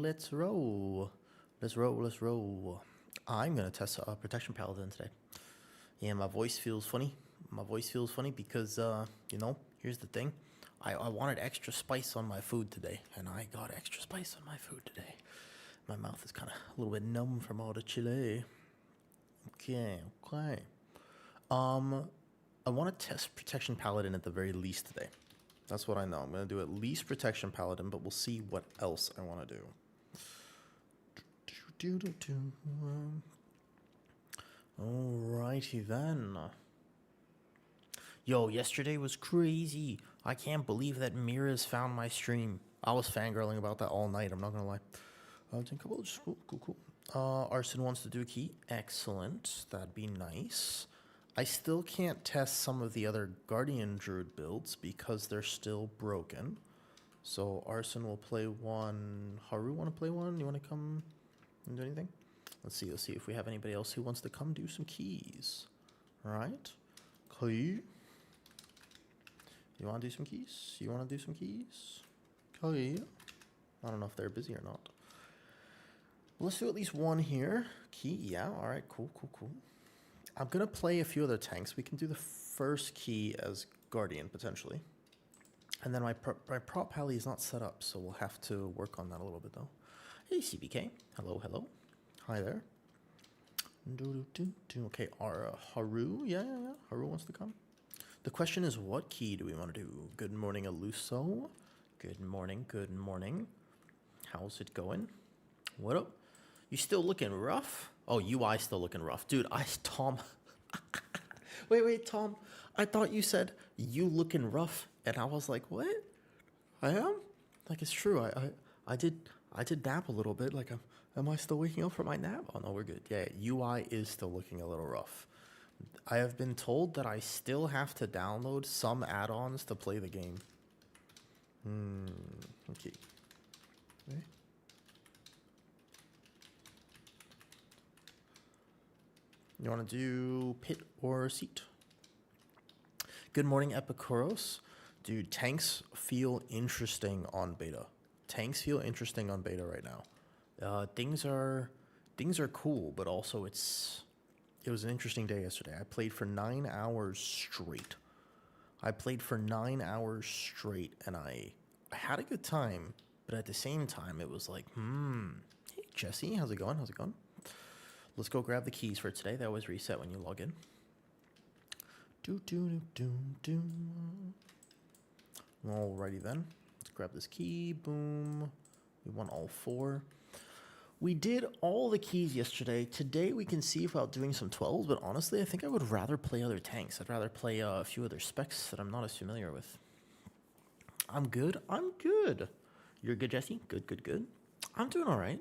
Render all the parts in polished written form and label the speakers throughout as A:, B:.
A: let's roll. Let's roll. I'm gonna test Protection Paladin today. Yeah, my voice feels funny. Because, here's the thing. I wanted extra spice on my food today, and I got extra spice on my food today. My mouth is kind of a little bit numb from all the chili. Okay. I want to test Protection Paladin at the very least today. That's what I know. I'm going to do at least Protection Paladin, but we'll see what else I want to do. Alrighty then. Yo, yesterday was crazy. I can't believe that Mira's found my stream. I was fangirling about that all night, I'm not going to lie. Cool. Arson wants to do a key. Excellent. That'd be nice. I still can't test some of the other Guardian Druid builds because they're still broken. So Arson will play one. Haru want to play one? You want to come and do anything? Let's see if we have anybody else who wants to come do some keys. All right. Key. You want to do some keys? Key. I don't know if they're busy or not. Well, let's do at least one here. Key, yeah. All right, cool. I'm going to play a few other tanks. We can do the first key as Guardian, potentially. And then my prop pally is not set up, so we'll have to work on that a little bit, though. Hey, CBK. Hello. Hi there. Okay, Haru. Yeah. Haru wants to come. The question is, what key do we want to do? Good morning, Aluso. Good morning. How's it going? What up? You still looking rough? Oh, UI still looking rough. Dude, Tom. Wait, Tom. I thought you said you looking rough. And I was like, what? I am? Like, it's true. I did nap a little bit. Like, am I still waking up from my nap? Oh, no, we're good. Yeah, UI is still looking a little rough. I have been told that I still have to download some add-ons to play the game. Okay. You want to do pit or seat? Good morning, Epikuros. Dude, tanks feel interesting on beta. Right now. Things are cool, but also it was an interesting day yesterday. I played for 9 hours straight. And I had a good time, but at the same time, it was like, Hey, Jesse, how's it going? Let's go grab the keys for today. They always reset when you log in. Alrighty then. Let's grab this key. Boom. We want all 4. We did all the keys yesterday. Today we can see about doing some 12s, but honestly, I think I would rather play other tanks. I'd rather play a few other specs that I'm not as familiar with. I'm good. You're good, Jesse? Good. I'm doing all right.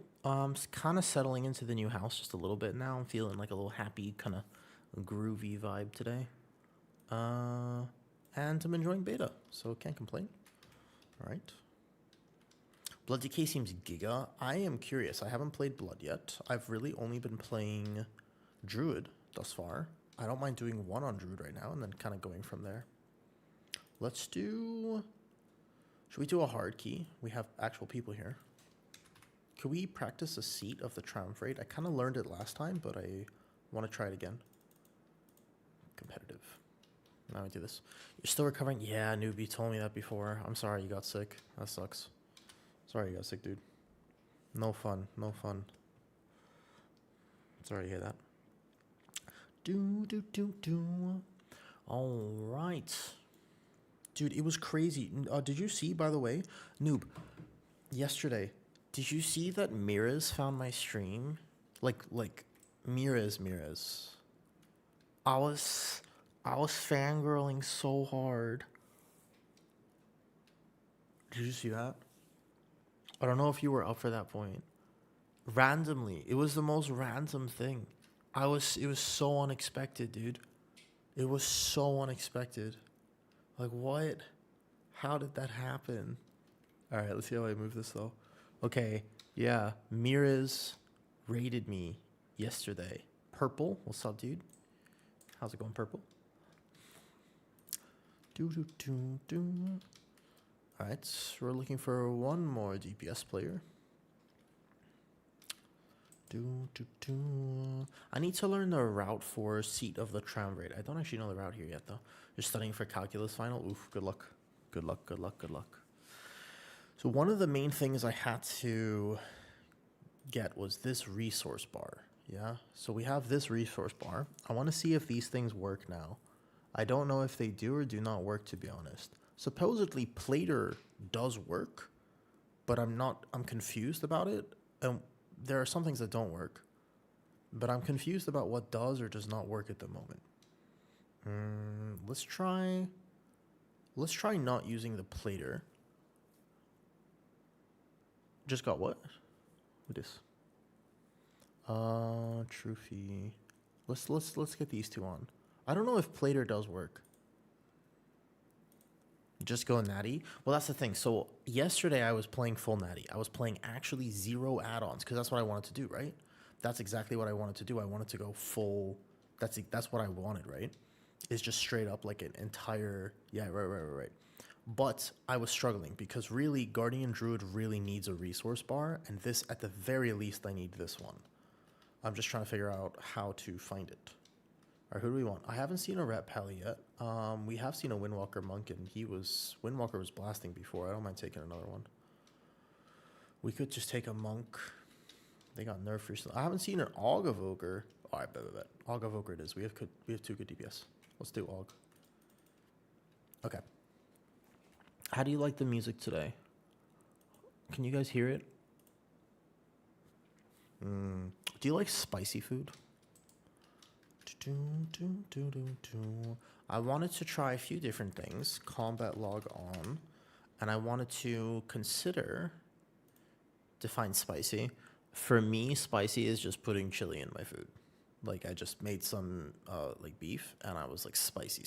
A: Kind of settling into the new house just a little bit now. I'm feeling like a little happy, kind of groovy vibe today. And I'm enjoying beta, so can't complain. All right. Blood Decay seems giga. I am curious. I haven't played Blood yet. I've really only been playing Druid thus far. I don't mind doing one on Druid right now and then kind of going from there. Should we do a hard key? We have actual people here. Can we practice a seat of the Triumvirate? I kind of learned it last time, but I want to try it again. Competitive. Now we do this. You're still recovering? Yeah, noob, you told me that before. I'm sorry you got sick. That sucks. Sorry you got sick, dude. No fun. Sorry to hear that. All right. Dude, it was crazy. Did you see, by the way, noob, yesterday, did you see that Miraz found my stream? Like Miraz. I was fangirling so hard. Did you see that? I don't know if you were up for that point. Randomly. It was the most random thing. It was so unexpected, dude. It was so unexpected. Like, what? How did that happen? All right, let's see how I move this, though. Okay, yeah. Miraz raided me yesterday. Purple, what's up, dude? How's it going, Purple? All right, we're looking for one more DPS player. I need to learn the route for Seat of the Triumvirate. I don't actually know the route here yet, though. Just studying for calculus final. Oof, good luck. Good luck, good luck, good luck. So one of the main things I had to get was this resource bar. Yeah, so we have this resource bar. I want to see if these things work now. I don't know if they do or do not work, to be honest. Supposedly Plater does work, but I'm confused about it. And there are some things that don't work, but I'm confused about what does or does not work at the moment. Let's try not using the Plater. Just got what? What is? Trophy. Let's get these two on. I don't know if Plater does work. Just go natty. Well, that's the thing. So yesterday I was playing full natty. I was playing actually 0 add-ons because that's what I wanted to do, right? That's exactly what I wanted to do. I wanted to go full. That's what I wanted, right? It's just straight up like an entire. Yeah, right. But I was struggling because really Guardian Druid really needs a resource bar, and this at the very least I need this one. I'm just trying to figure out how to find it. All right, who do we want? I haven't seen a Rat Pally yet. We have seen a Windwalker Monk, and Windwalker was blasting before. I don't mind taking another one. We could just take a Monk. They got nerfed recently. I haven't seen an Aug Evoker. All right, bet. Aug Evoker it is. We have 2 good DPS. Let's do Aug. Okay. How do you like the music today? Can you guys hear it? Do you like spicy food? I wanted to try a few different things. Combat log on. And I wanted to define spicy. For me, spicy is just putting chili in my food. Like I just made some like beef and I was like spicy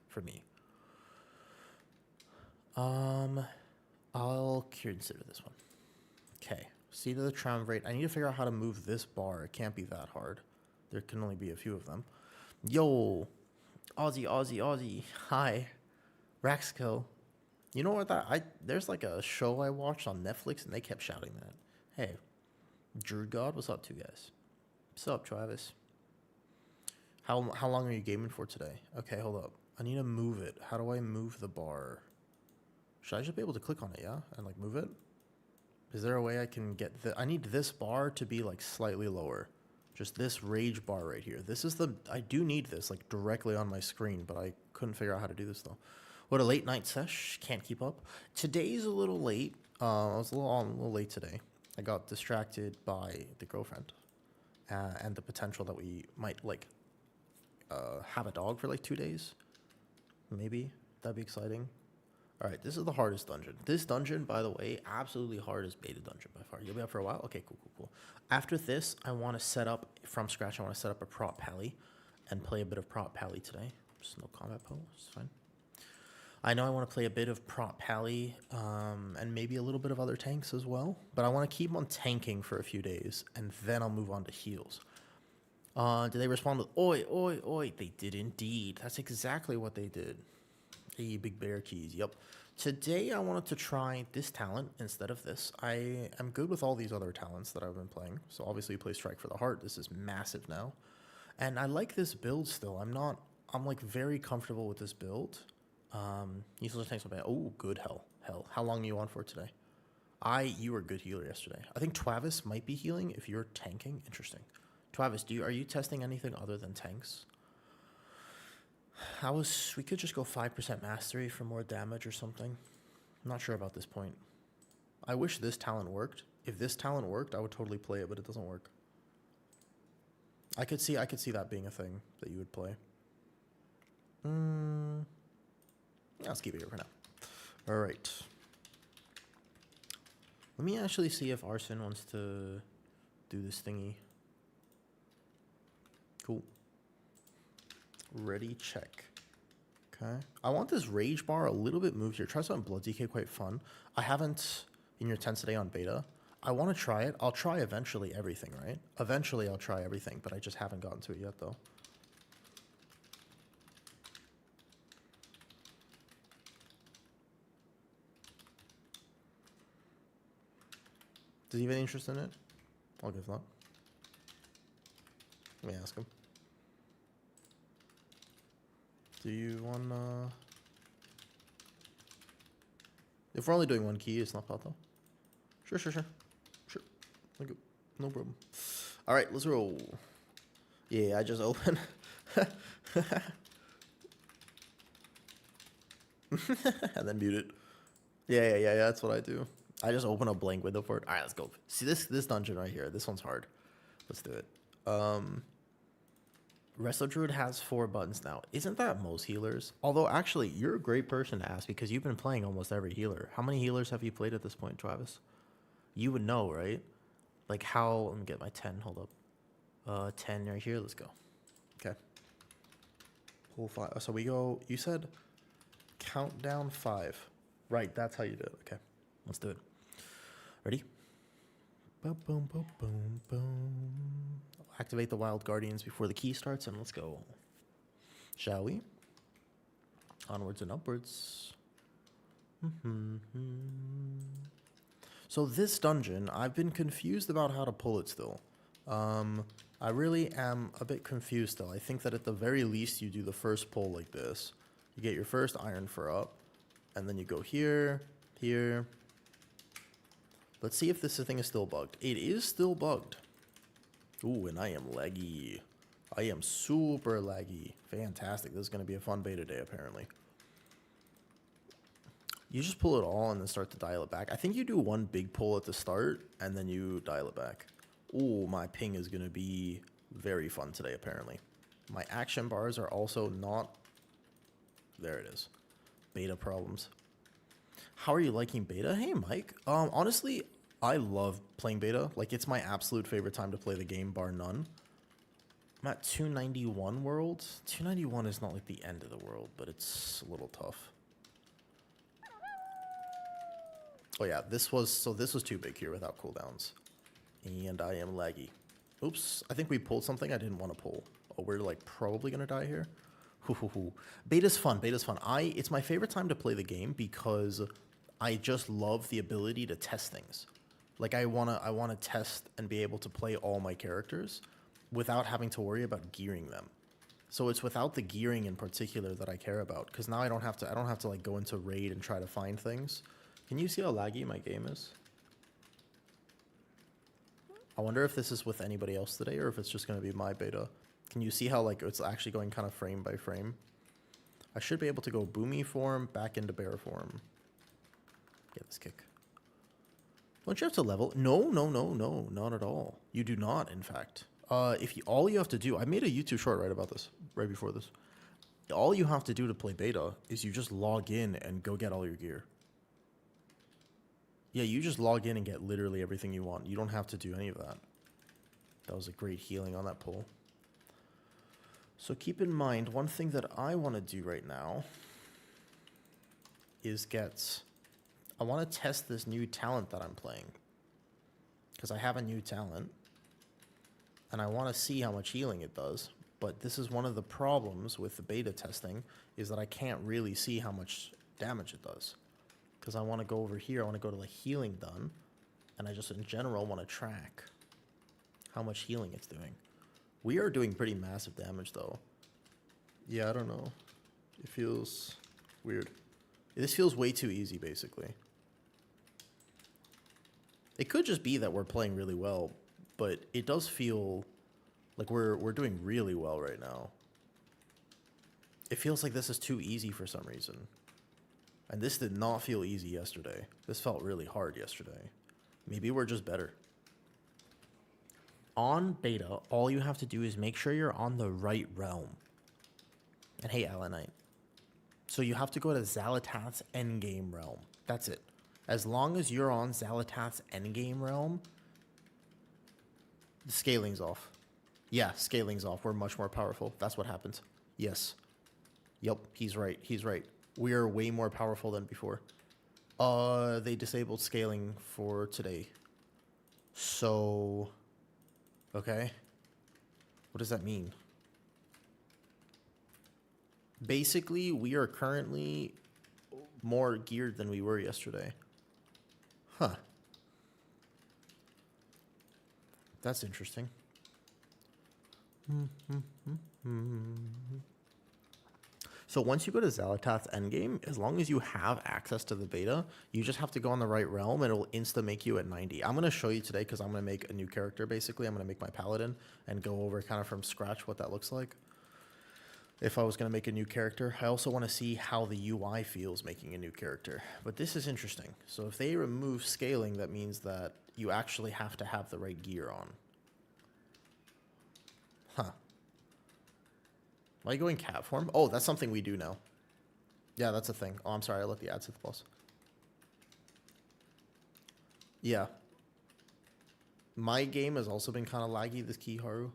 A: for me. I'll consider this one. Okay. Seat of the Triumvirate. I need to figure out how to move this bar. It can't be that hard. There can only be a few of them. Yo, Aussie. Hi, Raxkill. You know what there's like a show I watched on Netflix and they kept shouting that. Hey, Druid God, what's up, 2 guys? What's up, Travis? How long are you gaming for today? Okay, hold up. I need to move it. How do I move the bar? Should I just be able to click on it, yeah? And like move it? Is there a way I can get I need this bar to be like slightly lower. Just this rage bar right here. I do need this like directly on my screen, but I couldn't figure out how to do this though. What a late night sesh. Can't keep up. Today's a little late. I was a little late today. I got distracted by the girlfriend and the potential that we might like have a dog for like 2 days. Maybe. That'd be exciting. All right, this is the hardest dungeon. This dungeon, by the way, absolutely hardest beta dungeon by far. You'll be up for a while? Okay, cool. After this, I want to set up, from scratch, I want to set up a prop pally and play a bit of prop pally today. Just no combat pole, it's fine. I know I want to play a bit of prop pally and maybe a little bit of other tanks as well, but I want to keep on tanking for a few days, and then I'll move on to heals. Did they respond with, oi? They did indeed. That's exactly what they did. Hey, big bear keys. Yep. Today I wanted to try this talent instead of this. I am good with all these other talents that I've been playing. So obviously you play Strike for the Heart. This is massive now. And I like this build still. I'm like very comfortable with this build. You still tank something. Oh, good hell. How long are you on for today? You were a good healer yesterday. I think Travis might be healing if you're tanking. Interesting. Travis, are you testing anything other than tanks? We could just go 5% mastery for more damage or something. I'm not sure about this point. I wish this talent worked. If this talent worked, I would totally play it, but it doesn't work. I could see that being a thing that you would play. Yeah, let's keep it here for now. All right. Let me actually see if Arson wants to do this thingy. Cool. Ready, check. Okay. I want this rage bar a little bit moved here. Try something blood DK, quite fun. I haven't in your 10 today on beta. I want to try it. I'll try eventually everything, right? Eventually I'll try everything, but I just haven't gotten to it yet though. Does he have any interest in it? I'll give that. Let me ask him. Do you want If we're only doing one key, it's not bad though. Sure. Sure. Okay. No problem. All right, let's roll. Yeah, I just opened. And then mute it. Yeah, that's what I do. I just open a blank window for it. All right, let's go. See this dungeon right here. This one's hard. Let's do it. Resto Druid has 4 buttons now. Isn't that most healers? Although, actually, you're a great person to ask because you've been playing almost every healer. How many healers have you played at this point, Travis? You would know, right? Like how... Let me get my 10. Hold up. 10 right here. Let's go. Okay. Pull 5. So we go... You said countdown 5. Right, that's how you do it. Okay. Let's do it. Ready? Boom, boom, boom, boom, boom. Activate the Wild Guardians before the key starts, and let's go. Shall we? Onwards and upwards. So this dungeon, I've been confused about how to pull it still. I really am a bit confused still. I think that at the very least you do the first pull like this. You get your first iron for up, and then you go here, here. Let's see if this thing is still bugged. It is still bugged. Ooh, and I am laggy. I am super laggy. Fantastic. This is going to be a fun beta day, apparently. You just pull it all and then start to dial it back. I think you do one big pull at the start, and then you dial it back. Ooh, my ping is going to be very fun today, apparently. My action bars are also not... There it is. Beta problems. How are you liking beta? Hey, Mike. Honestly, I love playing beta. Like, it's my absolute favorite time to play the game, bar none. I'm at 291 worlds. 291 is not like the end of the world, but it's a little tough. Oh yeah, this was too big here without cooldowns. And I am laggy. Oops, I think we pulled something I didn't want to pull. Oh, we're like probably gonna die here. Beta's fun. It's my favorite time to play the game because I just love the ability to test things. Like I wanna test and be able to play all my characters without having to worry about gearing them. So it's without the gearing in particular that I care about, because now I don't have to like go into raid and try to find things. Can you see how laggy my game is? I wonder if this is with anybody else today or if it's just going to be my beta. Can you see how like it's actually going kind of frame by frame? I should be able to go boomy form back into bear form. Get this kick. Don't you have to level? No, not at all. You do not, in fact. All you have to do, I made a YouTube short right before this. All you have to do to play beta is you just log in and go get all your gear. Yeah, you just log in and get literally everything you want. You don't have to do any of that. That was a great healing on that pull. So keep in mind, one thing that I want to do right now is I want to test this new talent that I'm playing. Because I have a new talent. And I want to see how much healing it does. But this is one of the problems with the beta testing, is that I can't really see how much damage it does. Because I want to go over here, I want to go to the healing done, and I just in general want to track how much healing it's doing. We are doing pretty massive damage though. Yeah, I don't know. It feels weird. This feels way too easy basically. It could just be that we're playing really well, but it does feel like we're doing really well right now. It feels like this is too easy for some reason. And this did not feel easy yesterday. This felt really hard yesterday. Maybe we're just better. On beta, all you have to do is make sure you're on the right realm. And hey, Alanite. So you have to go to Xalatath's endgame realm. That's it. As long as you're on Xalatath's endgame realm, the scaling's off. Yeah, scaling's off. We're much more powerful. That's what happens. Yes. Yep, he's right. We are way more powerful than before. They disabled scaling for today. So, okay. What does that mean? Basically, we are currently more geared than we were yesterday. Huh. That's interesting. So once you go to Xalatath's endgame, as long as you have access to the beta, you just have to go on the right realm and it'll insta make you at 90. I'm going to show you today because I'm going to make a new character basically. I'm going to make my Paladin and go over kind of from scratch what that looks like. If I was going to make a new character, I also want to see how the UI feels making a new character. But this is interesting. So if they remove scaling, that means that you actually have to have the right gear on. Huh. Am I going cat form? Oh, that's something we do now. Yeah, that's a thing. Oh, I'm sorry. I let the ad set the plus. Yeah. My game has also been kind of laggy, this Kiharu.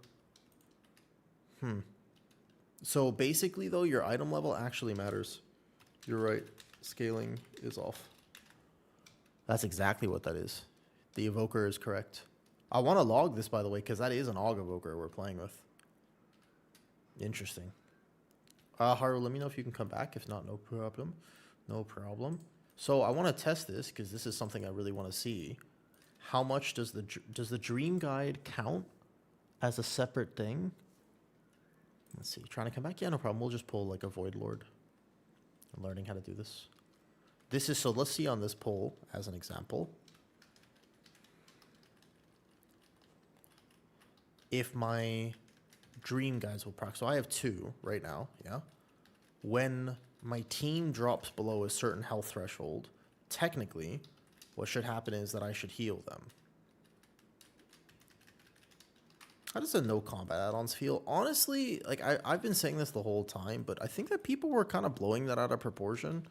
A: So basically, though, your item level actually matters. You're right. Scaling is off. That's exactly what that is. The evoker is correct. I want to log this, by the way, because that is an AUG evoker we're playing with. Interesting. Haru, let me know if you can come back. If not, no problem. No problem. So I want to test this because this is something I really want to see. How much does the dream guide count as a separate thing? Let's see. Trying to come back? Yeah, no problem. We'll just pull like a Void Lord. I'm learning how to do this. This is, so let's see on this poll as an example. If my dream guides will proc, so I have 2 right now, yeah? When my team drops below a certain health threshold, technically, what should happen is that I should heal them. How does the no combat add-ons feel? Honestly, like I've been saying this the whole time, but I think that people were kind of blowing that out of proportion.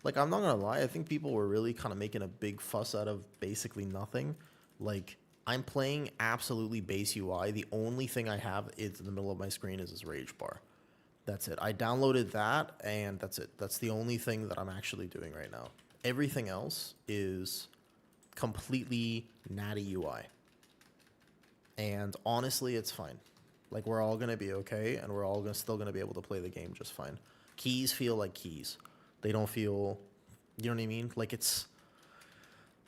A: Like, I'm not gonna lie, I think people were really kind of making a big fuss out of basically nothing. Like, I'm playing absolutely base UI. The only thing I have is in the middle of my screen is this rage bar. That's it. I downloaded that, and that's it. That's the only thing that I'm actually doing right now. Everything else is completely natty UI. And honestly, it's fine. Like, we're all going to be okay, and we're all still going to be able to play the game just fine. Keys feel like keys. They don't feel, you know what I mean? Like, it's,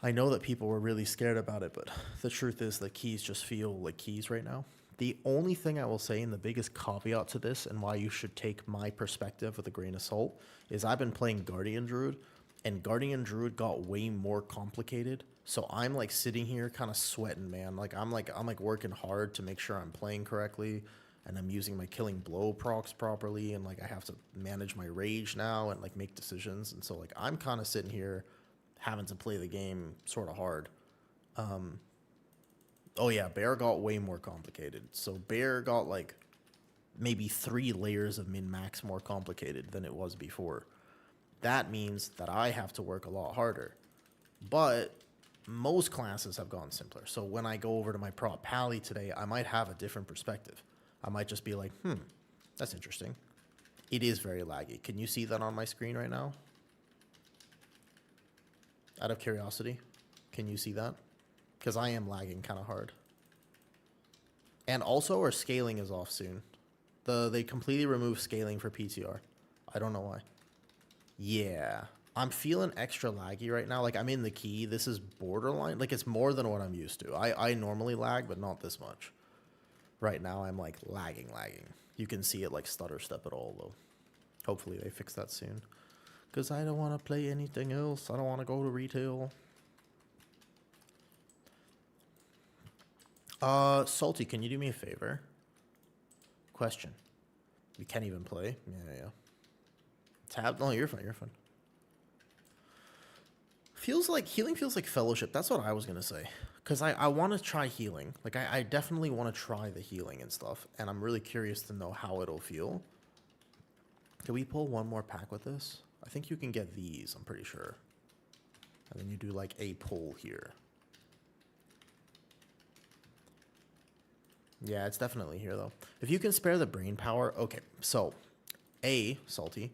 A: I know that people were really scared about it, but the truth is that keys just feel like keys right now. The only thing I will say, and the biggest caveat to this, and why you should take my perspective with a grain of salt, is I've been playing Guardian Druid, and Guardian Druid got way more complicated. So I'm like sitting here kind of sweating, man. I'm working hard to make sure I'm playing correctly, and I'm using my killing blow procs properly, and like I have to manage my rage now and like make decisions. And so like I'm kind of sitting here having to play the game sort of hard. Oh yeah, Bear got way more complicated. So Bear got like maybe 3 layers of min-max more complicated than it was before. That means that I have to work a lot harder. But most classes have gone simpler. So when I go over to my prop pally today, I might have a different perspective. I might just be like, that's interesting. It is very laggy. Can you see that on my screen right now? Out of curiosity, can you see that? Because I am lagging kind of hard. And also our scaling is off soon. They completely removed scaling for PTR. I don't know why. Yeah. I'm feeling extra laggy right now. Like, I'm in the key. This is borderline. Like, it's more than what I'm used to. I normally lag, but not this much. Right now, I'm, like, lagging. You can see it, like, stutter step at all, though. Hopefully they fix that soon. Because I don't want to play anything else. I don't want to go to retail. Salty, can you do me a favor? Question. You can't even play? Yeah. Tab? No, you're fine. Healing feels like fellowship. That's what I was going to say. Because I want to try healing. Like, I definitely want to try the healing and stuff. And I'm really curious to know how it'll feel. Can we pull one more pack with this? I think you can get these, I'm pretty sure. And then you do, like, a pull here. Yeah, it's definitely here, though. If you can spare the brain power... Okay, so, Salty,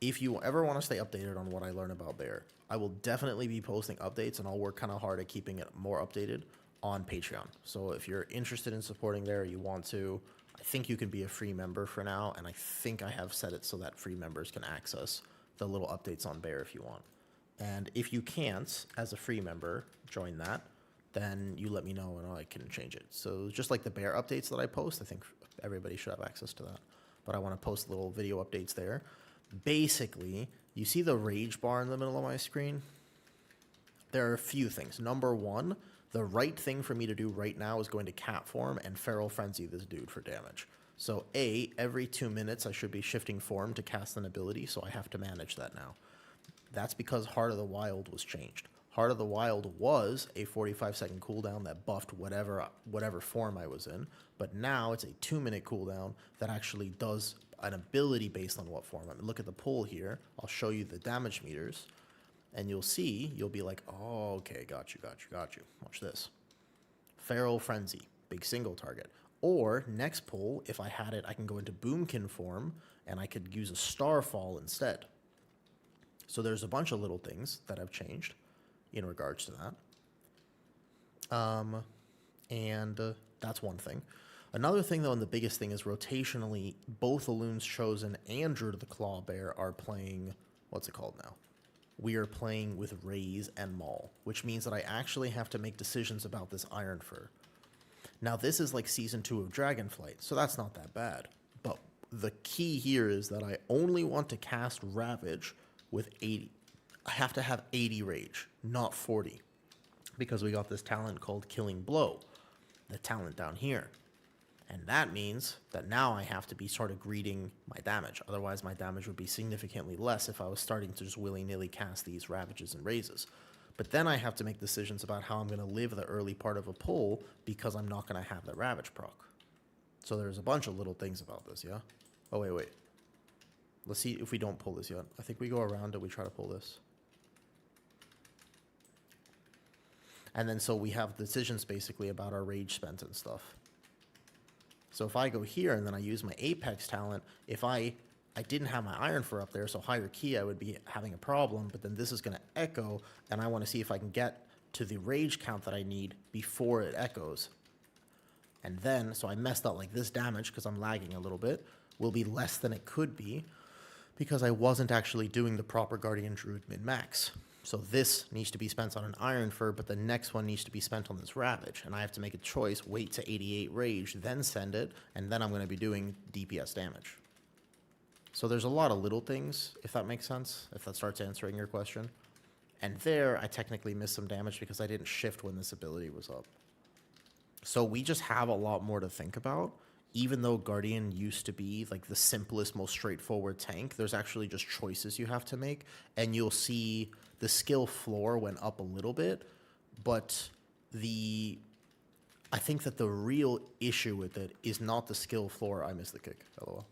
A: if you ever want to stay updated on what I learn about Bear, I will definitely be posting updates, and I'll work kind of hard at keeping it more updated on Patreon. So if you're interested in supporting there, you want to, I think you can be a free member for now, and I think I have set it so that free members can access the little updates on Bear if you want. And if you can't, as a free member, join that. then you let me know and I can change it. So just like the bear updates that I post, I think everybody should have access to that. But I want to post little video updates there. Basically, you see the rage bar in the middle of my screen? There are a few things. Number one, the right thing for me to do right now is going to cat form and feral frenzy this dude for damage. So every 2 minutes I should be shifting form to cast an ability, so I have to manage that now. That's because Heart of the Wild was changed. Heart of the Wild was a 45-second cooldown that buffed whatever form I was in, but now it's a 2-minute cooldown that actually does an ability based on what form I'm in. Look at the pull here. I'll show you the damage meters, and you'll be like, oh, okay, got you. Watch this. Feral Frenzy, big single target. Or, next pull, if I had it, I can go into Boomkin form, and I could use a Starfall instead. So there's a bunch of little things that have changed in regards to that. That's one thing. Another thing, though, and the biggest thing is rotationally, both Elun's Chosen and Druid of the Claw Bear are playing, what's it called now? We are playing with Raise and Maul, which means that I actually have to make decisions about this Iron Fur. Now, this is like Season 2 of Dragonflight, so that's not that bad. But the key here is that I only want to cast Ravage with 80. I have to have 80 rage, not 40, because we got this talent called Killing Blow, the talent down here. And that means that now I have to be sort of greeting my damage. Otherwise, my damage would be significantly less if I was starting to just willy-nilly cast these Ravages and Raises. But then I have to make decisions about how I'm going to live the early part of a pull because I'm not going to have the Ravage proc. So there's a bunch of little things about this, yeah? Oh, wait. Let's see if we don't pull this yet. I think we go around and we try to pull this. And then so we have decisions basically about our rage spent and stuff. So if I go here and then I use my Apex talent, if I didn't have my Iron Fur up there, so higher key, I would be having a problem, but then this is going to echo, and I want to see if I can get to the rage count that I need before it echoes. And then, so I messed up, like this damage, because I'm lagging a little bit, will be less than it could be, because I wasn't actually doing the proper Guardian Druid min-max. So this needs to be spent on an Iron Fur, but the next one needs to be spent on this Ravage. And I have to make a choice, wait to 88 rage, then send it, and then I'm going to be doing DPS damage. So there's a lot of little things, if that makes sense, if that starts answering your question. And there, I technically missed some damage because I didn't shift when this ability was up. So we just have a lot more to think about. Even though Guardian used to be like the simplest, most straightforward tank, there's actually just choices you have to make. And you'll see the skill floor went up a little bit, but I think that the real issue with it is not the skill floor. I missed the kick, LOL.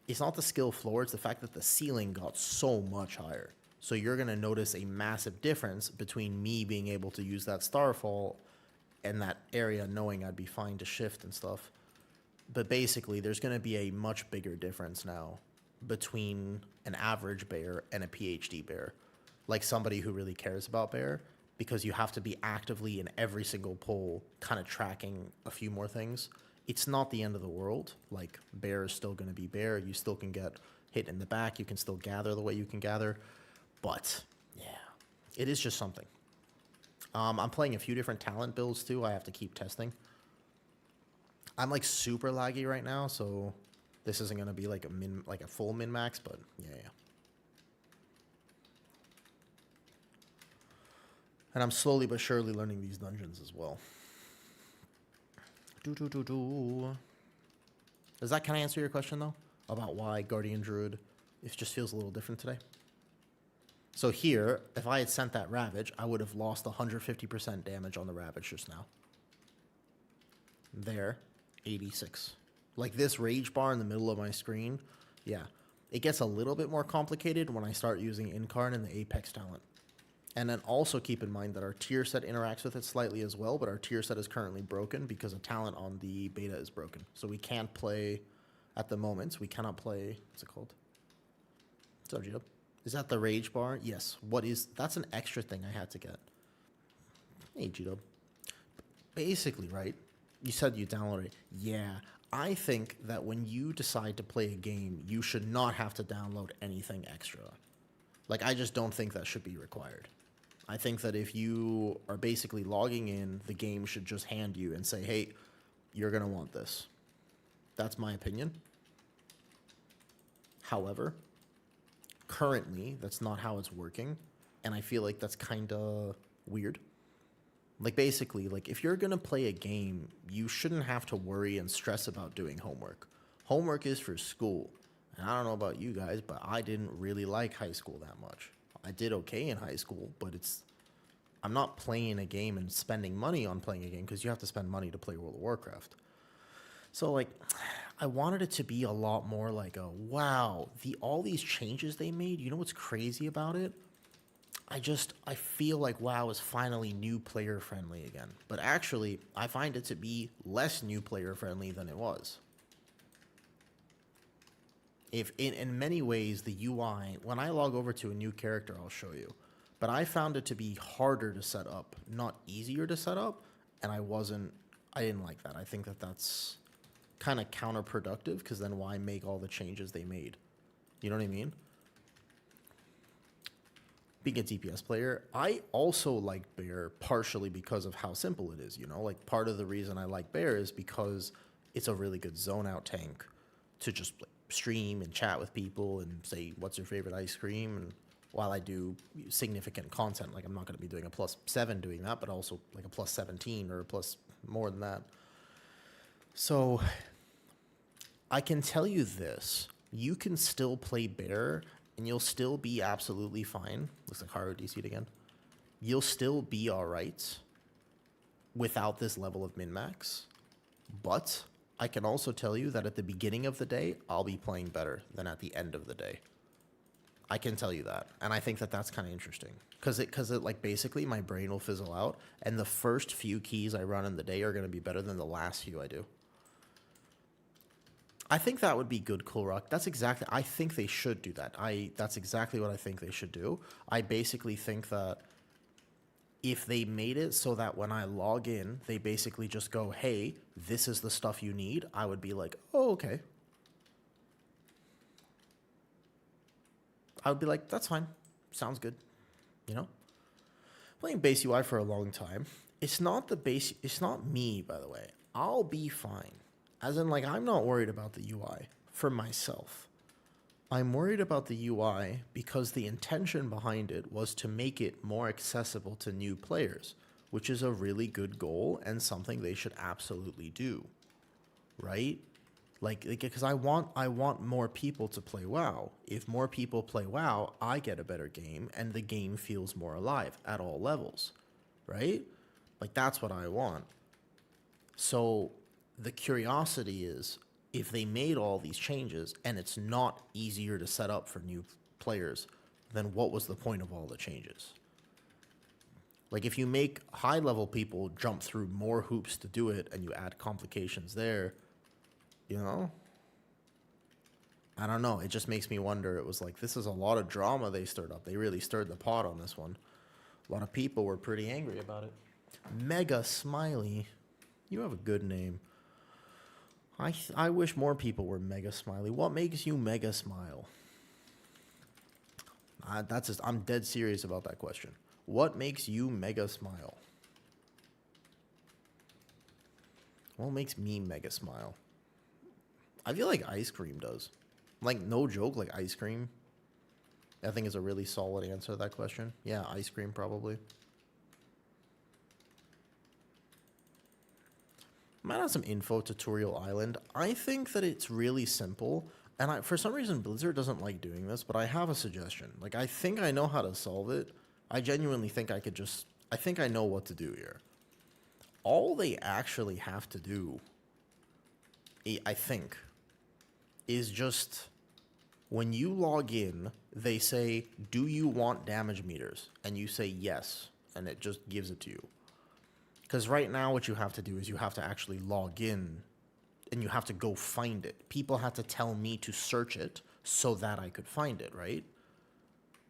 A: It's not the skill floor, it's the fact that the ceiling got so much higher. So you're going to notice a massive difference between me being able to use that Starfall and that area knowing I'd be fine to shift and stuff. But basically, there's going to be a much bigger difference now between an average bear and a PhD bear. Like somebody who really cares about bear, because you have to be actively in every single pull kind of tracking a few more things. It's not the end of the world. Like, bear is still going to be bear. You still can get hit in the back. You can still gather the way you can gather. But, yeah, it is just something. I'm playing a few different talent builds, too. I have to keep testing. I'm, like, super laggy right now, so this isn't going to be, like, a full min-max, but, yeah. And I'm slowly but surely learning these dungeons as well. Does that kind of answer your question, though? About why Guardian Druid just feels a little different today? So here, if I had sent that Ravage, I would have lost 150% damage on the Ravage just now. There, 86. Like this rage bar in the middle of my screen, yeah. It gets a little bit more complicated when I start using Incarn and the Apex talent. And then also keep in mind that our tier set interacts with it slightly as well, but our tier set is currently broken because a talent on the beta is broken. So we can't play, at the moment, we cannot play, what's it called? What's up, G-Dub? Is that the rage bar? Yes. That's an extra thing I had to get. Hey, G-Dub. Basically, right, you said you downloaded it. Yeah, I think that when you decide to play a game, you should not have to download anything extra. Like, I just don't think that should be required. I think that if you are basically logging in, the game should just hand you and say, hey, you're going to want this. That's my opinion. However, currently, that's not how it's working. And I feel like that's kind of weird. Like, basically, like, if you're going to play a game, you shouldn't have to worry and stress about doing homework. Homework is for school. And I don't know about you guys, but I didn't really like high school that much. I did okay in high school, but I'm not playing a game and spending money on playing a game because you have to spend money to play World of Warcraft. So, like, I wanted it to be a lot more like a, wow, all these changes they made, you know what's crazy about it? I feel like WoW is finally new player friendly again. But actually, I find it to be less new player friendly than it was. If in many ways, the UI, when I log over to a new character, I'll show you. But I found it to be harder to set up, not easier to set up. And I didn't like that. I think that that's kind of counterproductive because then why make all the changes they made? You know what I mean? Being a DPS player, I also like Bear partially because of how simple it is, you know? Like, part of the reason I like Bear is because it's a really good zone-out tank to just like, stream and chat with people and say, what's your favorite ice cream? And while I do significant content, like, I'm not going to be doing a +7 doing that, but also like a +17 or a plus more than that. So I can tell you this. You can still play Bear and you'll still be absolutely fine. Looks like Haru DC'd again. You'll still be all right without this level of min-max. But I can also tell you that at the beginning of the day, I'll be playing better than at the end of the day. I can tell you that. And I think that that's kind of interesting. Because it like, basically, my brain will fizzle out. And the first few keys I run in the day are going to be better than the last few I do. I think that would be good, Cool Rock. I think they should do that. That's exactly what I think they should do. I basically think that if they made it so that when I log in, they basically just go, hey, this is the stuff you need, I would be like, oh, okay. I would be like, that's fine. Sounds good. You know? Playing base UI for a long time. It's not me, by the way. I'll be fine. As in, like, I'm not worried about the UI for myself. I'm worried about the UI because the intention behind it was to make it more accessible to new players, which is a really good goal and something they should absolutely do, right? Like because I want more people to play WoW. If more people play WoW, I get a better game and the game feels more alive at all levels, right? Like, that's what I want. So the curiosity is, if they made all these changes and it's not easier to set up for new players, then what was the point of all the changes? Like, if you make high-level people jump through more hoops to do it and you add complications there, you know? I don't know. It just makes me wonder. It was like, this is a lot of drama they stirred up. They really stirred the pot on this one. A lot of people were pretty angry about it. Mega Smiley. You have a good name. I wish more people were Mega Smiley. What makes you Mega Smile? I'm dead serious about that question. What makes you Mega Smile? What makes me Mega Smile? I feel like ice cream does. Like, no joke, like ice cream. I think is a really solid answer to that question. Yeah, ice cream probably. Might have some info, Tutorial Island. I think that it's really simple, and for some reason Blizzard doesn't like doing this, but I have a suggestion. Like, I think I know how to solve it. I genuinely think I think I know what to do here. All they actually have to do, I think, is just, when you log in, they say, do you want damage meters? And you say yes, and it just gives it to you. Because right now what you have to do is you have to actually log in and you have to go find it. People had to tell me to search it so that I could find it, right?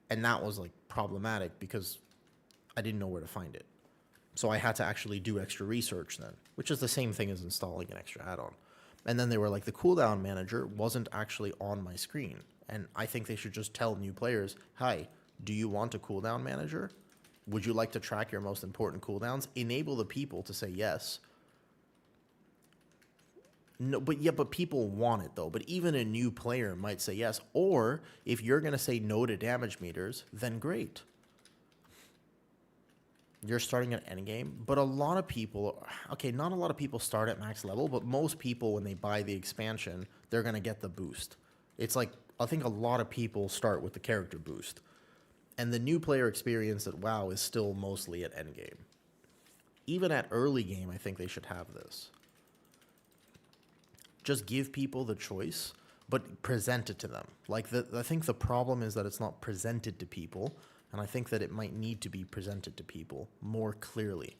A: And that was like problematic because I didn't know where to find it. So I had to actually do extra research then, which is the same thing as installing an extra add-on. And then they were like, the cooldown manager wasn't actually on my screen. And I think they should just tell new players, hi, do you want a cooldown manager? Would you like to track your most important cooldowns? Enable the people to say yes. No, but people want it though. But even a new player might say yes. Or if you're going to say no to damage meters, then great. You're starting at endgame. But a lot of people, okay, not a lot of people start at max level, but most people, when they buy the expansion, they're going to get the boost. It's like, I think a lot of people start with the character boost. And the new player experience at WoW is still mostly at endgame. Even at early game, I think they should have this. Just give people the choice, but present it to them. Like, I think the problem is that it's not presented to people, and I think that it might need to be presented to people more clearly.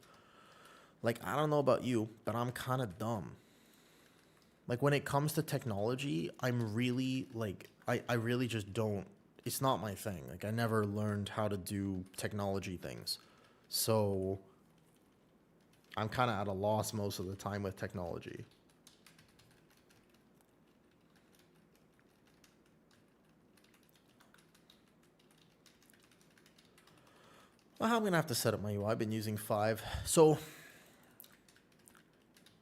A: Like, I don't know about you, but I'm kind of dumb. Like, when it comes to technology, I'm really, like, I really just don't, it's not my thing. Like, I never learned how to do technology things. So, I'm kind of at a loss most of the time with technology. Well, I'm gonna have to set up my UI. I've been using 5. So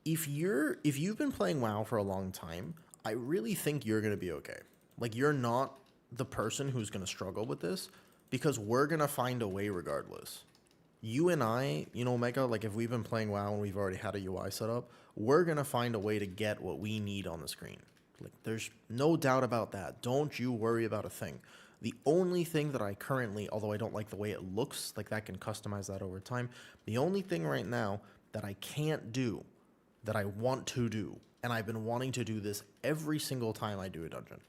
A: if you've been playing WoW for a long time, I really think you're gonna be okay. Like, you're not the person who's gonna struggle with this, because we're gonna find a way regardless. You and I, you know, Mega, like, if we've been playing WoW and we've already had a UI set up, we're gonna find a way to get what we need on the screen. Like, there's no doubt about that. Don't you worry about a thing. The only thing that I currently, although I don't like the way it looks, like, that can customize that over time. The only thing right now that I can't do, that I want to do, and I've been wanting to do this every single time I do a dungeon.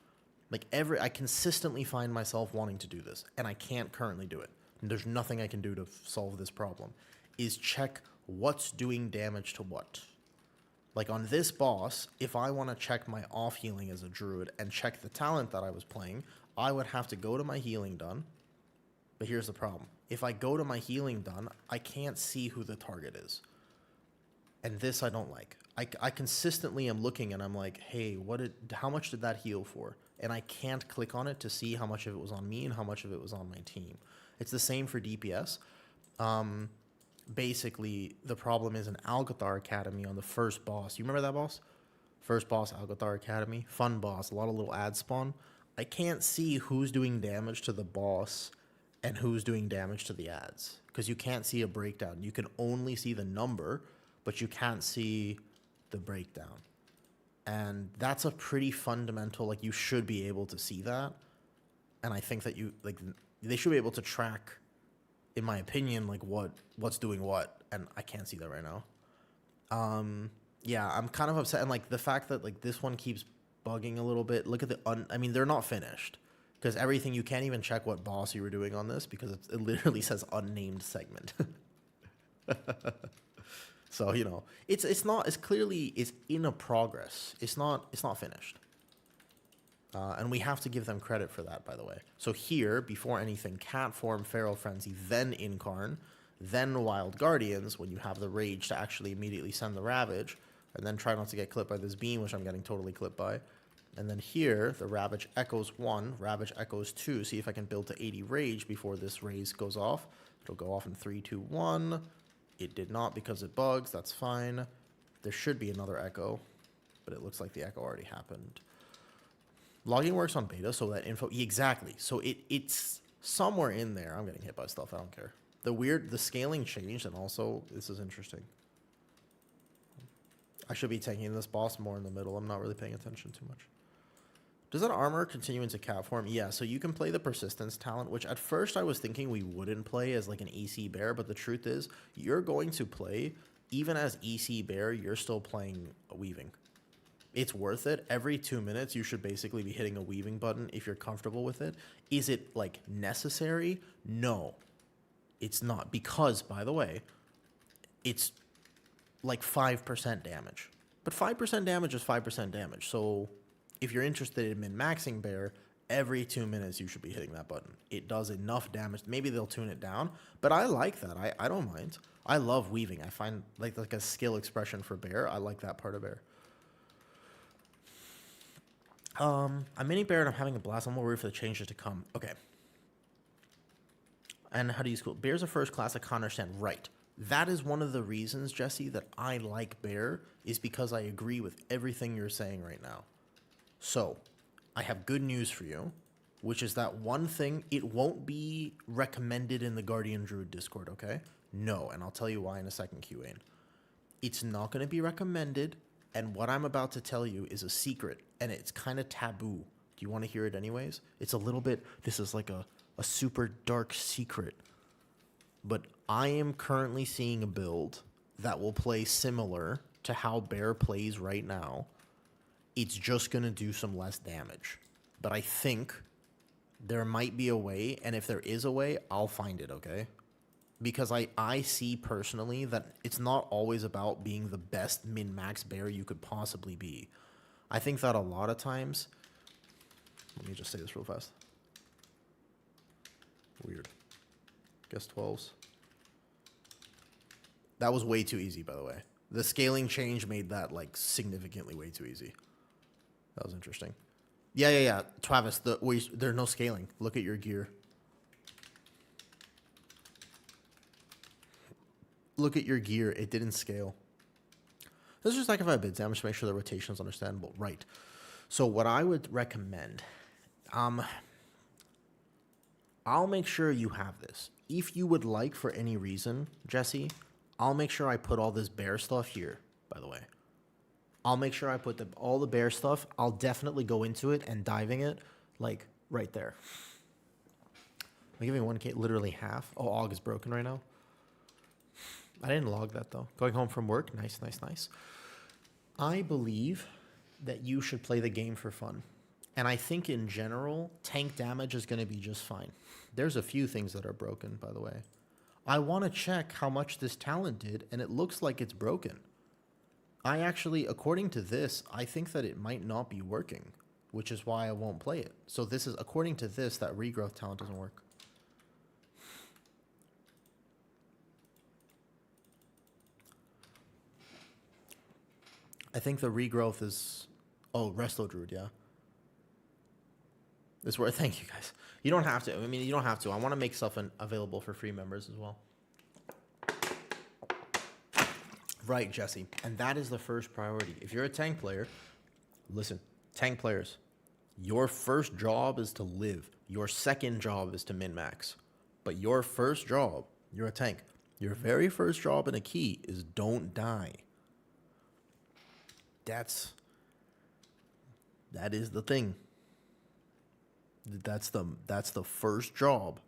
A: Like, I consistently find myself wanting to do this, and I can't currently do it. And there's nothing I can do to solve this problem, is check what's doing damage to what. Like, on this boss, if I want to check my off healing as a druid and check the talent that I was playing, I would have to go to my healing done. But here's the problem. If I go to my healing done, I can't see who the target is. And this I don't like. I consistently am looking and I'm like, hey, how much did that heal for? And I can't click on it to see how much of it was on me and how much of it was on my team. It's the same for DPS. Basically, the problem is in Algothar Academy on the first boss. You remember that boss? First boss, Algothar Academy. Fun boss, a lot of little ads spawn. I can't see who's doing damage to the boss and who's doing damage to the ads, because you can't see a breakdown. You can only see the number, but you can't see the breakdown. And that's a pretty fundamental, like, you should be able to see that. And I think that they should be able to track, in my opinion, like, what's doing what, and I can't see that right now. Yeah, I'm kind of upset, and, like, the fact that, like, this one keeps bugging a little bit. Look at I mean, they're not finished, because everything, you can't even check what boss you were doing on this, because it literally says unnamed segment. So, you know, it's not, it's clearly, it's in a progress. It's not finished. And we have to give them credit for that, by the way. So here, before anything, Cat Form, Feral Frenzy, then Incarn, then Wild Guardians, when you have the rage to actually immediately send the Ravage, and then try not to get clipped by this beam, which I'm getting totally clipped by. And then here, the Ravage Echoes 1, Ravage Echoes 2. See if I can build to 80 Rage before this raise goes off. It'll go off in 3, 2, 1. It did not because it bugs. That's fine. There should be another Echo, but it looks like the Echo already happened. Logging works on beta, so that info... Exactly. So it's somewhere in there. I'm getting hit by stuff. I don't care. The scaling changed, and also, this is interesting. I should be taking this boss more in the middle. I'm not really paying attention too much. Does that armor continue into cat form? Yeah, so you can play the persistence talent, which at first I was thinking we wouldn't play as like an EC bear, but the truth is, you're going to play, even as EC bear, you're still playing a weaving. It's worth it. Every 2 minutes, you should basically be hitting a weaving button if you're comfortable with it. Is it, like, necessary? No, it's not. Because, by the way, it's like 5% damage. But 5% damage is 5% damage. So if you're interested in min-maxing bear, every 2 minutes you should be hitting that button. It does enough damage. Maybe they'll tune it down, but I like that. I don't mind. I love weaving. I find like a skill expression for bear. I like that part of bear. I'm mini bear and I'm having a blast. I'm more worried for the changes to come. Okay. and how do you school? Bear's a first class I can't understand. Right. That is one of the reasons, Jesse, that I like Bear, is because I agree with everything you're saying right now. So, I have good news for you, which is that one thing, it won't be recommended in the Guardian Druid Discord, okay? No, and I'll tell you why in a second, QA. It's not going to be recommended, and what I'm about to tell you is a secret, and it's kind of taboo. Do you want to hear it anyways? It's a little bit, this is like a super dark secret. But I am currently seeing a build that will play similar to how Bear plays right now. It's just going to do some less damage. But I think there might be a way, and if there is a way, I'll find it, okay? Because I see personally that it's not always about being the best min-max Bear you could possibly be. I think that a lot of times... Let me just say this real fast. Weird. Guess 12s. That was way too easy, by the way. The scaling change made that, like, significantly way too easy. That was interesting. Yeah. Travis, there's no scaling. Look at your gear. Look at your gear. It didn't scale. This is like if I have bid damage to make sure the rotation is understandable. Right. So what I would recommend, I'll make sure you have this. If you would like for any reason, Jesse, I'll make sure I put all this Bear stuff here, by the way. I'll make sure I put all the Bear stuff. I'll definitely go into it and diving it, like, right there. I'm giving 1K literally half. Oh, AUG is broken right now. I didn't log that, though. Going home from work. Nice. I believe that you should play the game for fun. And I think in general, tank damage is going to be just fine. There's a few things that are broken, by the way. I want to check how much this talent did, and it looks like it's broken. I actually, according to this, I think that it might not be working, which is why I won't play it. So this is, according to this, that regrowth talent doesn't work. I think the regrowth is... Oh, Resto Druid, yeah. This is where, thank you guys. You don't have to. I mean, you don't have to. I want to make stuff available for free members as well. Right, Jesse. And that is the first priority. If you're a tank player, listen, tank players, your first job is to live. Your second job is to min-max. But your first job, you're a tank. Your very first job in a key is don't die. That is the thing. That's the first job.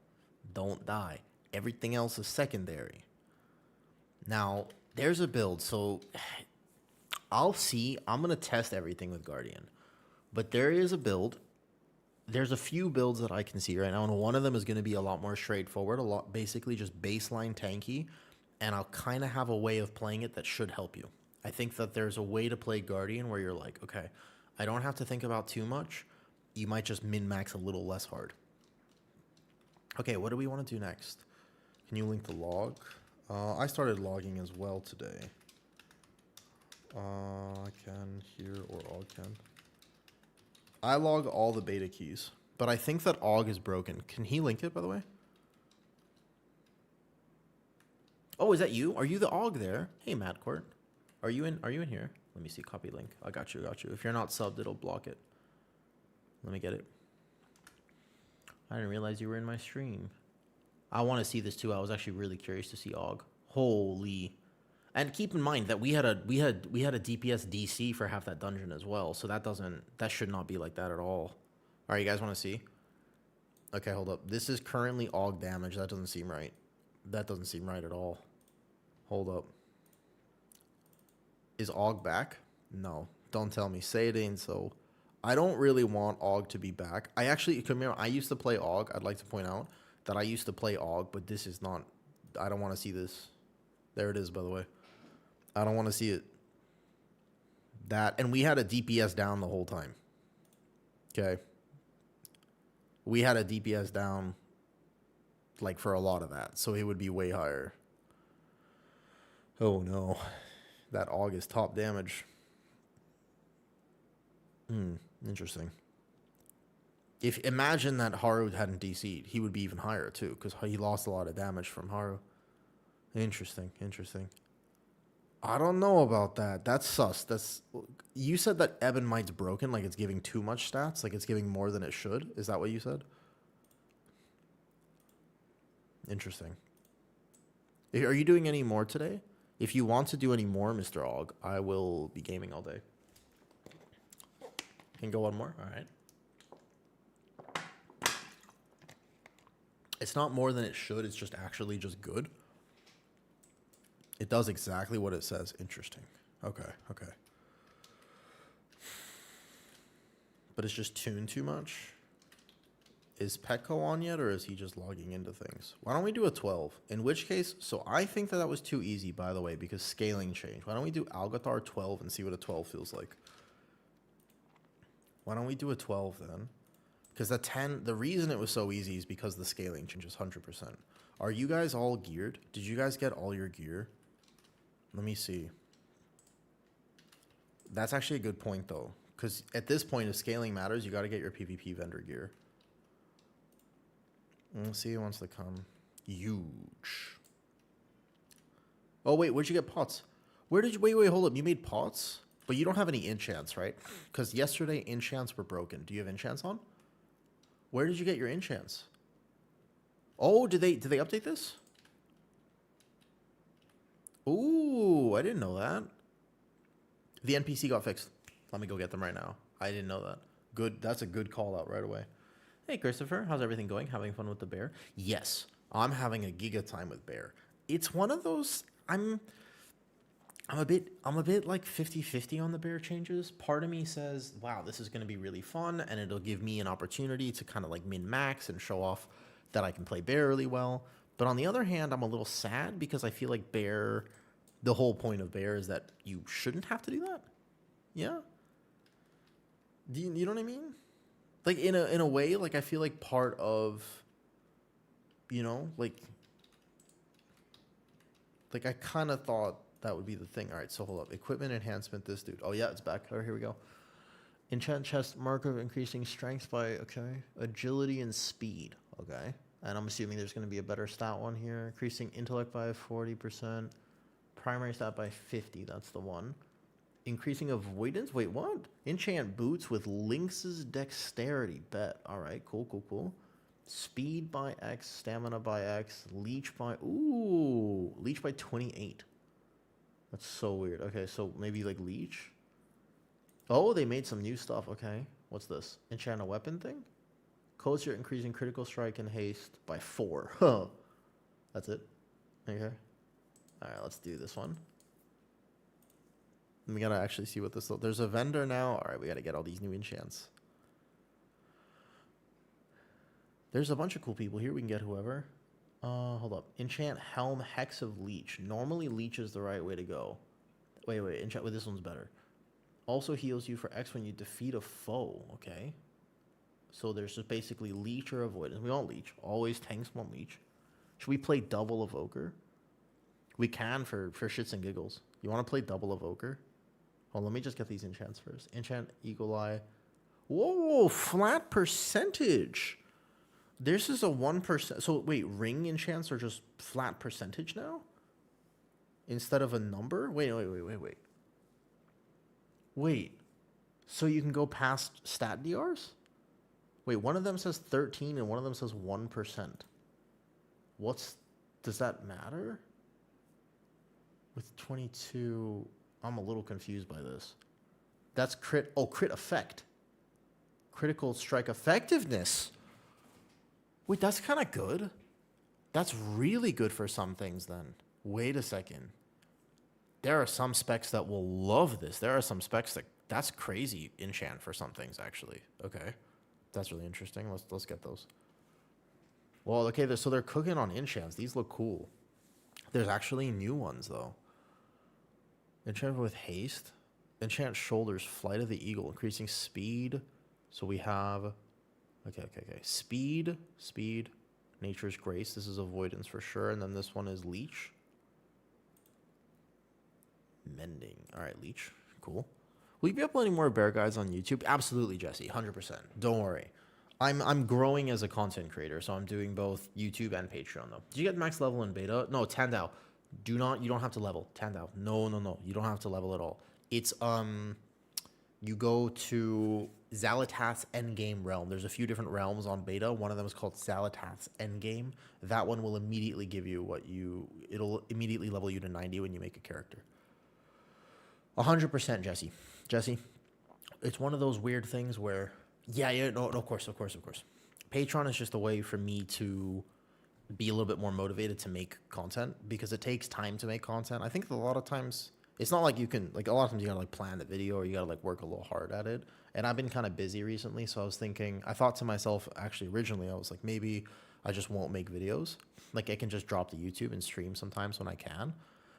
A: Don't die. Everything else is secondary. Now, there's a build, so I'll see. I'm going to test everything with Guardian. But there is a build. There's a few builds that I can see right now, and one of them is going to be a lot more straightforward, basically just baseline tanky, and I'll kind of have a way of playing it that should help you. I think that there's a way to play Guardian where you're like, okay, I don't have to think about too much. You might just min-max a little less hard. Okay, what do we want to do next? Can you link the log? I started logging as well today. I can here or AUG can. I log all the beta keys, but I think that AUG is broken. Can he link it, by the way? Oh, is that you? Are you the AUG there? Hey, Madcourt. Are you in here? Let me see. Copy link. I got you. If you're not subbed, it'll block it. Let me get it. I didn't realize you were in my stream. I want to see this too. I was actually really curious to see AUG. Holy. And keep in mind that we had a DPS DC for half that dungeon as well. So that should not be like that at all. All right, you guys want to see? Okay, hold up. This is currently AUG damage. That doesn't seem right. That doesn't seem right at all. Hold up. Is AUG back? No. Don't tell me. Say it ain't so. I don't really want AUG to be back. I used to play AUG. I'd like to point out that I used to play AUG, but this is not... I don't want to see this. There it is, by the way. I don't want to see it. And we had a DPS down the whole time. Okay. We had a DPS down, like, for a lot of that, so it would be way higher. Oh, no. That AUG is top damage. Interesting. If imagine that Haru hadn't DC'd, he would be even higher too, because he lost a lot of damage from Haru. Interesting, interesting. I don't know about that. That's sus. That's you said that Ebon Might's broken, like it's giving too much stats, like it's giving more than it should. Is that what you said? Interesting. Are you doing any more today? If you want to do any more, Mr. Og, I will be gaming all day. Can go one more? All right. It's not more than it should. It's just actually just good. It does exactly what it says. Interesting. Okay, okay. But it's just tuned too much. Is Petco on yet, or is he just logging into things? Why don't we do a 12? In which case, so I think that was too easy, by the way, because scaling changed. Why don't we do Algathar 12 and see what a 12 feels like? Why don't we do a 12 then? Because the 10, the reason it was so easy is because the scaling changes 100%. Are you guys all geared? Did you guys get all your gear? Let me see. That's actually a good point, though. Because at this point, if scaling matters, you got to get your PvP vendor gear. Let's see who wants to come. Huge. Oh, wait, where'd you get pots? Where did you... Wait, hold up. You made pots? But you don't have any enchants, right? Because yesterday, enchants were broken. Do you have enchants on? Where did you get your enchants? Oh, did they update this? Ooh, I didn't know that. The NPC got fixed. Let me go get them right now. I didn't know that. Good. That's a good call out right away. Hey, Christopher. How's everything going? Having fun with the bear? Yes, I'm having a giga time with bear. It's one of those... I'm a bit like 50-50 on the bear changes. Part of me says, wow, this is going to be really fun, and it'll give me an opportunity to kind of like min-max and show off that I can play bear really well. But on the other hand, I'm a little sad because I feel like bear, the whole point of bear is that you shouldn't have to do that. Yeah? Do you know what I mean? Like, in a way, like, I feel like part of, you know, like I kind of thought that would be the thing. All right, so hold up. Equipment enhancement, this dude. Oh, yeah, it's back. Oh, here we go. Enchant chest marker increasing strength by, okay, agility and speed. Okay. And I'm assuming there's going to be a better stat one here. Increasing intellect by 40%. Primary stat by 50. That's the one. Increasing avoidance. Wait, what? Enchant boots with Lynx's dexterity. Bet. All right, cool. Speed by X, stamina by X, leech by... Ooh, leech by 28. That's so weird. Okay, so maybe like leech? Oh, they made some new stuff. Okay, what's this? Enchant a weapon thing? Codes your increasing critical strike and haste by 4. Huh. That's it. Okay. All right, let's do this one. We gotta actually see what this... There's a vendor now. All right, we gotta get all these new enchants. There's a bunch of cool people here. We can get whoever. Hold up. Enchant Helm Hex of Leech. Normally, Leech is the right way to go. Wait. Enchant... Well, this one's better. Also heals you for X when you defeat a foe. Okay. So there's just basically Leech or Avoidance. We want Leech. Always tanks want Leech. Should we play double Evoker? We can for shits and giggles. You want to play double Evoker? Hold on, let me just get these enchants first. Enchant Eagle Eye. Whoa, flat percentage. This is a 1%. So wait, ring enchants are just flat percentage now? Instead of a number? Wait. Wait. So you can go past stat DRs? Wait, one of them says 13 and one of them says 1%. Does that matter? With 22, I'm a little confused by this. That's crit effect. Critical strike effectiveness. Wait, that's kind of good. That's really good for some things then. Wait a second. There are some specs that will love this. There are some specs that's crazy enchant for some things actually. Okay. That's really interesting. Let's get those. Well, okay, so they're cooking on enchants. These look cool. There's actually new ones though. Enchant with haste. Enchant shoulders, flight of the eagle, increasing speed. So we have okay. Speed, nature's grace. This is avoidance for sure. And then this one is leech. Mending. All right, leech. Cool. Will you be uploading more bear guides on YouTube? Absolutely, Jesse. 100%. Don't worry. I'm growing as a content creator, so I'm doing both YouTube and Patreon though. Did you get max level in beta? No, Tandao. You don't have to level. Tandao. No. You don't have to level at all. It's you go to Xalatath's Endgame realm. There's a few different realms on beta. One of them is called Xalatath's Endgame. That one will immediately give you it'll immediately level you to 90 when you make a character. 100%, Jesse. Jesse, it's one of those weird things where, no, of course. Patreon is just a way for me to be a little bit more motivated to make content because it takes time to make content. I think a lot of times it's not like you can, like a lot of times you gotta like plan the video or you gotta like work a little hard at it. And I've been kind of busy recently, so I thought to myself, actually originally I was like, maybe I just won't make videos. Like I can just drop to YouTube and stream sometimes when I can.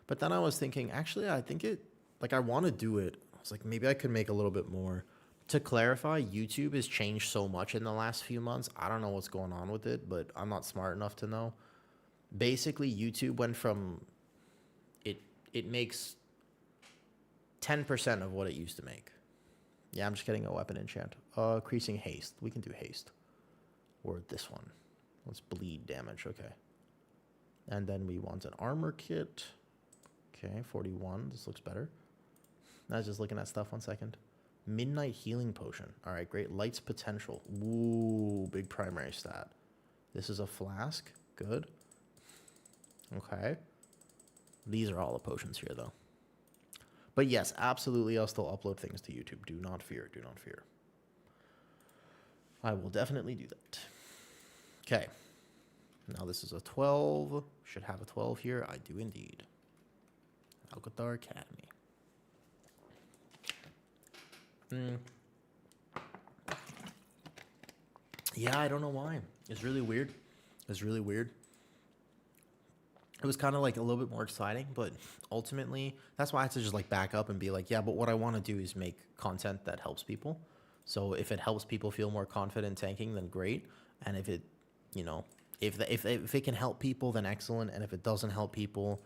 A: But then I was thinking, actually, I think I want to do it. I was like, maybe I could make a little bit more. To clarify, YouTube has changed so much in the last few months. I don't know what's going on with it, but I'm not smart enough to know. Basically, YouTube went from it makes 10% of what it used to make. Yeah, I'm just getting a weapon enchant. Increasing haste. We can do haste. Or this one. Let's bleed damage. Okay. And then we want an armor kit. Okay, 41. This looks better. I was just looking at stuff 1 second. Midnight healing potion. All right, great. Light's potential. Ooh, big primary stat. This is a flask. Good. Okay. These are all the potions here, though. But yes, absolutely, I'll still upload things to YouTube. Do not fear. Do not fear. I will definitely do that. Okay. Now this is a 12. Should have a 12 here. I do indeed. Alcathar Academy. Yeah, I don't know why. It's really weird. It's really weird. It was kind of like a little bit more exciting, but ultimately, that's why I had to just like back up and be like, yeah, but what I want to do is make content that helps people. So if it helps people feel more confident tanking, then great. And if it, if it can help people, then excellent. And if it doesn't help people,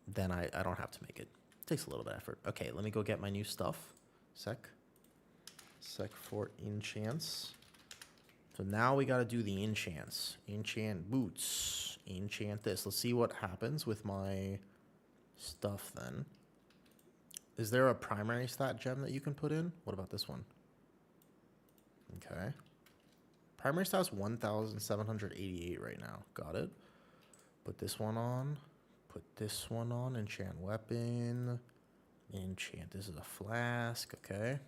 A: then I don't have to make it. It takes a little bit of effort. Okay, let me go get my new stuff. Sec for enchants. So now we got to do the enchants. Enchant boots. Enchant this. Let's see what happens with my stuff then. Is there a primary stat gem that you can put in? What about this one? Okay. Primary stat's 1,788 right now. Got it. Put this one on. Put this one on. Enchant weapon. Enchant. This is a flask. Okay.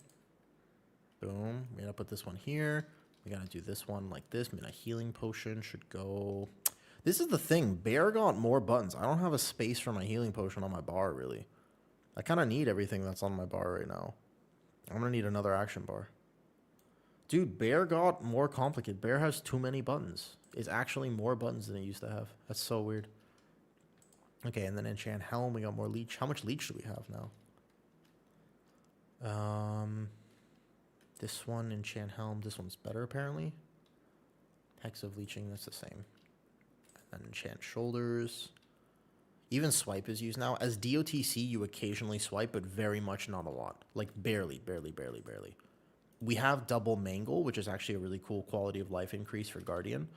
A: Boom. We gotta put this one here. We gotta do this one like this. I mean, a healing potion should go. This is the thing. Bear got more buttons. I don't have a space for my healing potion on my bar, really. I kind of need everything that's on my bar right now. I'm gonna need another action bar. Dude, Bear got more complicated. Bear has too many buttons. It's actually more buttons than it used to have. That's so weird. Okay, and then enchant helm. We got more leech. How much leech do we have now? This one, enchant helm. This one's better, apparently. Hex of leeching, that's the same. And then enchant shoulders. Even swipe is used now. As DOTC, you occasionally swipe, but very much not a lot. Like barely. We have double mangle, which is actually a really cool quality of life increase for Guardian.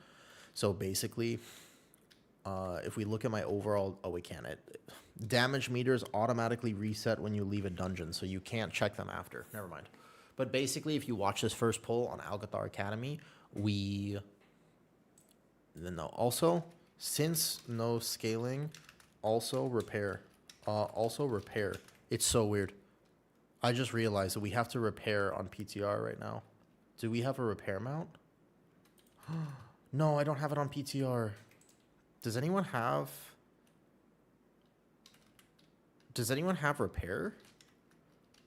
A: So basically, if we look at my overall... Oh, we can't. Damage meters automatically reset when you leave a dungeon, so you can't check them after. Never mind. But basically, if you watch this first poll on Alcathar Academy, also, since no scaling, also repair. It's so weird. I just realized that we have to repair on PTR right now. Do we have a repair mount? No, I don't have it on PTR. Does anyone have repair?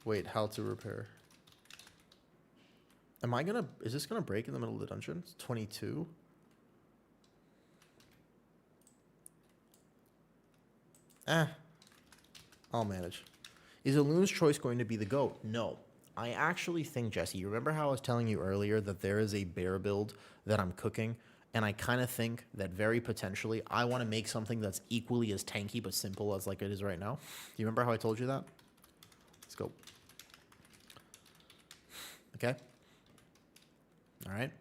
A: Wait, how to repair? Is this gonna break in the middle of the dungeon? It's 22. I'll manage. Is Elun's choice going to be the GOAT? No. I actually think, Jesse, you remember how I was telling you earlier that there is a bear build that I'm cooking? And I kind of think that very potentially I want to make something that's equally as tanky but simple as like it is right now. Do you remember how I told you that? Let's go. Okay. All right.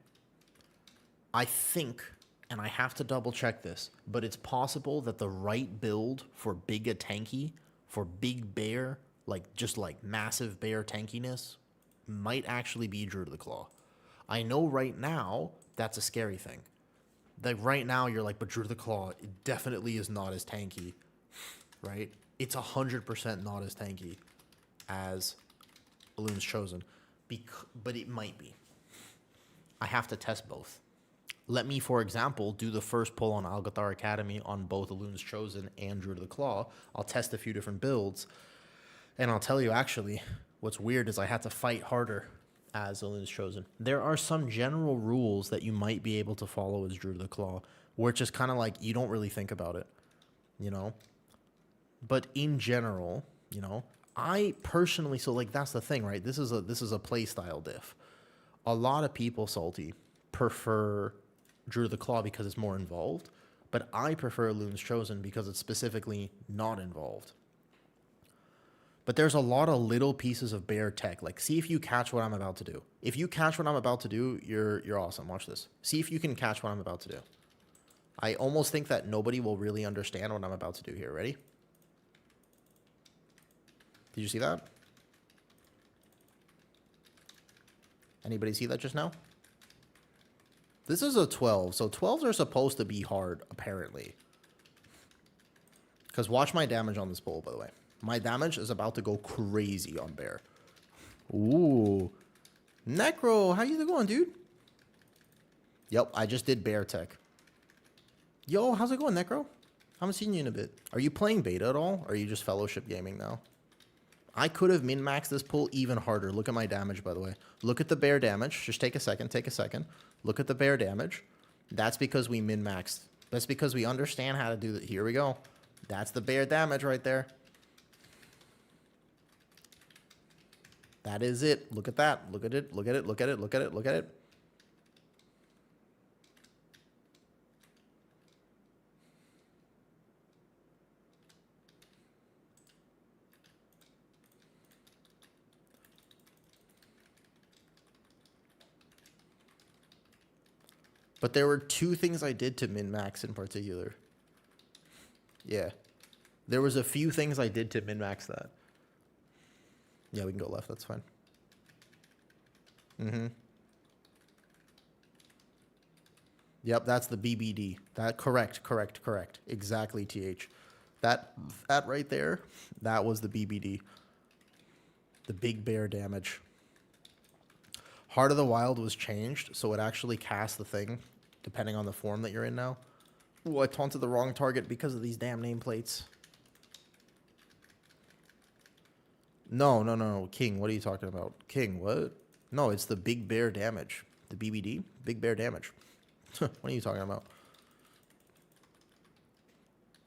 A: I think, and I have to double check this, but it's possible that the right build for big tanky, for big bear, like just like massive bear tankiness, might actually be Druid of the Claw. I know right now that's a scary thing. Like right now you're like, but Druid of the Claw it definitely is not as tanky, right? It's 100% not as tanky as Elun's Chosen, but it might be. I have to test both. Let me, for example, do the first pull on Algathar Academy on both Elun's Chosen and Druid of the Claw. I'll test a few different builds, and I'll tell you actually, what's weird is I had to fight harder as Elun's Chosen. There are some general rules that you might be able to follow as Druid of the Claw, where it's just kind of like you don't really think about it, you know? But in general, you know, I personally, so like that's the thing, right? This is a play style diff. A lot of people, Salty, prefer Druid of the Claw because it's more involved, but I prefer Elun's Chosen because it's specifically not involved. But there's a lot of little pieces of bear tech. Like, see if you catch what I'm about to do. If you catch what I'm about to do, you're awesome. Watch this. See if you can catch what I'm about to do. I almost think that nobody will really understand what I'm about to do here. Ready? Did you see that? Anybody see that just now? This is a 12, so 12s are supposed to be hard, apparently. Because watch my damage on this pull, by the way. My damage is about to go crazy on bear. Ooh. Necro, how you going, dude? Yep, I just did bear tech. Yo, how's it going, Necro? Haven't seen you in a bit. Are you playing beta at all? Or are you just fellowship gaming now? I could have min-maxed this pull even harder. Look at my damage, by the way. Look at the bear damage. Just take a second. Take a second. Look at the bear damage. That's because we min-maxed. That's because we understand how to do that. Here we go. That's the bear damage right there. That is it. Look at that. Look at it. Look at it. Look at it. Look at it. Look at it. But there were two things I did to min-max in particular. Yeah. There was a few things I did to min-max that. Yeah, we can go left. That's fine. Mm-hmm. Yep, that's the BBD. That correct. Exactly, TH. That right there, that was the BBD. The big bear damage. Heart of the Wild was changed, so it actually casts the thing, depending on the form that you're in now. Ooh, I taunted the wrong target because of these damn nameplates. No. King, what are you talking about? King, what? No, it's the big bear damage. The BBD, big bear damage. What are you talking about?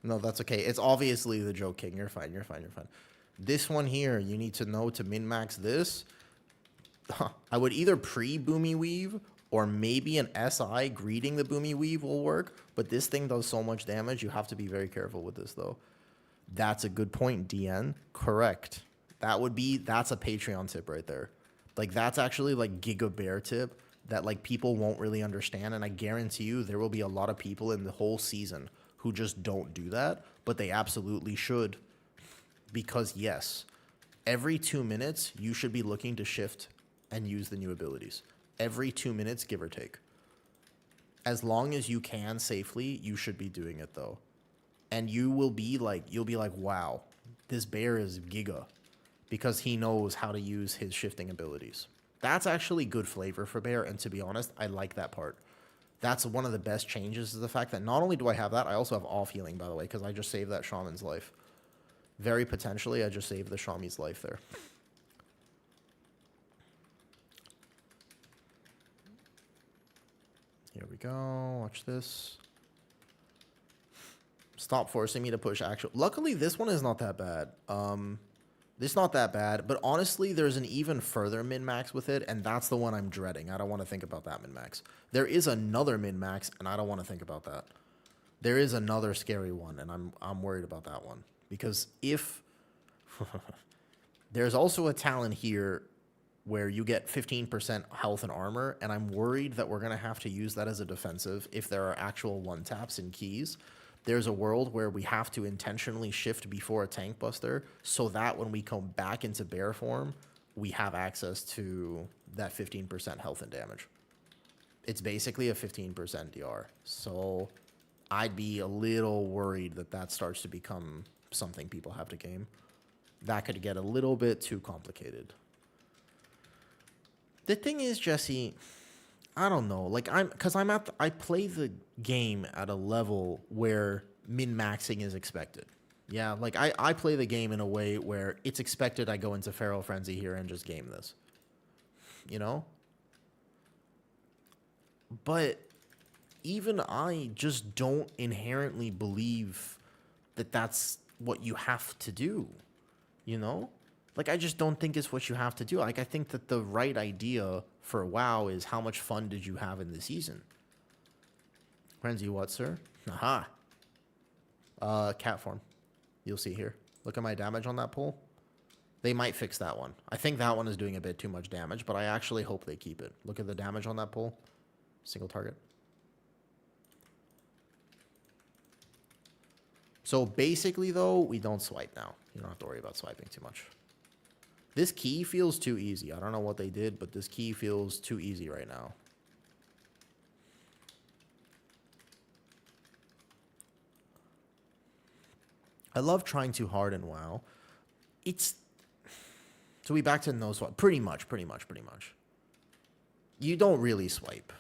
A: No, that's okay. It's obviously the joke, King. You're fine. This one here, you need to know to min-max this. I would either pre-Boomy Weave or maybe an SI greeting the Boomy Weave will work, but this thing does so much damage, you have to be very careful with this, though. That's a good point, DN. Correct. That's a Patreon tip right there. Like, that's actually, like, Giga Bear tip that, like, people won't really understand, and I guarantee you there will be a lot of people in the whole season who just don't do that, but they absolutely should. Because, yes, every 2 minutes, you should be looking to shift and use the new abilities. Every 2 minutes, give or take. As long as you can safely, you should be doing it, though. And you'll be like, wow, this bear is giga. Because he knows how to use his shifting abilities. That's actually good flavor for bear, and to be honest, I like that part. That's one of the best changes, is the fact that not only do I have that, I also have off healing, by the way, because I just saved that shaman's life. Very potentially, I just saved the Shami's life there. Here we go. Watch this. Stop forcing me to push actual. Luckily, this one is not that bad. This is not that bad, but honestly, there's an even further min-max with it, and that's the one I'm dreading. I don't want to think about that min-max. There is another min-max, and I don't want to think about that. There is another scary one, and I'm worried about that one. Because if... there's also a talent here where you get 15% health and armor, and I'm worried that we're going to have to use that as a defensive if there are actual one-taps and keys. There's a world where we have to intentionally shift before a tank buster so that when we come back into bear form, we have access to that 15% health and damage. It's basically a 15% DR. So I'd be a little worried that that starts to become something people have to game. That could get a little bit too complicated. The thing is, Jesse, I don't know. Like I play the game at a level where min-maxing is expected. Yeah, like I play the game in a way where it's expected I go into Feral Frenzy here and just game this. You know? But even I just don't inherently believe that that's what you have to do. You know? Like, I just don't think it's what you have to do. Like, I think that the right idea for WoW is how much fun did you have in the season? Frenzy what, sir? Aha. Cat form. You'll see here. Look at my damage on that pull. They might fix that one. I think that one is doing a bit too much damage, but I actually hope they keep it. Look at the damage on that pull. Single target. So basically, though, we don't swipe now. You don't have to worry about swiping too much. This key feels too easy. I don't know what they did, but this key feels too easy right now. I love trying too hard in WoW. It's... So we back to no swipe. Pretty much. You don't really swipe.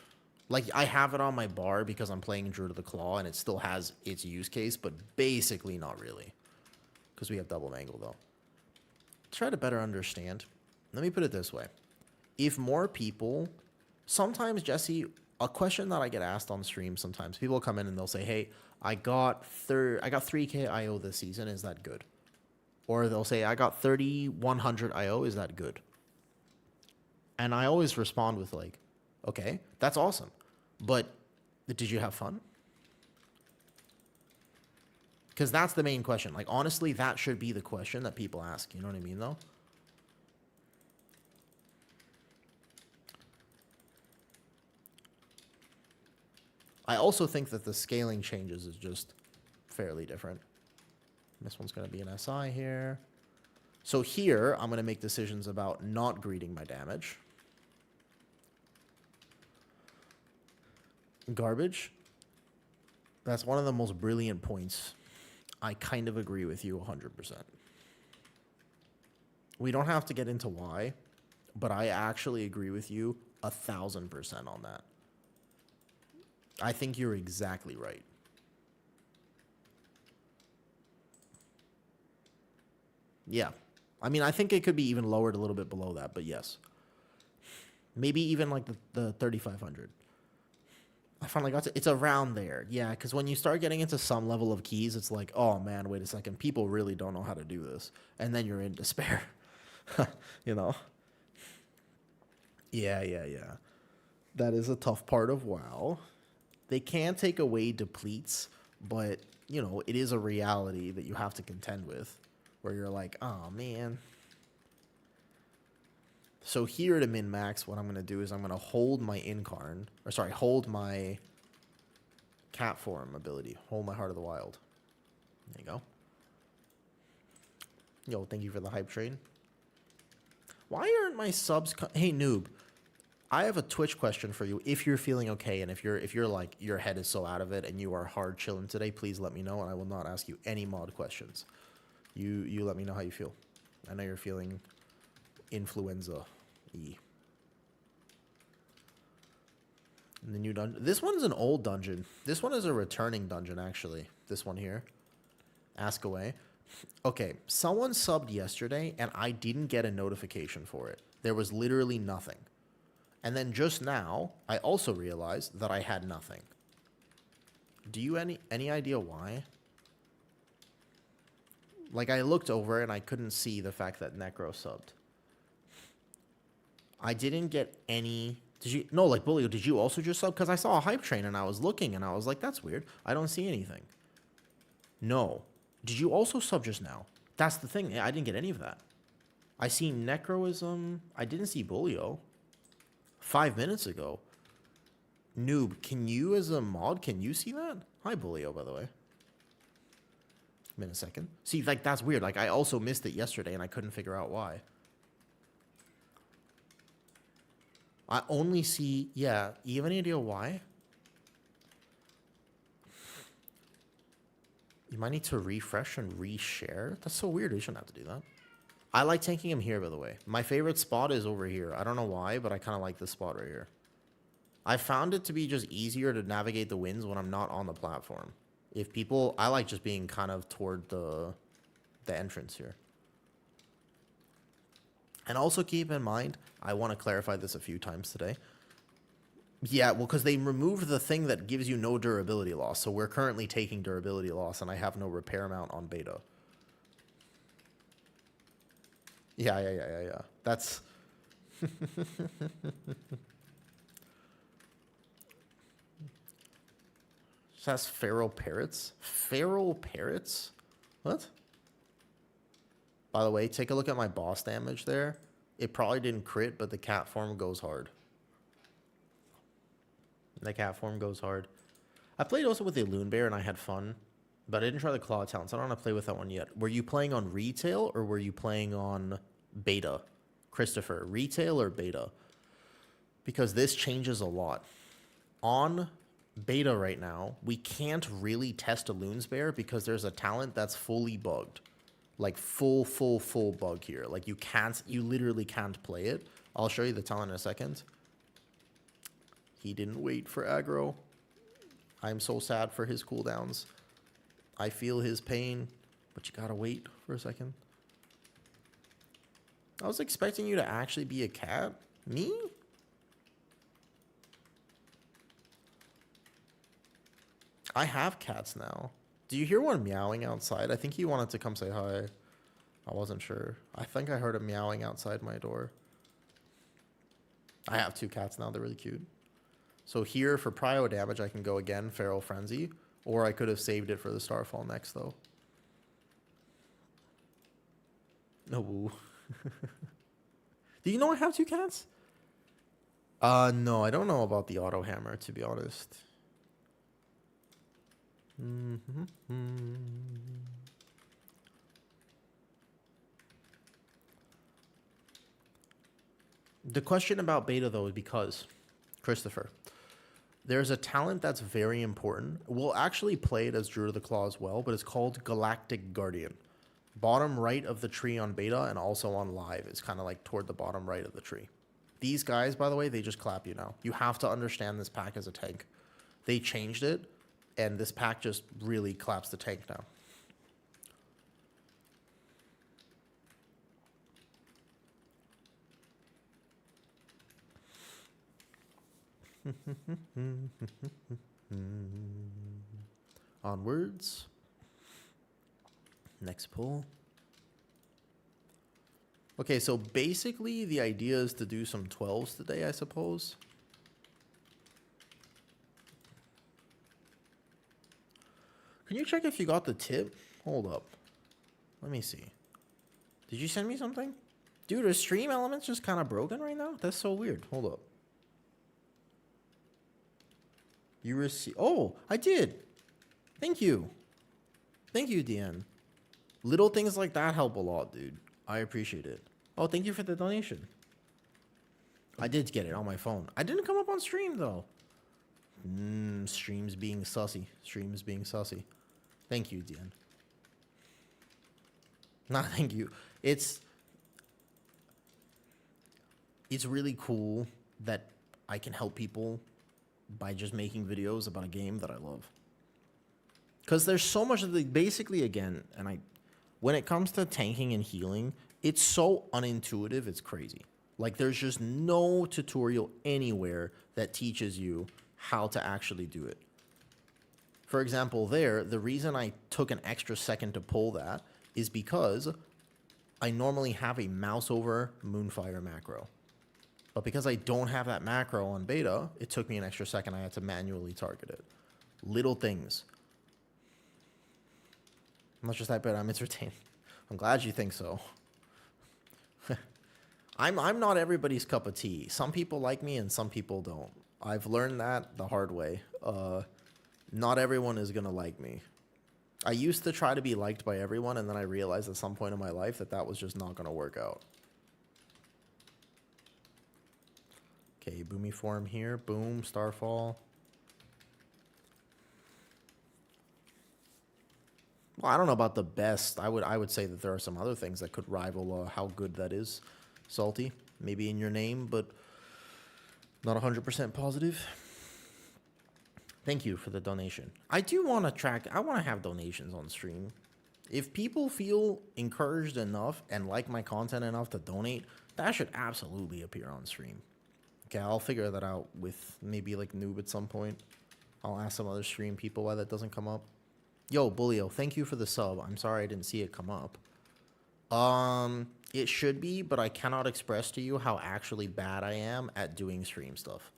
A: Like, I have it on my bar because I'm playing Druid of the Claw, and it still has its use case, but basically not really. Because we have double mangle, though. Try to better understand. Let me put it this way. If more people... Sometimes, Jesse, a question that I get asked on stream sometimes, people come in and they'll say, hey, I got 3k IO this season, is that good? Or they'll say, I got 3,100 IO, is that good? And I always respond with like, okay, that's awesome. But did you have fun? Because that's the main question. Like, honestly, that should be the question that people ask. You know what I mean, though? I also think that the scaling changes is just fairly different. This one's going to be an SI here. So here, I'm going to make decisions about not greeting my damage. Garbage. That's one of the most brilliant points. I kind of agree with you 100%. We don't have to get into why, but I actually agree with you 1,000% on that. I think you're exactly right. Yeah. I mean, I think it could be even lowered a little bit below that, but yes. Maybe even like the 3,500. I finally got to... It's around there. Yeah, because when you start getting into some level of keys, it's like, oh, man, wait a second. People really don't know how to do this. And then you're in despair. You know? Yeah. That is a tough part of WoW. They can take away depletes, but, you know, it is a reality that you have to contend with. Where you're like, oh, man. So here to min-max, what I'm going to do is I'm going to hold my Incarn. Or sorry, hold my Cat Form ability. Hold my Heart of the Wild. There you go. Yo, thank you for the hype train. Why aren't my subs... Hey, noob. I have a Twitch question for you. If you're feeling okay, and if you're like, your head is so out of it, and you are hard chilling today, please let me know, and I will not ask you any mod questions. You let me know how you feel. I know you're feeling influenza-y. The new dungeon. This one's an old dungeon. This one is a returning dungeon, actually. This one here. Ask away. Okay, someone subbed yesterday, and I didn't get a notification for it. There was literally nothing. And then just now, I also realized that I had nothing. Do you any idea why? Like, I looked over and I couldn't see the fact that Necro subbed. I didn't get any... Did you... No, like, Bully, did you also just sub? Because I saw a hype train and I was looking and I was like, that's weird. I don't see anything. No. Did you also sub just now? That's the thing. I didn't get any of that. I see Necroism. I didn't see Bulio 5 minutes ago. Noob, can you as a mod, can you see that? Hi, Bulio, by the way. In a second. See, like, that's weird. Like, I also missed it yesterday, and I couldn't figure out why. I only see... Yeah, you have any idea why? You might need to refresh and reshare. That's so weird. You shouldn't have to do that. I like tanking him here, by the way. My favorite spot is over here. I don't know why, but I kind of like this spot right here. I found it to be just easier to navigate the winds when I'm not on the platform. If people... I like just being kind of toward the entrance here. And also keep in mind, I want to clarify this a few times today. Yeah, well, because they removed the thing that gives you no durability loss. So we're currently taking durability loss, and I have no repair amount on beta. Yeah. That's... That's feral parrots? Feral parrots? What? By the way, take a look at my boss damage there. It probably didn't crit, but the cat form goes hard. The cat form goes hard. I played also with the Loon Bear and I had fun, but I didn't try the Claw Talent, so I don't want to play with that one yet. Were you playing on retail or were you playing on beta? Christopher, retail or beta? Because this changes a lot. On beta right now, we can't really test a Loon's Bear because there's a talent that's fully bugged. Like full bug here. Like you literally can't play it. I'll show you the talent in a second. He didn't wait for aggro. I'm so sad for his cooldowns. I feel his pain, but you gotta wait for a second. I was expecting you to actually be a cat. Me? I have cats now. Do you hear one meowing outside? I think he wanted to come say hi. I wasn't sure. I think I heard him meowing outside my door. I have 2 cats now. They're really cute. So here for prio damage, I can go again, Feral Frenzy. Or I could have saved it for the Starfall next, though. No. Do you know I have 2 cats? No, I don't know about the auto hammer, to be honest. The question about beta, though, is because, Christopher, there's a talent that's very important. We'll actually play it as Druid of the Claw as well, but it's called Galactic Guardian. Bottom right of the tree on beta and also on live. It's kind of like toward the bottom right of the tree. These guys, by the way, they just clap you now. You have to understand this pack as a tank. They changed it, and this pack just really claps the tank now. Onwards. Next pull. Okay, so basically the idea is to do some 12s today, I suppose. Can you check if you got the tip? Hold up. Let me see. Did you send me something? Dude, are stream elements just kind of broken right now? That's so weird. Hold up. You receive... Oh, I did. Thank you. Thank you, DN. Little things like that help a lot, dude. I appreciate it. Oh, thank you for the donation. I did get it on my phone. I didn't come up on stream, though. Streams being sussy. Streams being sussy. Thank you, DN. Nah, thank you. It's really cool that I can help people by just making videos about a game that I love. Because there's so much of the... Basically, again, and when it comes to tanking and healing, it's so unintuitive, it's crazy. Like, there's just no tutorial anywhere that teaches you how to actually do it. For example, the reason I took an extra second to pull that is because I normally have a mouse over Moonfire macro. But because I don't have that macro on beta, it took me an extra second. I had to manually target it. Little things. I'm not just that bad, I'm entertaining. I'm glad you think so. I'm not everybody's cup of tea. Some people like me and some people don't. I've learned that the hard way. Not everyone is gonna like me. I used to try to be liked by everyone, and then I realized at some point in my life that that was just not gonna work out. Okay, boomy form here. Boom, starfall. Well, I don't know about the best. I would say that there are some other things that could rival how good that is. Salty, maybe in your name, but not 100% positive. Thank you for the donation. I do want to track. I want to have donations on stream. If people feel encouraged enough and like my content enough to donate, that should absolutely appear on stream. Okay, I'll figure that out with maybe like Noob at some point. I'll ask some other stream people why that doesn't come up. Yo, Bullio, thank you for the sub. I'm sorry I didn't see it come up. It should be, but I cannot express to you how actually bad I am at doing stream stuff.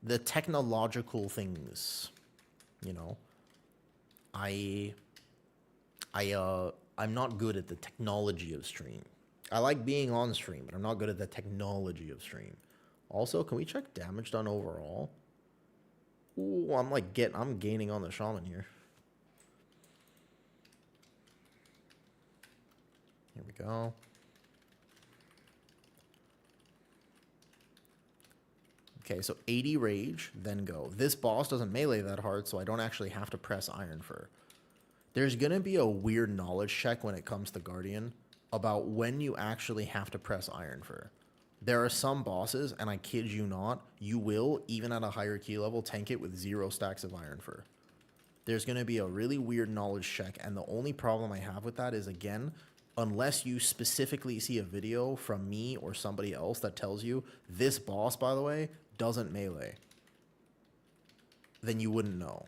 A: The technological things, you know. I'm not good at the technology of stream. I like being on stream, but I'm not good at the technology of stream. Also, can we check damage done overall? Ooh, I'm gaining on the shaman here. Here we go. Okay, so 80 rage, then go. This boss doesn't melee that hard, so I don't actually have to press Iron Fur. There's going to be a weird knowledge check when it comes to Guardian about when you actually have to press Iron Fur. There are some bosses, and I kid you not, you will, even at a higher key level, tank it with 0 stacks of Iron Fur. There's going to be a really weird knowledge check, and the only problem I have with that is, again, unless you specifically see a video from me or somebody else that tells you, this boss, by the way, doesn't melee, then you wouldn't know.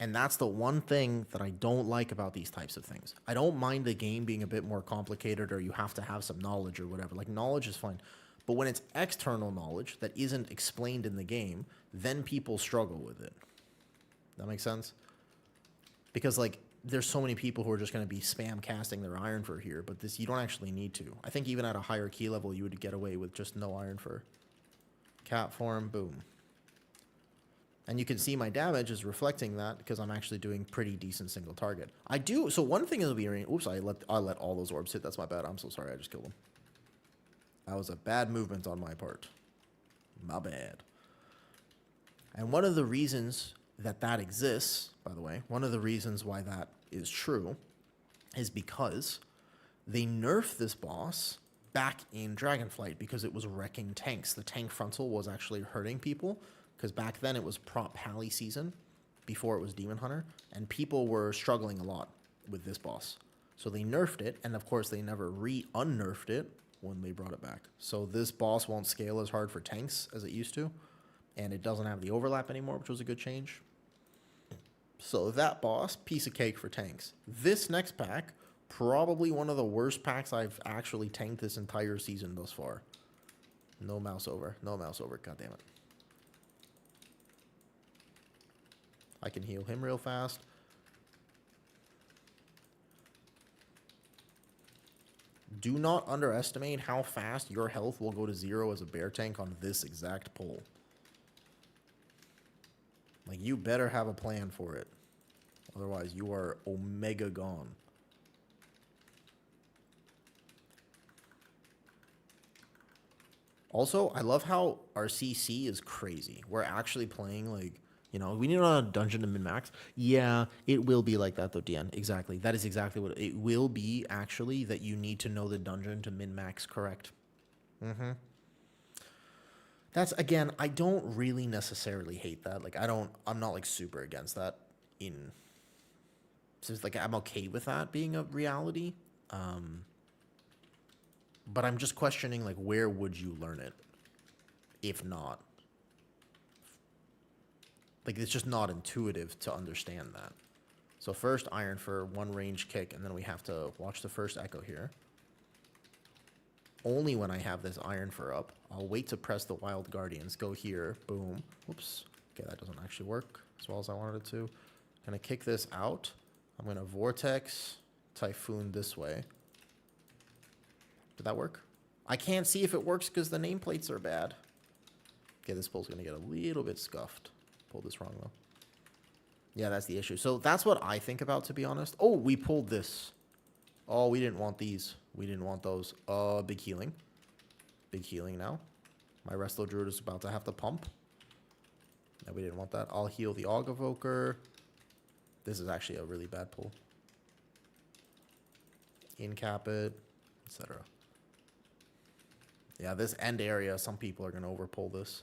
A: And that's the one thing that I don't like about these types of things. I don't mind the game being a bit more complicated or you have to have some knowledge or whatever. Like, knowledge is fine. But when it's external knowledge that isn't explained in the game, then people struggle with it. That makes sense? Because, like, there's so many people who are just going to be spam casting their Iron Fur here, but this, you don't actually need to. I think even at a higher key level, you would get away with just no Iron Fur. Cat form, boom. And you can see my damage is reflecting that because I'm actually doing pretty decent single target. I do, so one thing is be, oops, I let all those orbs hit. That's my bad. I'm so sorry. I just killed them. That was a bad movement on my part. My bad. And one of the reasons that that exists, by the way, one of the reasons why that is true is because they nerfed this boss back in Dragonflight because it was wrecking tanks. The tank frontal was actually hurting people because back then it was prop pally season before it was Demon Hunter, and people were struggling a lot with this boss. So they nerfed it, and of course they never unnerfed it when they brought it back. So this boss won't scale as hard for tanks as it used to, and it doesn't have the overlap anymore, which was a good change. So that boss, piece of cake for tanks. This next pack, probably one of the worst packs I've actually tanked this entire season thus far. No mouse over. No mouse over. God damn it. I can heal him real fast. Do not underestimate how fast your health will go to 0 as a bear tank on this exact pull. Like, you better have a plan for it. Otherwise, you are omega gone. Also, I love how our CC is crazy. We're actually playing, like, you know, we need a dungeon to min-max. Yeah, it will be like that, though, DN. Exactly. That is exactly what it will be, actually, that you need to know the dungeon to min-max correct. Mm-hmm. That's, again, I don't really necessarily hate that. Like, I'm not, like, super against that in... So it's like, I'm okay with that being a reality. But I'm just questioning, like, where would you learn it? If not. Like, it's just not intuitive to understand that. So first, Iron for one range kick, and then we have to watch the first echo here. Only when I have this Iron Fur up. I'll wait to press the Wild Guardians. Go here. Boom. Whoops. Okay, that doesn't actually work as well as I wanted it to. Gonna kick this out. I'm gonna Vortex Typhoon this way. Did that work? I can't see if it works because the nameplates are bad. Okay, this pull's going to get a little bit scuffed. Pulled this wrong, though. Yeah, that's the issue. So that's what I think about, to be honest. Oh, we pulled this. Oh, we didn't want these. We didn't want those. Big healing. Big healing now. My Resto Druid is about to have to pump. No, we didn't want that. I'll heal the Aug Evoker. This is actually a really bad pull. Incap it, etc. Yeah, this end area, some people are going to overpull this.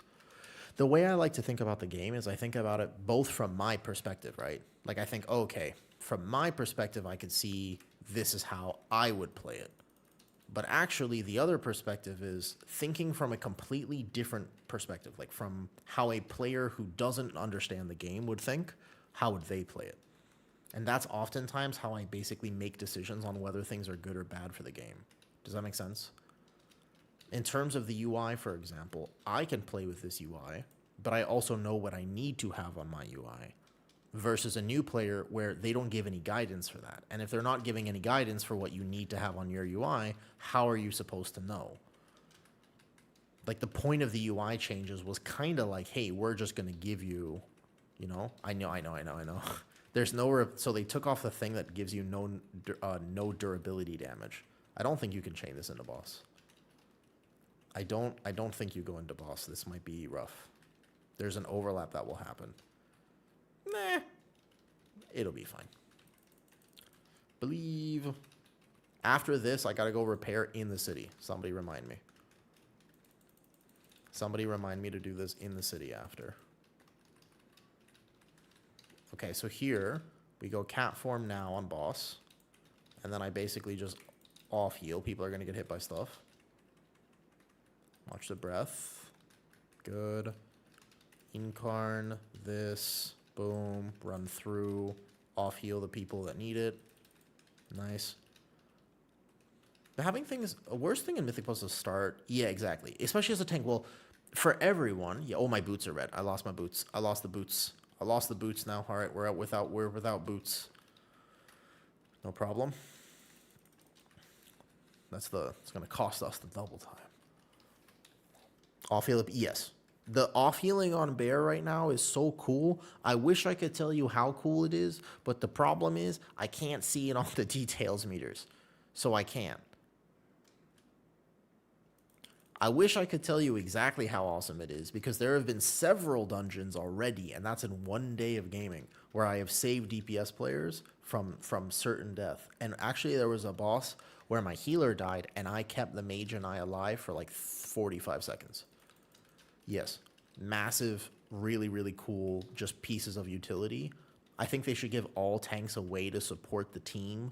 A: The way I like to think about the game is I think about it both from my perspective, right? Like I think, okay, from my perspective, I could see this is how I would play it. But actually, the other perspective is thinking from a completely different perspective, like from how a player who doesn't understand the game would think, how would they play it? And that's oftentimes how I basically make decisions on whether things are good or bad for the game. Does that make sense? In terms of the UI, for example, I can play with this UI, but I also know what I need to have on my UI. Versus a new player where they don't give any guidance for that. And if they're not giving any guidance for what you need to have on your UI, how are you supposed to know? Like the point of the UI changes was kind of like, hey, we're just going to give you, you know, I know. There's no, so they took off the thing that gives you no durability damage. I don't think you can chain this into boss. I don't think you go into boss. This might be rough. There's an overlap that will happen. Nah, it'll be fine. Believe. After this, I gotta go repair in the city. Somebody remind me. Somebody remind me to do this in the city after. Okay, so here we go cat form now on boss. And then I basically just off heal. People are gonna get hit by stuff. Watch the breath. Good. Incarn this. Boom, run through, off heal the people that need it. Nice. But having things, a worst thing in Mythic Plus is start. Yeah, exactly. Especially as a tank. Well, for everyone. Yeah. Oh, my boots are red. I lost my boots. I lost the boots. I lost the boots now. All right, we're without boots. No problem. It's gonna cost us the double time. Off heal. Yes. The off healing on Bear right now is so cool. I wish I could tell you how cool it is, but the problem is I can't see it on the details meters. So I can't. I wish I could tell you exactly how awesome it is because there have been several dungeons already, and that's in one day of gaming, where I have saved DPS players from certain death. And actually there was a boss where my healer died and I kept the mage and I alive for like 45 seconds. Yes, massive, really, really cool, just pieces of utility. I think they should give all tanks a way to support the team.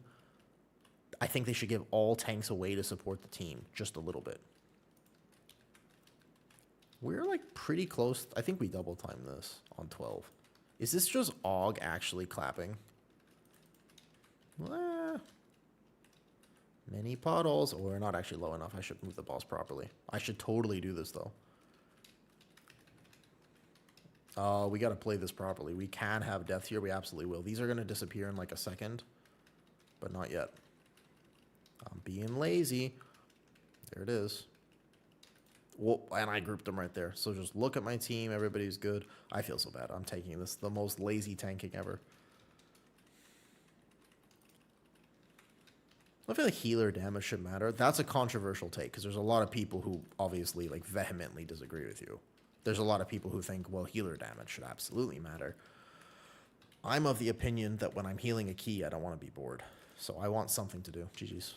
A: I think they should give all tanks a way to support the team, just a little bit. We're like pretty close. I think we double timed this on 12. Is this just Aug actually clapping? Many puddles. Oh, we're not actually low enough. I should move the boss properly. I should totally do this, though. We got to play this properly. We can have death here. We absolutely will. These are going to disappear in like a second, but not yet. I'm being lazy. There it is. Well, and I grouped them right there. So just look at my team. Everybody's good. I feel so bad. I'm taking this. The most lazy tanking ever. I feel like healer damage should matter. That's a controversial take because there's a lot of people who obviously like vehemently disagree with you. There's a lot of people who think, well, healer damage should absolutely matter. I'm of the opinion that when I'm healing a key, I don't want to be bored. So I want something to do. GG's.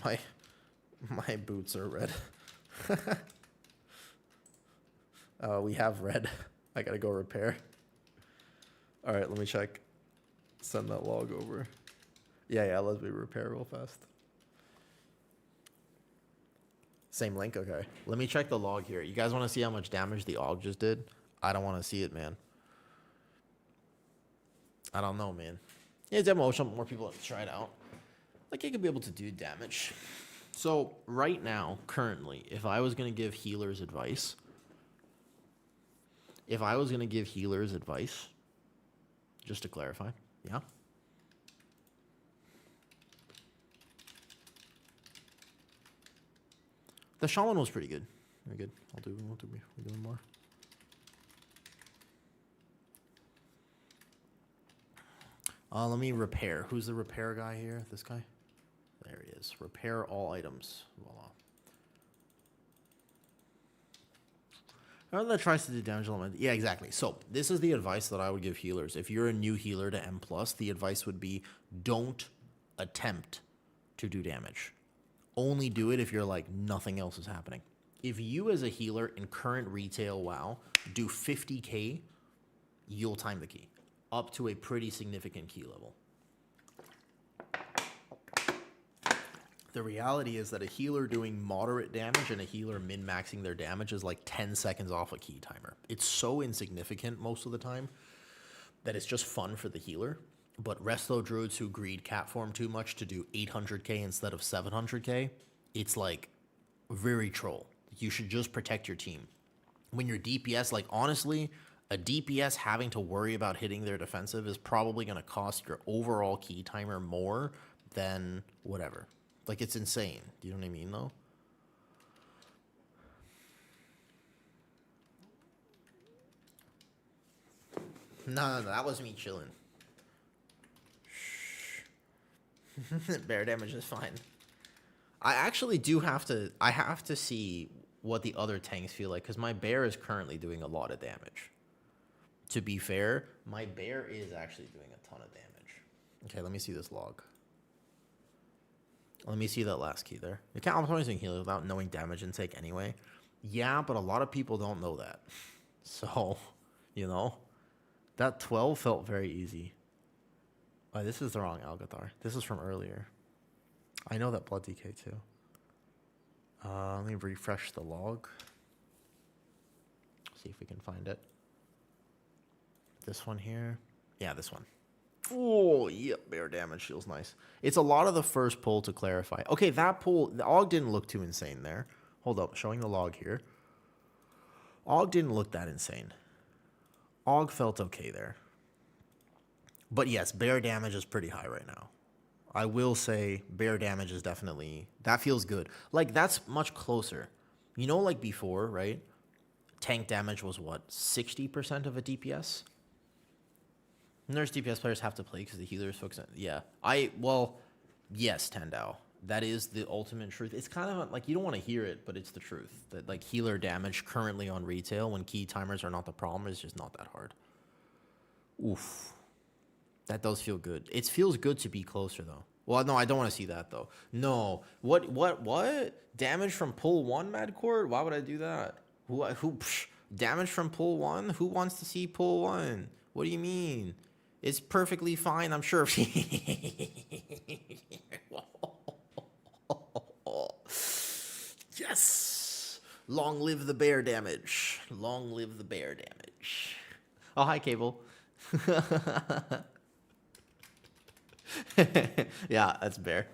A: My boots are red. We have red. I gotta go repair. All right, let me check. Send that log over. Yeah, let me repair real fast. Same link? Okay. Let me check the log here. You guys want to see how much damage the AUG just did? I don't want to see it, man. I don't know, man. Yeah, demo. I wish more people have tried out. Like, it could be able to do damage. So, right now, currently, if I was going to give healers advice, just to clarify, yeah? The Shaman was pretty good. Very good. We'll do more. Let me repair. Who's the repair guy here? This guy? There he is. Repair all items. Voila. That tries to do damage element. Yeah, exactly. So this is the advice that I would give healers. If you're a new healer to M+, the advice would be don't attempt to do damage. Only do it if you're like nothing else is happening. If you as a healer in current retail WoW do 50k, you'll time the key up to a pretty significant key level. The reality is that a healer doing moderate damage and a healer min-maxing their damage is like 10 seconds off a key timer. It's so insignificant most of the time that it's just fun for the healer. But resto druids who greed cat form too much to do 800k instead of 700k, it's like very troll. You should just protect your team. When you're DPS, like honestly, a DPS having to worry about hitting their defensive is probably going to cost your overall key timer more than whatever. Like, it's insane. Do you know what I mean, though? No, that was me chilling. Shh. Bear damage is fine. I actually do have to... I have to see what the other tanks feel like, because my bear is currently doing a lot of damage. To be fair, my bear is actually doing a ton of damage. Okay, let me see this log. Let me see that last key there. You can't optimizing healer without knowing damage intake anyway. Yeah, but a lot of people don't know that. So, you know, that 12 felt very easy. Oh, this is the wrong Algathar. This is from earlier. I know that Blood DK too. Let me refresh the log. See if we can find it. This one here. Yeah, this one. Oh, yep, bear damage feels nice. It's a lot of the first pull to clarify. Okay, that pull, the AUG didn't look too insane there. Hold up, showing the log here. AUG didn't look that insane. AUG felt okay there. But yes, bear damage is pretty high right now. I will say bear damage is definitely, that feels good. Like, that's much closer. You know, like before, right? Tank damage was what, 60% of a DPS? Nurse DPS players have to play because the healers focus on... Yeah. Yes, Tandao. That is the ultimate truth. It's kind of like, you don't want to hear it, but it's the truth. That like healer damage currently on retail when key timers are not the problem is just not that hard. Oof. That does feel good. It feels good to be closer though. Well, no, I don't want to see that though. No. What? Damage from pull 1, Madcourt? Why would I do that? Damage from pull 1? Who wants to see pull 1? What do you mean? It's perfectly fine, I'm sure. Yes! Long live the bear damage. Long live the bear damage. Oh, hi, Cable. Yeah, that's bear.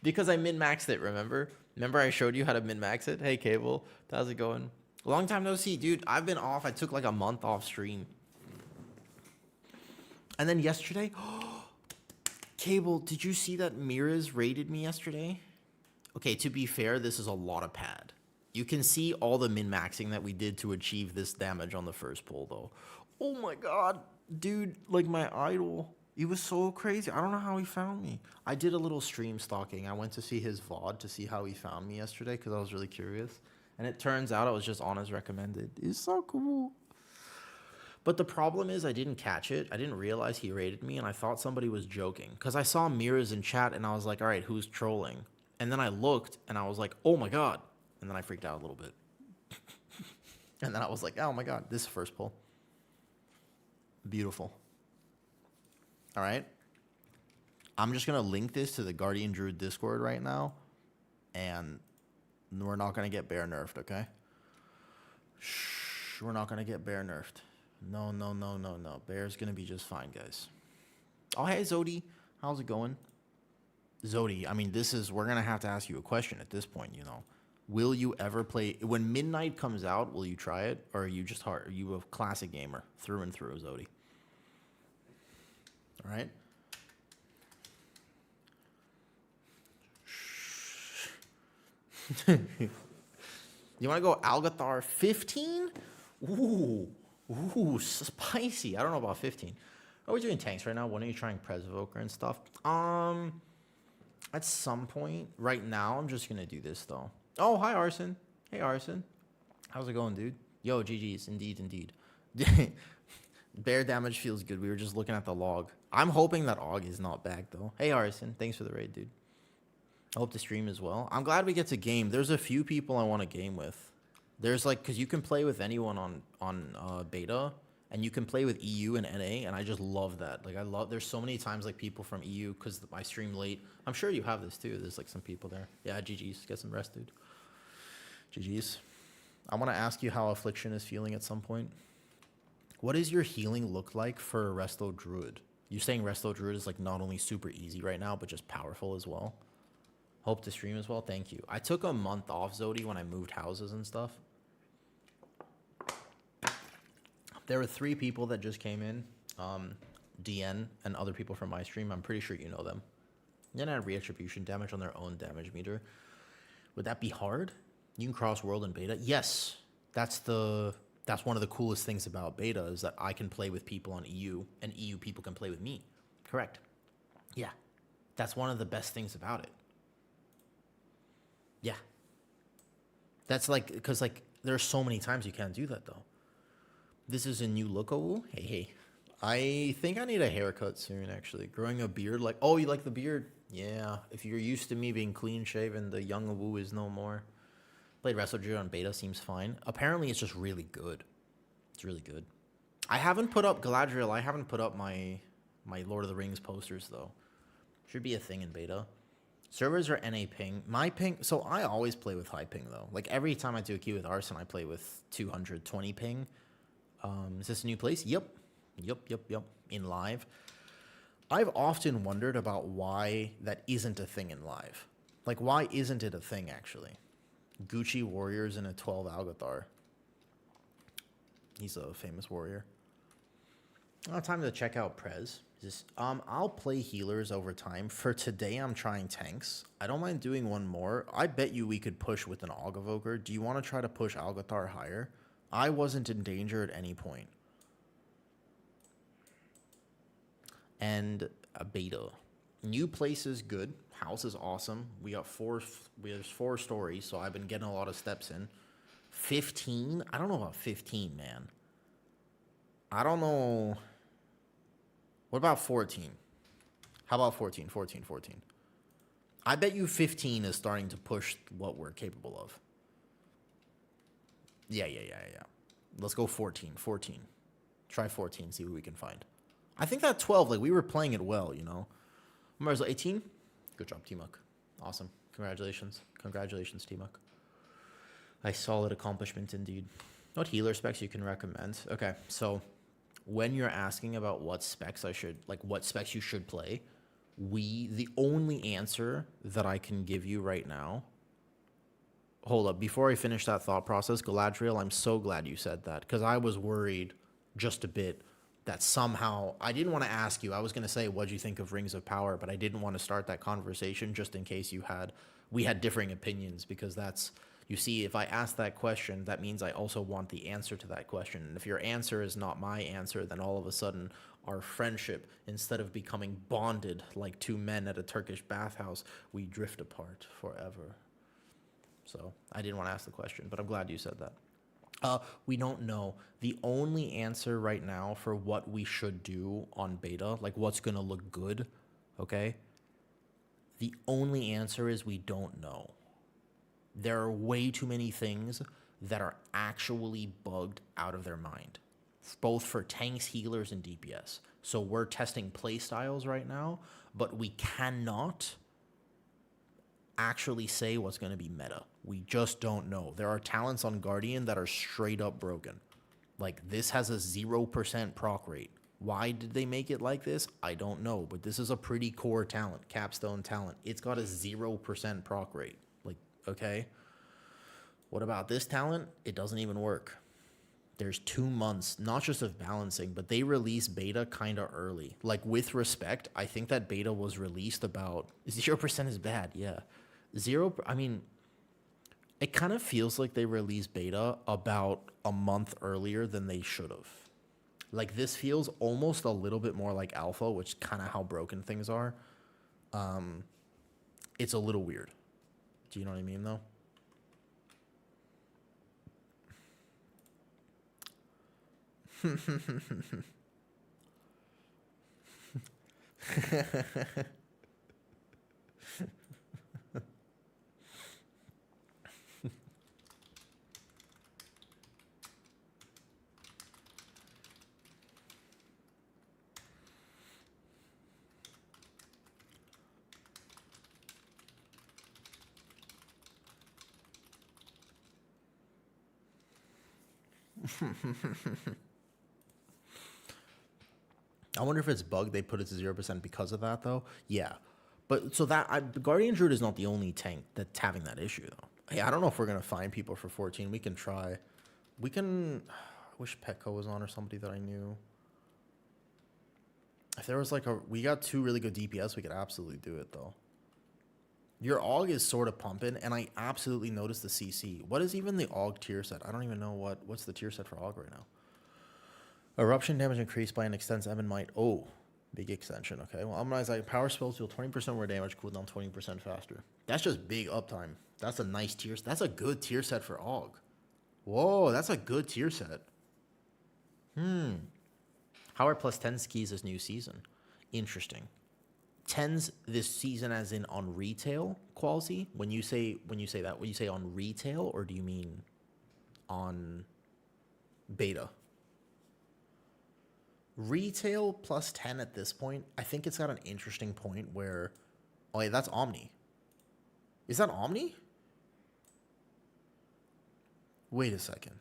A: Because I min-maxed it, remember? Remember I showed you how to min-max it? Hey, Cable. How's it going? Long time no see, dude. I've been off. I took like a month off stream. And then yesterday, Cable, did you see that Miraz raided me yesterday? Okay, to be fair, this is a lot of pad. You can see all the min-maxing that we did to achieve this damage on the first pull, though. Oh my god, dude, like my idol. It was so crazy. I don't know how he found me. I did a little stream stalking. I went to see his VOD to see how he found me yesterday because I was really curious. And it turns out I was just on his recommended. It's so cool. But the problem is I didn't catch it. I didn't realize he raided me, and I thought somebody was joking. Because I saw Miraz in chat, and I was like, all right, who's trolling? And then I looked, and I was like, oh my god. And then I freaked out a little bit. And then I was like, oh my god, this is first pull. Beautiful. All right. I'm just going to link this to the Guardian Druid Discord right now. And we're not going to get bear nerfed, okay? Shh, we're not going to get bear nerfed. No. Bear's going to be just fine, guys. Oh, hey, Zodi. How's it going? Zodi, I mean, we're going to have to ask you a question at this point, you know. Will you ever play, when Midnight comes out, will you try it? Or are you just hard? Are you a classic gamer through and through, Zodi? All right. You want to go Algathar 15? Ooh, spicy. I don't know about 15. Oh, we're doing tanks right now. When are you trying Pres Evoker and stuff? At some point. Right now, I'm just gonna do this though. Oh, hi Arson. Hey Arson. How's it going, dude? Yo, GG's. Indeed. Bear damage feels good. We were just looking at the log. I'm hoping that Og is not back though. Hey Arson, thanks for the raid, dude. I hope to stream as well. I'm glad we get to game. There's a few people I want to game with. There's like, because you can play with anyone on beta, and you can play with EU and NA, and I just love that. Like, there's so many times like people from EU, because I stream late. I'm sure you have this too. There's like some people there. Yeah, GG's. Get some rest, dude. GG's. I want to ask you how Affliction is feeling at some point. What does your healing look like for Resto Druid? You saying Resto Druid is like not only super easy right now, but just powerful as well? Hope to stream as well. Thank you. I took a month off, Zodi, when I moved houses and stuff. There were 3 people that just came in. DN and other people from my stream. I'm pretty sure you know them. Then add reattribution damage on their own damage meter. Would that be hard? You can cross world in beta. Yes. That's one of the coolest things about beta is that I can play with people on EU and EU people can play with me. Correct. Yeah. That's one of the best things about it. Yeah. That's like, because like there's so many times you can't do that though. This is a new look. Oh, hey. I think I need a haircut soon, actually. Growing a beard, like, oh, you like the beard? Yeah. If you're used to me being clean shaven, the young Wu is no more. Played Wrestle Druid on beta, seems fine. Apparently, it's just really good. It's really good. I haven't put up Galadriel. I haven't put up my Lord of the Rings posters, though. Should be a thing in beta. Servers are NA ping. My ping, so I always play with high ping, though. Like, every time I do a queue with Arson, I play with 220 ping. Is this a new place? Yep. In live. I've often wondered about why that isn't a thing in live. Like, why isn't it a thing, actually? Gucci Warriors in a 12 Algathar. He's a famous warrior. Time to check out Prez. I'll play healers over time. For today, I'm trying tanks. I don't mind doing one more. I bet you we could push with an Aug Evoker. Do you want to try to push Algathar higher? I wasn't in danger at any point. And a beta. New place is good. House is awesome. We got 4 stories, so I've been getting a lot of steps in. 15? I don't know about 15, man. I don't know. What about 14? How about 14? I bet you 15 is starting to push what we're capable of. Yeah. Let's go 14. Try 14, see what we can find. I think that 12, like, we were playing it well, you know? Marzo, 18? Good job, T-Muck. Awesome. Congratulations, T-Muck. A solid accomplishment indeed. What healer specs you can recommend? Okay, so when you're asking about what specs what specs you should play, the only answer that I can give you right now. Hold up, before I finish that thought process, Galadriel, I'm so glad you said that, because I was worried just a bit that somehow, I didn't want to ask you, I was going to say, what'd you think of Rings of Power, but I didn't want to start that conversation just in case we had differing opinions, because you see, if I ask that question, that means I also want the answer to that question. And if your answer is not my answer, then all of a sudden our friendship, instead of becoming bonded like 2 men at a Turkish bathhouse, we drift apart forever. So I didn't want to ask the question, but I'm glad you said that. We don't know. The only answer right now for what we should do on beta, like what's going to look good, okay? The only answer is we don't know. There are way too many things that are actually bugged out of their mind, both for tanks, healers, and DPS. So we're testing play styles right now, but we cannot actually say what's going to be meta. We just don't know. There are talents on Guardian that are straight up broken. Like, this has a 0% proc rate. Why did they make it like this? I don't know, but this is a pretty core talent, capstone talent. It's got a 0% proc rate. Like, okay. What about this talent? It doesn't even work. There's 2 months, not just of balancing, but they released beta kind of early. Like, with respect, I think that beta was released about 0% is bad. Yeah. I mean, It kind of feels like they released beta about a month earlier than they should have. Like, this feels almost a little bit more like alpha, which is kind of how broken things are. It's a little weird. Do you know what I mean, though? I wonder if it's bugged they put it to 0% because of that, though. Yeah. But so the Guardian Druid is not the only tank that's having that issue, though. Hey, I don't know if we're going to find people for 14. We can try. We can. I wish Petco was on or somebody that I knew. If there was like we got 2 really good DPS, we could absolutely do it, though. Your AUG is sort of pumping, and I absolutely noticed the CC. What is even the AUG tier set? I don't even know what's the tier set for AUG right now. Eruption damage increased by an extends Evan Might. Oh, big extension. Okay, well, I'm like power spells deal 20% more damage, cooldown 20% faster. That's just big uptime. That's a nice tier. That's a good tier set for AUG. Whoa, that's a good tier set. Howard plus 10 skis this new season. Interesting. 10s this season as in on retail quality? When you say that, when you say on retail, or do you mean on beta? Retail plus 10 at this point, I think it's got an interesting point where, oh yeah, that's Omni. Is that Omni? Wait a second.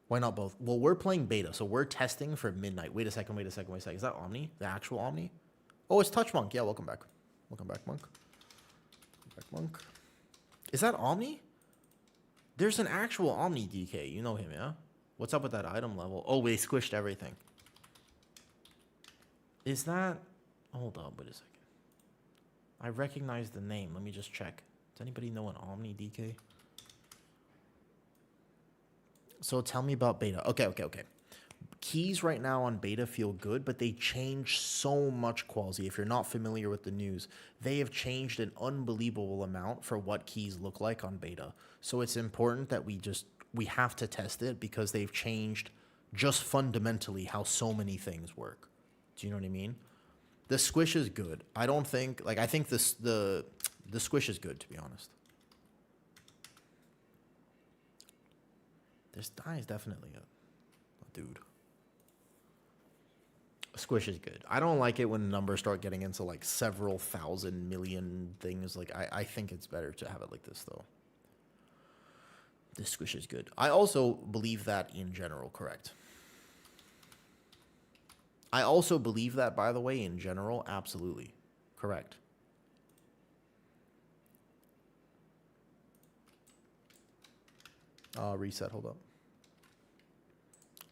A: Why not both? Well, we're playing beta, so we're testing for midnight. Wait a second. Is that Omni? The actual Omni? Oh, it's Touch Monk. Yeah, welcome back. Welcome back, Monk. Welcome back, Monk. Is that Omni? There's an actual Omni DK. You know him, yeah? What's up with that item level? Oh, they squished everything. Is that... Hold up, wait a second. I recognize the name. Let me just check. Does anybody know an Omni DK? So tell me about beta. Okay. Keys right now on beta feel good, but they change so much quality. If you're not familiar with the news, they have changed an unbelievable amount for what keys look like on beta. So it's important that we have to test it because they've changed just fundamentally how so many things work. Do you know what I mean? The squish is good. I think the squish is good, to be honest. This guy is definitely a dude. Squish is good. I don't like it when numbers start getting into like several thousand million things. Like I think it's better to have it like this, though. This squish is good. I also believe that in general, correct? I also believe that, by the way, in general, absolutely. Correct. Reset, hold up.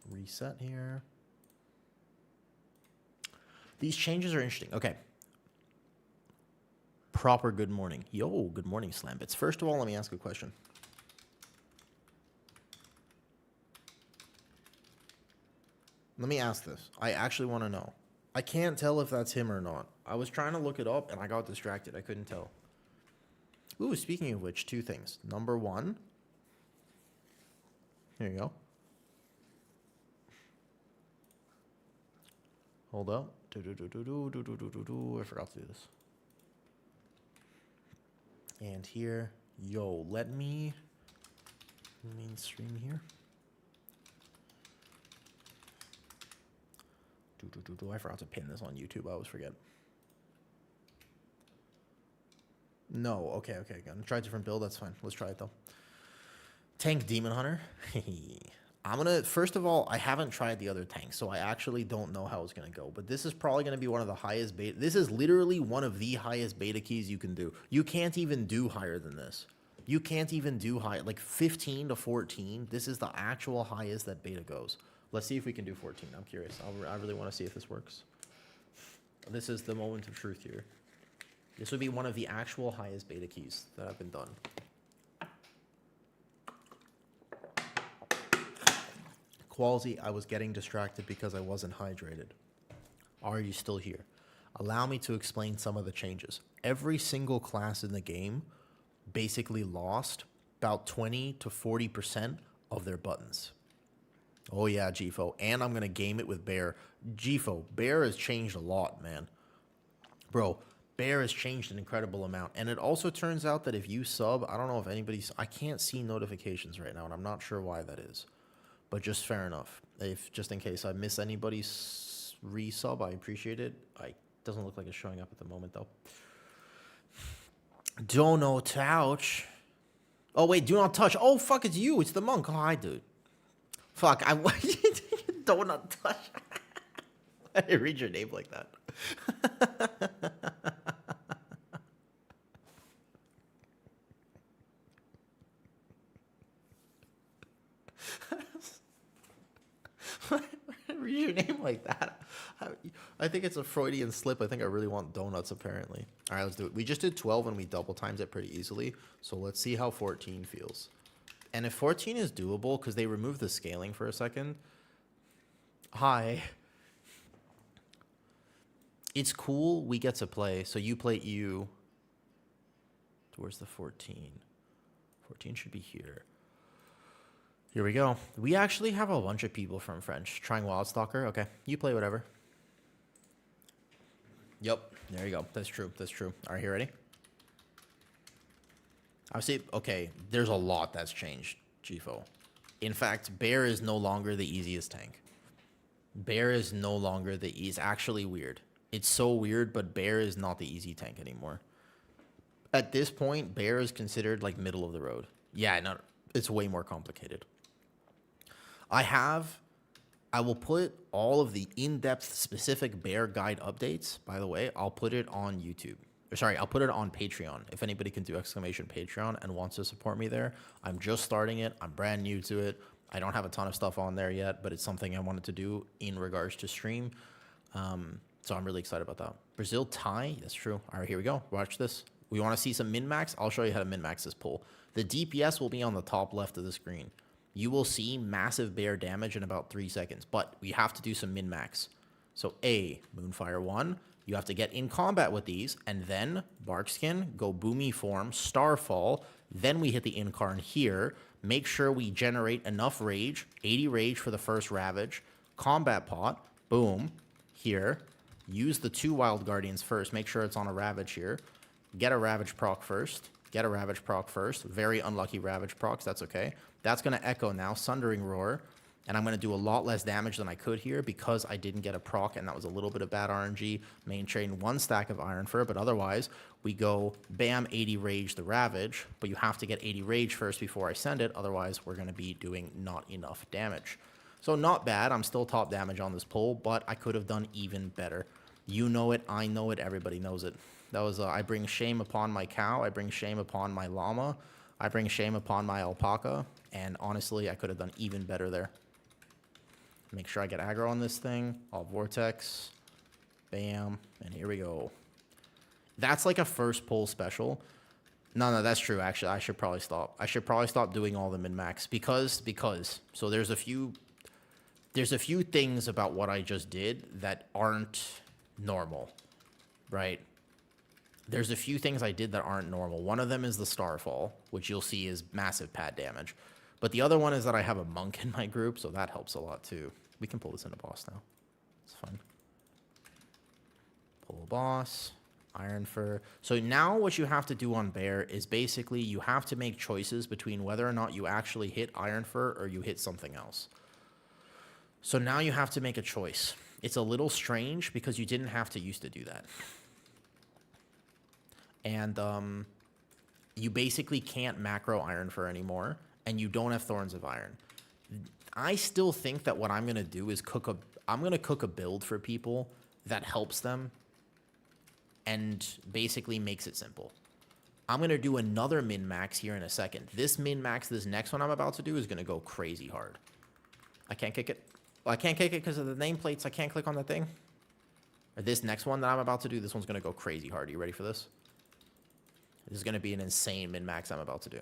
A: Reset here. These changes are interesting. Okay. Proper good morning. Yo, good morning, Slambits. First of all, let me ask a question. Let me ask this. I actually want to know. I can't tell if that's him or not. I was trying to look it up, and I got distracted. I couldn't tell. Ooh, speaking of which, 2 things. Number 1. Here you go. Hold up. I forgot to do this. And here, yo, let me main stream here. I forgot to pin this on YouTube. I always forget. No, okay. Gonna try a different build. That's fine. Let's try it though. Tank Demon Hunter. First of all, I haven't tried the other tanks, so I actually don't know how it's gonna go. But this is probably gonna be one of the highest beta. This is literally one of the highest beta keys you can do. You can't even do higher than this. You can't even do high, like 15 to 14. This is the actual highest that beta goes. Let's see if we can do 14. I'm curious. I really want to see if this works. This is the moment of truth here. This would be one of the actual highest beta keys that have been done. Qualsy, I was getting distracted because I wasn't hydrated. Are you still here? Allow me to explain some of the changes. Every single class in the game basically lost about 20 to 40% of their buttons. Oh yeah, Gfo. And I'm going to game it with Bear. Gfo, Bear has changed a lot, man. Bro, Bear has changed an incredible amount. And it also turns out that if you sub, I don't know if anybody's... I can't see notifications right now, and I'm not sure why that is. But just fair enough. If just in case I miss anybody's resub, I appreciate it. It doesn't look like it's showing up at the moment, though. Do not touch. Oh, wait, do not touch. Oh, fuck, it's you. It's the monk. Oh, hi, dude. Fuck, I do not touch. I didn't read your name like that. Read your name like that. I think it's a Freudian slip. I think I really want donuts, apparently. All right, let's do it. We just did 12 and we double times it pretty easily. So let's see how 14 feels. And if 14 is doable, because they removed the scaling for a second. Hi. It's cool we get to play. So you play EU. Where's the 14? 14 should be here. Here we go. We actually have a bunch of people from French trying Wildstalker. Okay, you play whatever. Yep, there you go. That's true. That's true. All right, you ready? I see. Okay, there's a lot that's changed, Gfo. In fact, Bear is no longer the easiest tank. Bear is no longer the easy. It's actually weird. It's so weird, but Bear is not the easy tank anymore. At this point, Bear is considered like middle of the road. Yeah, no, it's way more complicated. I will put all of the in-depth specific Bear guide updates. By the way, I'll put it on YouTube. Sorry, I'll put it on Patreon. If anybody can do !Patreon and wants to support me there, I'm just starting it. I'm brand new to it. I don't have a ton of stuff on there yet, but it's something I wanted to do in regards to stream. So I'm really excited about that. Brazil tie, that's true. All right, here we go. Watch this. We want to see some min-max? I'll show you how to min-max this pull. The DPS will be on the top left of the screen. You will see massive Bear damage in about 3 seconds, but we have to do some min-max. So A, Moonfire 1, you have to get in combat with these, and then Barkskin, go Boomy Form, Starfall, then we hit the Incarn here, make sure we generate enough rage, 80 rage for the first Ravage, Combat Pot, boom, here, use the 2 Wild Guardians first, make sure it's on a Ravage here, get a Ravage proc first, very unlucky Ravage procs, that's okay. That's going to echo now, Sundering Roar, and I'm going to do a lot less damage than I could here because I didn't get a proc, and that was a little bit of bad RNG. Main train 1 stack of Iron Fur, but otherwise, we go bam, 80 rage the Ravage, but you have to get 80 rage first before I send it, otherwise we're going to be doing not enough damage. So not bad, I'm still top damage on this pull, but I could have done even better. You know it, I know it, everybody knows it. That was, I bring shame upon my cow, I bring shame upon my llama, I bring shame upon my alpaca, and honestly, I could have done even better there. Make sure I get aggro on this thing. All Vortex. Bam. And here we go. That's like a first pull special. No, that's true. Actually, I should probably stop. I should probably stop doing all the min-max because. So there's a few things about what I just did that aren't normal, right? There's a few things I did that aren't normal. One of them is the Starfall, which you'll see is massive pad damage. But the other one is that I have a monk in my group, so that helps a lot too. We can pull this into boss now. It's fun. Pull a boss. Iron Fur. So now what you have to do on Bear is basically you have to make choices between whether or not you actually hit Iron Fur or you hit something else. So now you have to make a choice. It's a little strange because you didn't have to used to do that. And you basically can't macro Iron Fur anymore, and you don't have Thorns of Iron. I still think that what I'm going to do is I'm going to cook a build for people that helps them and basically makes it simple. I'm going to do another min-max here in a second. This min-max, this next one I'm about to do is going to go crazy hard. I can't kick it. Well, I can't kick it because of the nameplates. I can't click on the thing. Or this next one that I'm about to do, this one's going to go crazy hard. Are you ready for this? This is going to be an insane min-max I'm about to do.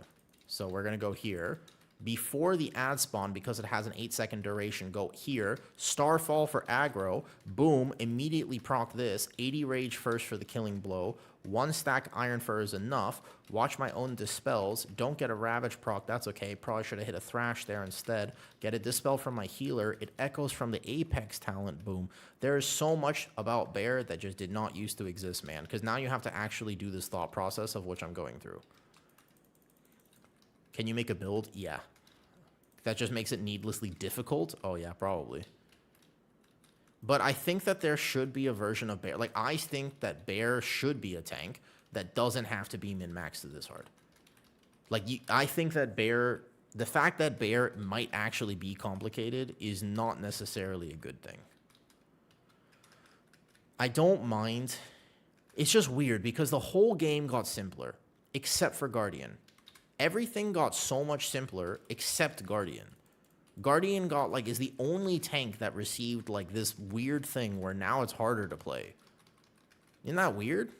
A: So we're going to go here. before the ad spawn, because it has an 8-second duration, go here, Starfall for aggro, boom, immediately proc this, 80 rage first for the killing blow, 1 stack Iron Fur is enough, watch my own dispels, don't get a Ravage proc, that's okay, probably should have hit a Thrash there instead, get a dispel from my healer, it echoes from the Apex talent, boom. There is so much about Bear that just did not used to exist, man, because now you have to actually do this thought process of which I'm going through. Can you make a build? Yeah. That just makes it needlessly difficult? Oh, yeah, probably. But I think that there should be a version of Bear. Like, I think that Bear should be a tank that doesn't have to be min-maxed to this hard. Like, I think that Bear... The fact that Bear might actually be complicated is not necessarily a good thing. I don't mind. It's just weird because the whole game got simpler, except for Guardian. Everything got so much simpler except Guardian. Guardian got, like, is the only tank that received, like, this weird thing where now it's harder to play. Isn't that weird?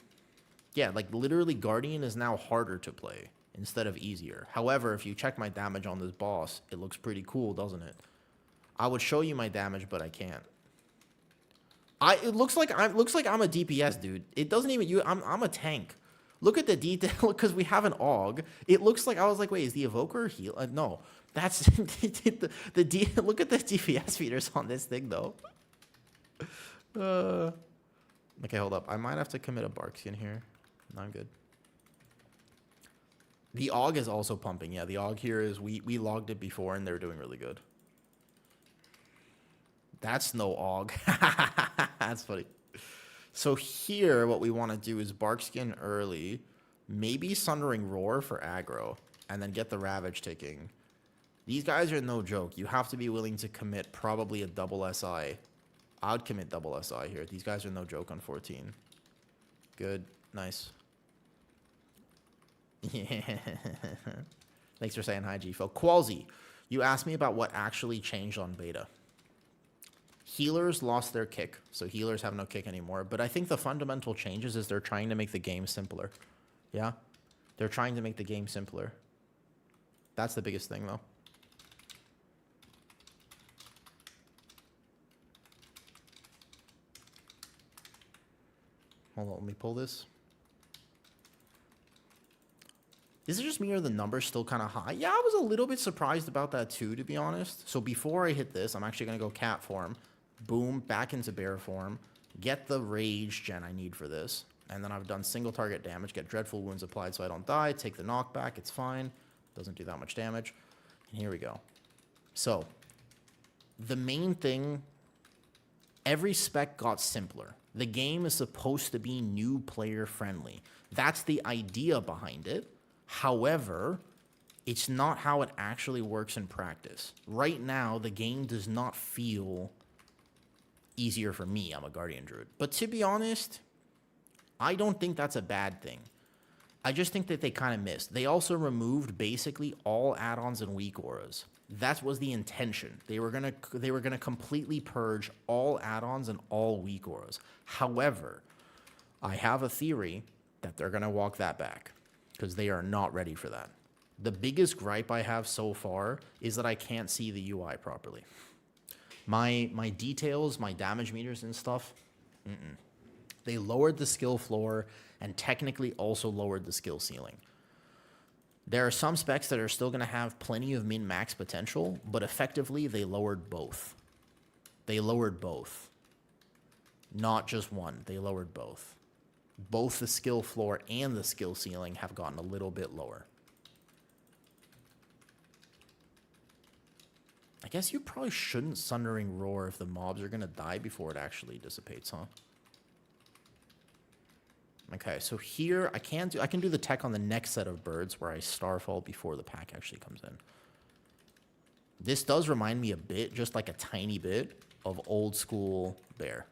A: Yeah, like, literally Guardian is now harder to play instead of easier. However, if you check my damage on this boss, it looks pretty cool, doesn't it? I would show you my damage, but I can't. It looks like I'm a DPS, dude. It doesn't even... I'm a tank. Look at the detail, because we have an AUG. It looks like, I was like, wait, is the Evoker heal? No, that's, look at the DPS feeders on this thing, though. Okay, hold up. I might have to commit a Barkskin here. No, I'm good. The AUG is also pumping. Yeah, the AUG here is, we logged it before, and they're doing really good. That's no AUG. That's funny. So here, what we want to do is Barkskin early, maybe Sundering Roar for aggro, and then get the Ravage ticking. These guys are no joke. You have to be willing to commit probably a double SI. I would commit double SI here. These guys are no joke on 14. Good. Nice. Yeah. Thanks for saying hi, G-Phil. Qualzy, you asked me about what actually changed on beta. Healers lost their kick, so healers have no kick anymore. But I think the fundamental changes is they're trying to make the game simpler. Yeah? They're trying to make the game simpler. That's the biggest thing, though. Hold on, let me pull this. Is it just me or the numbers still kind of high? Yeah, I was a little bit surprised about that too, to be honest. So before I hit this, I'm actually going to go cat form. Boom, back into bear form. Get the rage gen I need for this. And then I've done single target damage. Get dreadful wounds applied so I don't die. Take the knockback. It's fine. Doesn't do that much damage. And here we go. So, the main thing, every spec got simpler. The game is supposed to be new player friendly. That's the idea behind it. However, it's not how it actually works in practice. Right now, the game does not feel easier for me. I'm a Guardian Druid. But to be honest, I don't think that's a bad thing. I just think that they kind of missed. They also removed basically all add-ons and weak auras. That was the intention. They were gonna completely purge all add-ons and all weak auras. However, I have a theory that they're gonna walk that back because they are not ready for that. The biggest gripe I have so far is that I can't see the UI properly. My details, my damage meters and stuff, they lowered the skill floor and technically also lowered the skill ceiling. There are some specs that are still going to have plenty of min-max potential, but effectively they lowered both. They lowered both. Not just one, they lowered both. Both the skill floor and the skill ceiling have gotten a little bit lower. I guess you probably shouldn't Sundering Roar if the mobs are going to die before it actually dissipates, huh? Okay, so here I can do the tech on the next set of birds where I Starfall before the pack actually comes in. This does remind me a bit, just like a tiny bit, of old school Bear.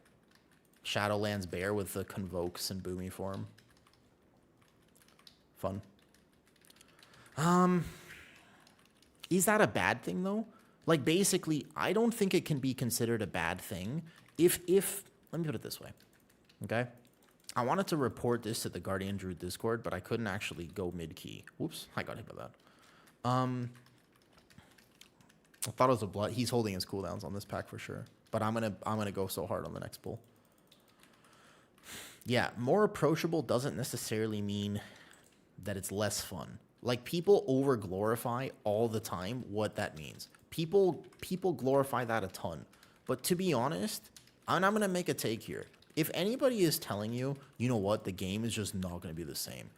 A: Shadowlands Bear with the Convokes and Boomy form. Fun. Is that a bad thing though? Like, basically, I don't think it can be considered a bad thing if let me put it this way, okay? I wanted to report this to the Guardian Druid Discord, but I couldn't actually go mid-key. Whoops, I got hit by that. I thought it was a blood. He's holding his cooldowns on this pack for sure. But I'm gonna go so hard on the next pull. Yeah, more approachable doesn't necessarily mean that it's less fun. Like, people over glorify all the time what that means. People glorify that a ton. But to be honest, and I'm gonna make a take here. If anybody is telling you, you know what, the game is just not gonna be the same,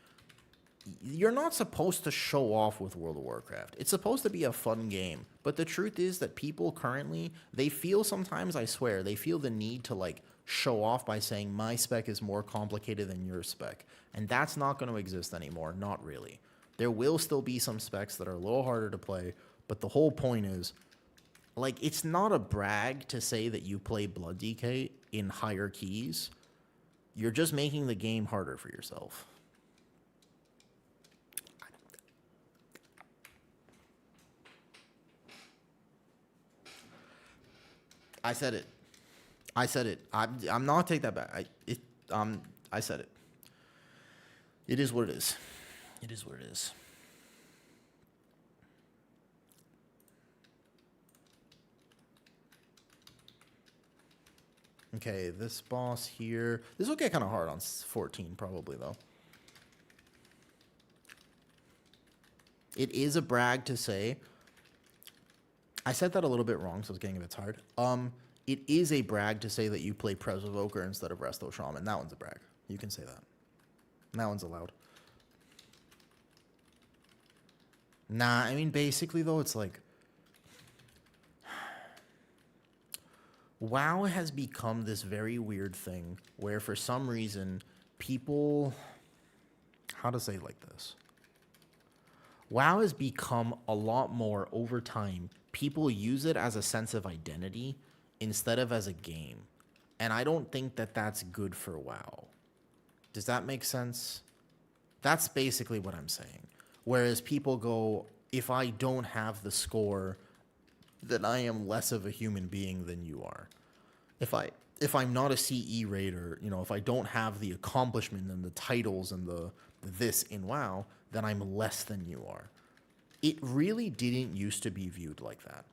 A: you're not supposed to show off with World of Warcraft. It's supposed to be a fun game. But the truth is that people currently, they feel sometimes, I swear, they feel the need to like show off by saying my spec is more complicated than your spec. And that's not going to exist anymore. Not really. There will still be some specs that are a little harder to play. But the whole point is, like, it's not a brag to say that you play Blood DK in higher keys. You're just making the game harder for yourself. I said it. I said it. I'm not take that back. I said it. It is what it is. It is what it is. Okay, this boss here. This will get kind of hard on 14 probably though. It is a brag to say. I said that a little bit wrong, so it's getting a bit tired. It is a brag to say that you play Pres Evoker instead of Resto Shaman. That one's a brag. You can say that. That one's allowed. Nah, I mean, basically, though, it's like... WoW has become this very weird thing where, for some reason, people... How to say it like this? WoW has become a lot more, over time, people use it as a sense of identity instead of as a game. And I don't think that that's good for WoW. Does that make sense? That's basically what I'm saying. Whereas people go, if I don't have the score, then I am less of a human being than you are. If I'm not a CE raider, you know, if I don't have the accomplishment and the titles and the this in WoW, then I'm less than you are. It really didn't used to be viewed like that.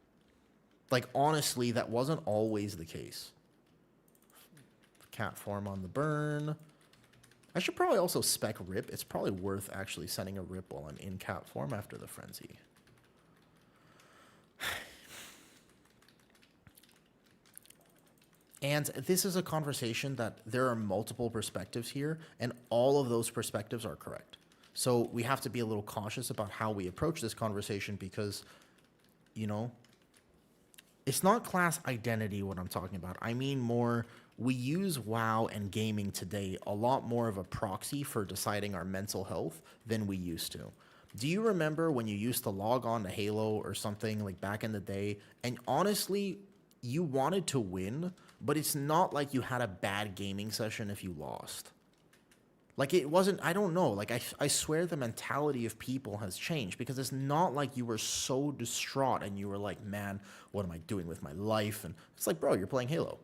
A: Like, honestly, that wasn't always the case. Cat form on the burn. I should probably also spec Rip. It's probably worth actually sending a Rip while I'm in cat form after the Frenzy. And this is a conversation that there are multiple perspectives here, and all of those perspectives are correct. So we have to be a little cautious about how we approach this conversation because, you know, it's not class identity what I'm talking about. I mean more, we use WoW and gaming today a lot more of a proxy for deciding our mental health than we used to. Do you remember when you used to log on to Halo or something like back in the day, and honestly, you wanted to win, but it's not like you had a bad gaming session if you lost. Like, it wasn't, I don't know, like, I swear the mentality of people has changed because it's not like you were so distraught and you were like, man, what am I doing with my life? And it's like, bro, you're playing Halo.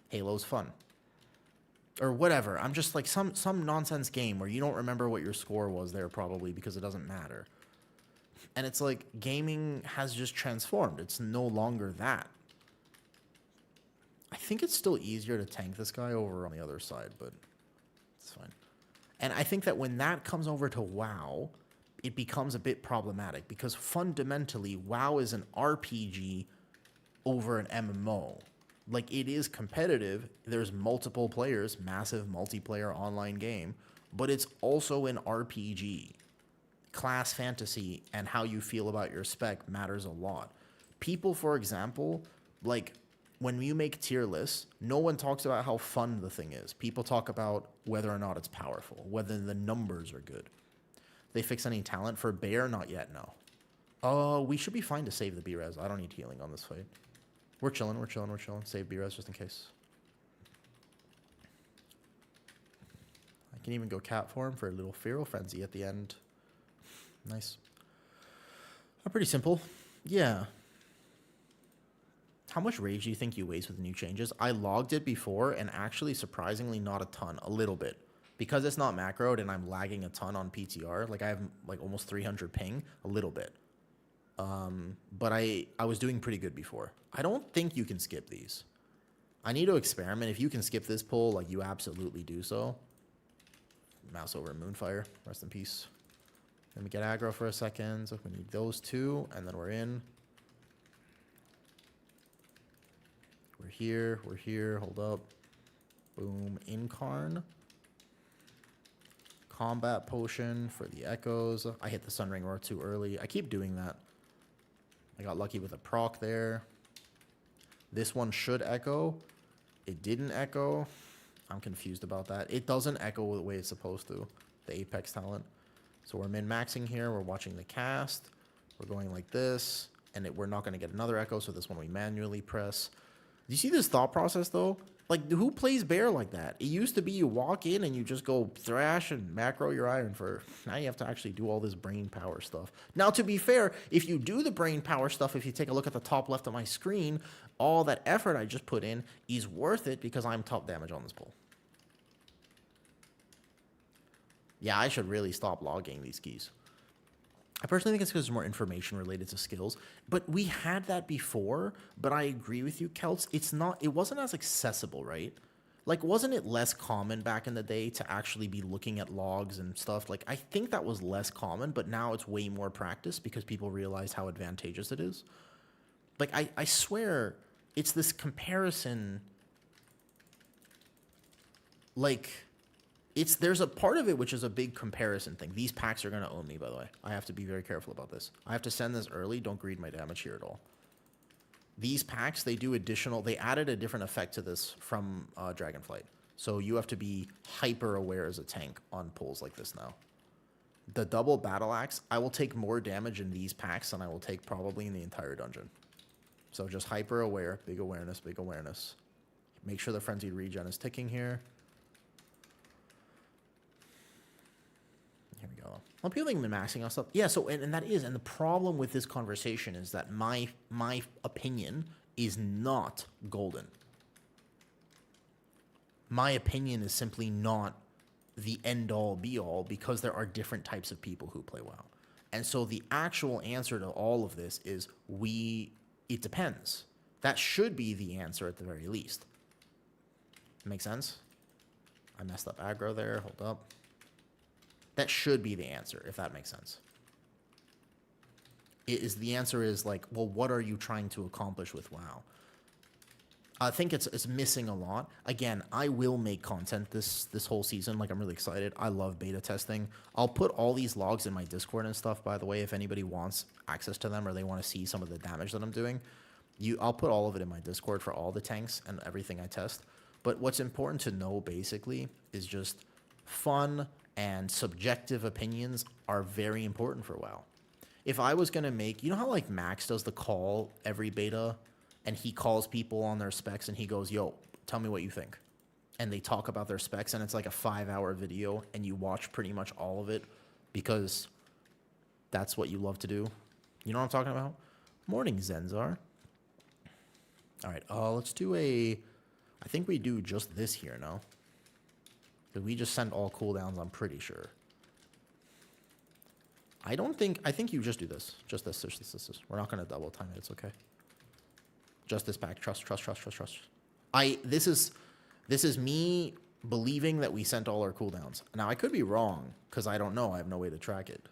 A: Halo's fun. Or whatever. I'm just like some nonsense game where you don't remember what your score was there probably because it doesn't matter. And it's like, gaming has just transformed. It's no longer that. I think it's still easier to tank this guy over on the other side, but it's fine. And I think that when that comes over to WoW, it becomes a bit problematic because fundamentally, WoW is an RPG over an MMO. Like, it is competitive. There's multiple players, massive multiplayer online game, but it's also an RPG. Class fantasy and how you feel about your spec matters a lot. People, for example, like, when you make tier lists, no one talks about how fun the thing is. People talk about whether or not it's powerful, whether the numbers are good. They fix any talent for Bear? Not yet, no. Oh, we should be fine to save the B-Res. I don't need healing on this fight. We're chilling. Save B-Res just in case. I can even go cat form for a little Feral Frenzy at the end. Nice. Pretty simple. Yeah. How much rage do you think you waste with the new changes? I logged it before, and actually, surprisingly, not a ton. A little bit. Because it's not macroed and I'm lagging a ton on PTR, like I have like almost 300 ping, a little bit. But I was doing pretty good before. I don't think you can skip these. I need to experiment. If you can skip this pull, like, you absolutely do so. Mouse over Moonfire. Rest in peace. Let me get aggro for a second. So we need those two, and then we're in. We're here. We're here. Hold up. Boom. Incarn. Combat potion for the echoes. I hit the Sunring Roar too early. I keep doing that. I got lucky with a proc there. This one should echo. It didn't echo. I'm confused about that. It doesn't echo the way it's supposed to. The Apex talent. So we're min-maxing here. We're watching the cast. We're going like this. And we're not going to get another echo, so this one we manually press. Do you see this thought process, though? Like, who plays bear like that? It used to be you walk in and you just go thrash and macro your iron for... Now you have to actually do all this brain power stuff. Now, to be fair, if you do the brain power stuff, if you take a look at the top left of my screen, all that effort I just put in is worth it because I'm top damage on this pull. Yeah, I should really stop logging these keys. I personally think it's because there's more information related to skills, but we had that before, but I agree with you, Celts. It wasn't as accessible, right? Like, wasn't it less common back in the day to actually be looking at logs and stuff? Like, I think that was less common, but now it's way more practice because people realize how advantageous it is. Like, I swear, it's this comparison, like... There's a part of it which is a big comparison thing. These packs are going to own me, by the way. I have to be very careful about this. I have to send this early. Don't greed my damage here at all. These packs, they added a different effect to this from Dragonflight. So you have to be hyper aware as a tank on pulls like this now. The double battle axe, I will take more damage in these packs than I will take probably in the entire dungeon. So just hyper aware, big awareness, big awareness. Make sure the frenzied regen is ticking here. Here we go. Well, people think I'm maxing out stuff. Yeah, so, and that is, and the problem with this conversation is that my opinion is not golden. My opinion is simply not the end-all, be-all, because there are different types of people who play WoW. And so the actual answer to all of this is it depends. That should be the answer at the very least. Make sense? I messed up aggro there. Hold up. That should be the answer, if that makes sense. The answer is like, well, what are you trying to accomplish with WoW? I think it's missing a lot. Again, I will make content this whole season. Like, I'm really excited. I love beta testing. I'll put all these logs in my Discord and stuff, by the way, if anybody wants access to them or they want to see some of the damage that I'm doing. I'll put all of it in my Discord for all the tanks and everything I test. But what's important to know, basically, is just fun and subjective opinions are very important for WoW. If I was going to make... You know how, like, Max does the call every beta, and he calls people on their specs, and he goes, yo, tell me what you think. And they talk about their specs, and it's like a 5-hour video, and you watch pretty much all of it because that's what you love to do. You know what I'm talking about? Morning, Zenzar. All right, let's do I think we do just this here now. Because we just send all cooldowns, I'm pretty sure. I think you just do this. Just this. We're not going to double time it. It's okay. Just this pack. Trust. This is me believing that we sent all our cooldowns. Now, I could be wrong, because I don't know. I have no way to track it.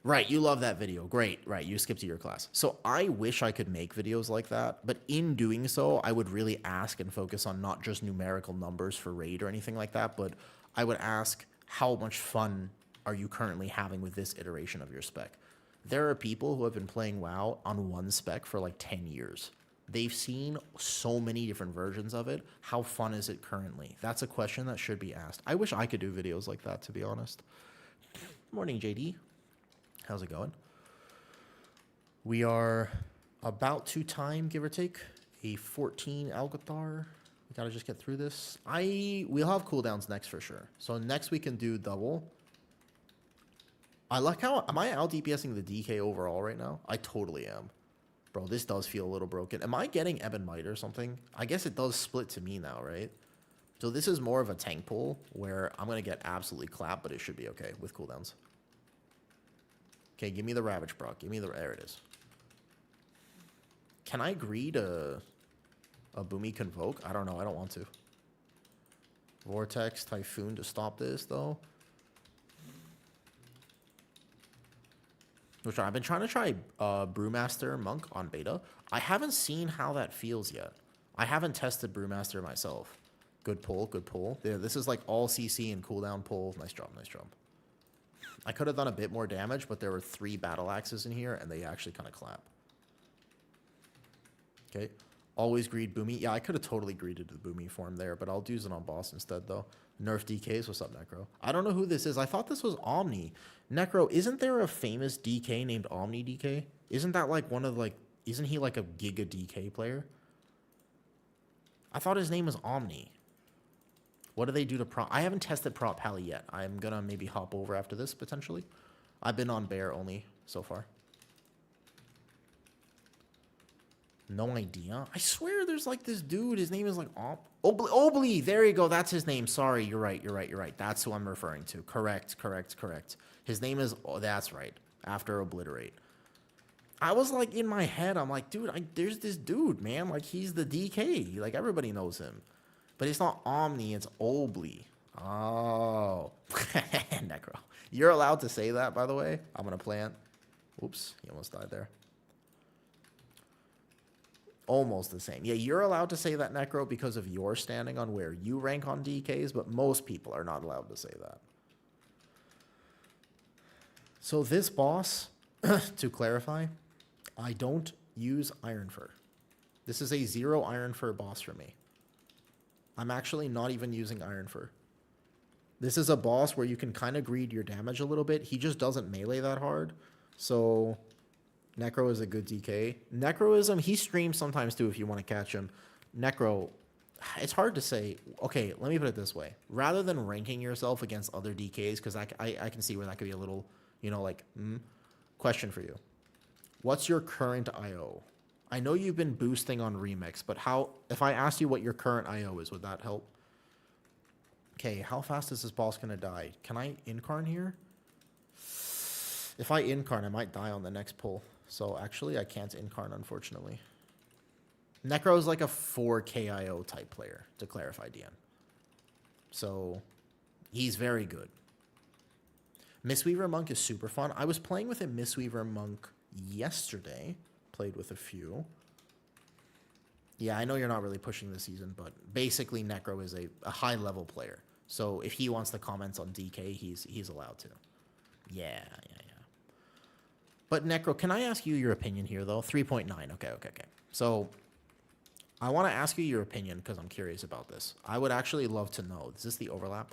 A: Right, you love that video. Great. Right, you skipped to your class. So I wish I could make videos like that, but in doing so, I would really ask and focus on not just numerical numbers for raid or anything like that, but I would ask, how much fun are you currently having with this iteration of your spec? There are people who have been playing WoW on one spec for like 10 years. They've seen so many different versions of it. How fun is it currently? That's a question that should be asked. I wish I could do videos like that, to be honest. Morning, JD. How's it going? We are about to time, give or take, a 14 Alcathar. We gotta just get through this. We'll have cooldowns next for sure. So next we can do double. I like how... Am I out DPSing the DK overall right now? I totally am. Bro, this does feel a little broken. Am I getting Ebon Might or something? I guess it does split to me now, right? So this is more of a tank pull where I'm going to get absolutely clapped, but it should be okay with cooldowns. Okay, give me the Ravage proc. Give me the... There it is. Can I greed a Boomy Convoke? I don't know. I don't want to. Vortex Typhoon to stop this, though. Which I've been trying to try Brewmaster Monk on beta. I haven't seen how that feels yet. I haven't tested Brewmaster myself. Good pull, good pull. Yeah, this is like all CC and cooldown pull. Nice job, nice job. I could have done a bit more damage, but there were 3 battle axes in here, and they actually kind of clap. Okay. Always greed Boomy. Yeah, I could have totally greeded the Boomy form there, but I'll use it on boss instead, though. Nerf DKs. What's up, Necro? I don't know who this is. I thought this was Omni. Necro, isn't there a famous DK named Omni DK? Isn't that like one of like... Isn't he like a Giga DK player? I thought his name was Omni. What do they do to prop? I haven't tested prop Pally yet. I'm gonna maybe hop over after this, potentially. I've been on bear only so far. No idea. I swear there's like this dude. His name is like Obli. There you go. That's his name. Sorry. You're right. You're right. You're right. That's who I'm referring to. Correct. Correct. Correct. His name is... Oh, that's right. After Obliterate. I was like in my head. I'm like, dude, there's this dude, man. Like he's the DK. Like everybody knows him. But it's not Omni. It's Obli. Oh. Necro. You're allowed to say that, by the way. I'm going to plant. Oops. He almost died there. Almost the same. Yeah, you're allowed to say that, Necro, because of your standing on where you rank on DKs, but most people are not allowed to say that. So this boss, to clarify, I don't use Iron Fur. This is a 0 Iron Fur boss for me. I'm actually not even using Iron Fur. This is a boss where you can kind of greed your damage a little bit. He just doesn't melee that hard. So... Necro is a good DK. Necroism, he streams sometimes too if you want to catch him. Necro, it's hard to say. Okay, let me put it this way. Rather than ranking yourself against other DKs, because I can see where that could be a little, you know, like, question for you. What's your current IO? I know you've been boosting on Remix, but how, if I asked you what your current IO is, would that help? Okay, how fast is this boss going to die? Can I incarn here? If I incarn, I might die on the next pull. So actually, I can't incarn, unfortunately. Necro is like a 4 KIO type player, to clarify, DN. So he's very good. Mistweaver Monk is super fun. I was playing with a Mistweaver Monk yesterday. Played with a few. Yeah, I know you're not really pushing this season, but basically Necro is a high-level player. So if he wants to comment on DK, he's allowed to. Yeah. But Necro, can I ask you your opinion here, though? 3.9. Okay. So I want to ask you your opinion because I'm curious about this. I would actually love to know. Is this the overlap?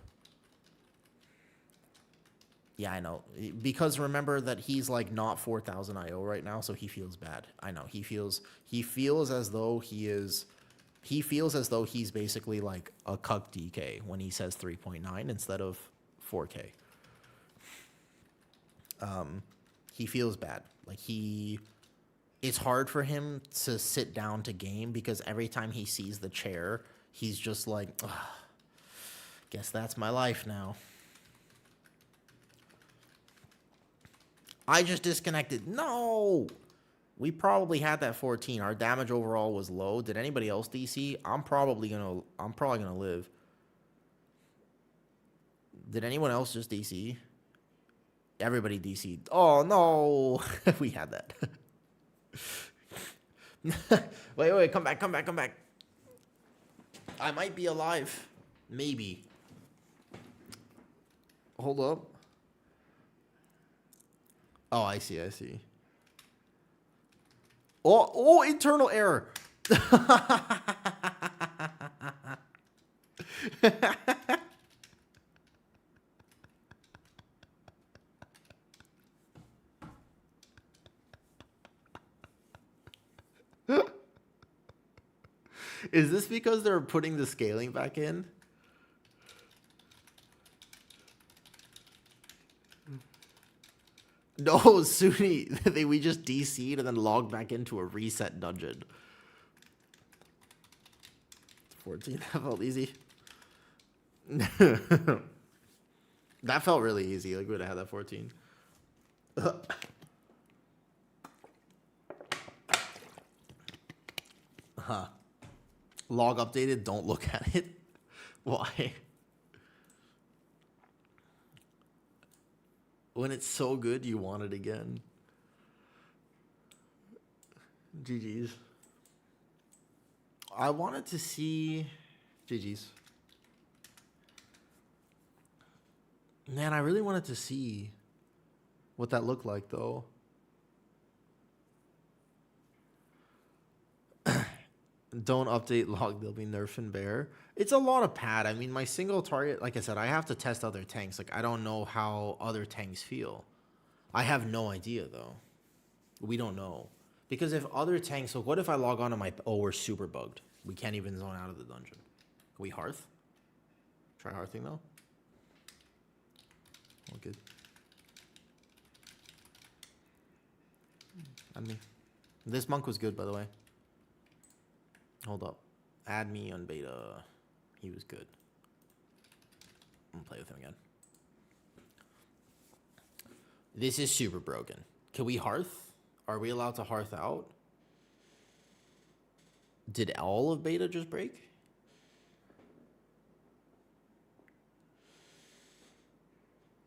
A: Yeah, I know. Because remember that he's like not 4,000 IO right now, so he feels bad. I know. He feels as though he's basically like a cuck DK when he says 3.9 instead of 4K. He feels bad. Like it's hard for him to sit down to game because every time he sees the chair, he's just like, guess that's my life now. I just disconnected. No! We probably had that 14. Our damage overall was low. Did anybody else DC? I'm probably gonna live. Did anyone else just DC? Everybody DC'd. Oh, no. We had that. Wait. Come back. I might be alive. Maybe. Hold up. Oh, I see. Oh, internal error. Is this because they're putting the scaling back in? No, Suni, we just DC'd and then logged back into a reset dungeon. 14, that felt easy. That felt really easy. Like, we would have had that 14. Huh. Log updated, don't look at it. Why? When it's so good, you want it again. GG's. I wanted to see... GG's. Man, I really wanted to see what that looked like, though. Don't update log, they'll be nerf and bear. It's a lot of pad. I mean, my single target, like I said, I have to test other tanks. Like, I don't know how other tanks feel. I have no idea, though. We don't know. Because if other tanks... So what if I log on to my... Oh, we're super bugged. We can't even zone out of the dungeon. Can we hearth? Try hearthing, though. All good. I mean, this monk was good, by the way. Hold up. Add me on beta. He was good. I'm gonna play with him again. This is super broken. Can we hearth? Are we allowed to hearth out? Did all of beta just break?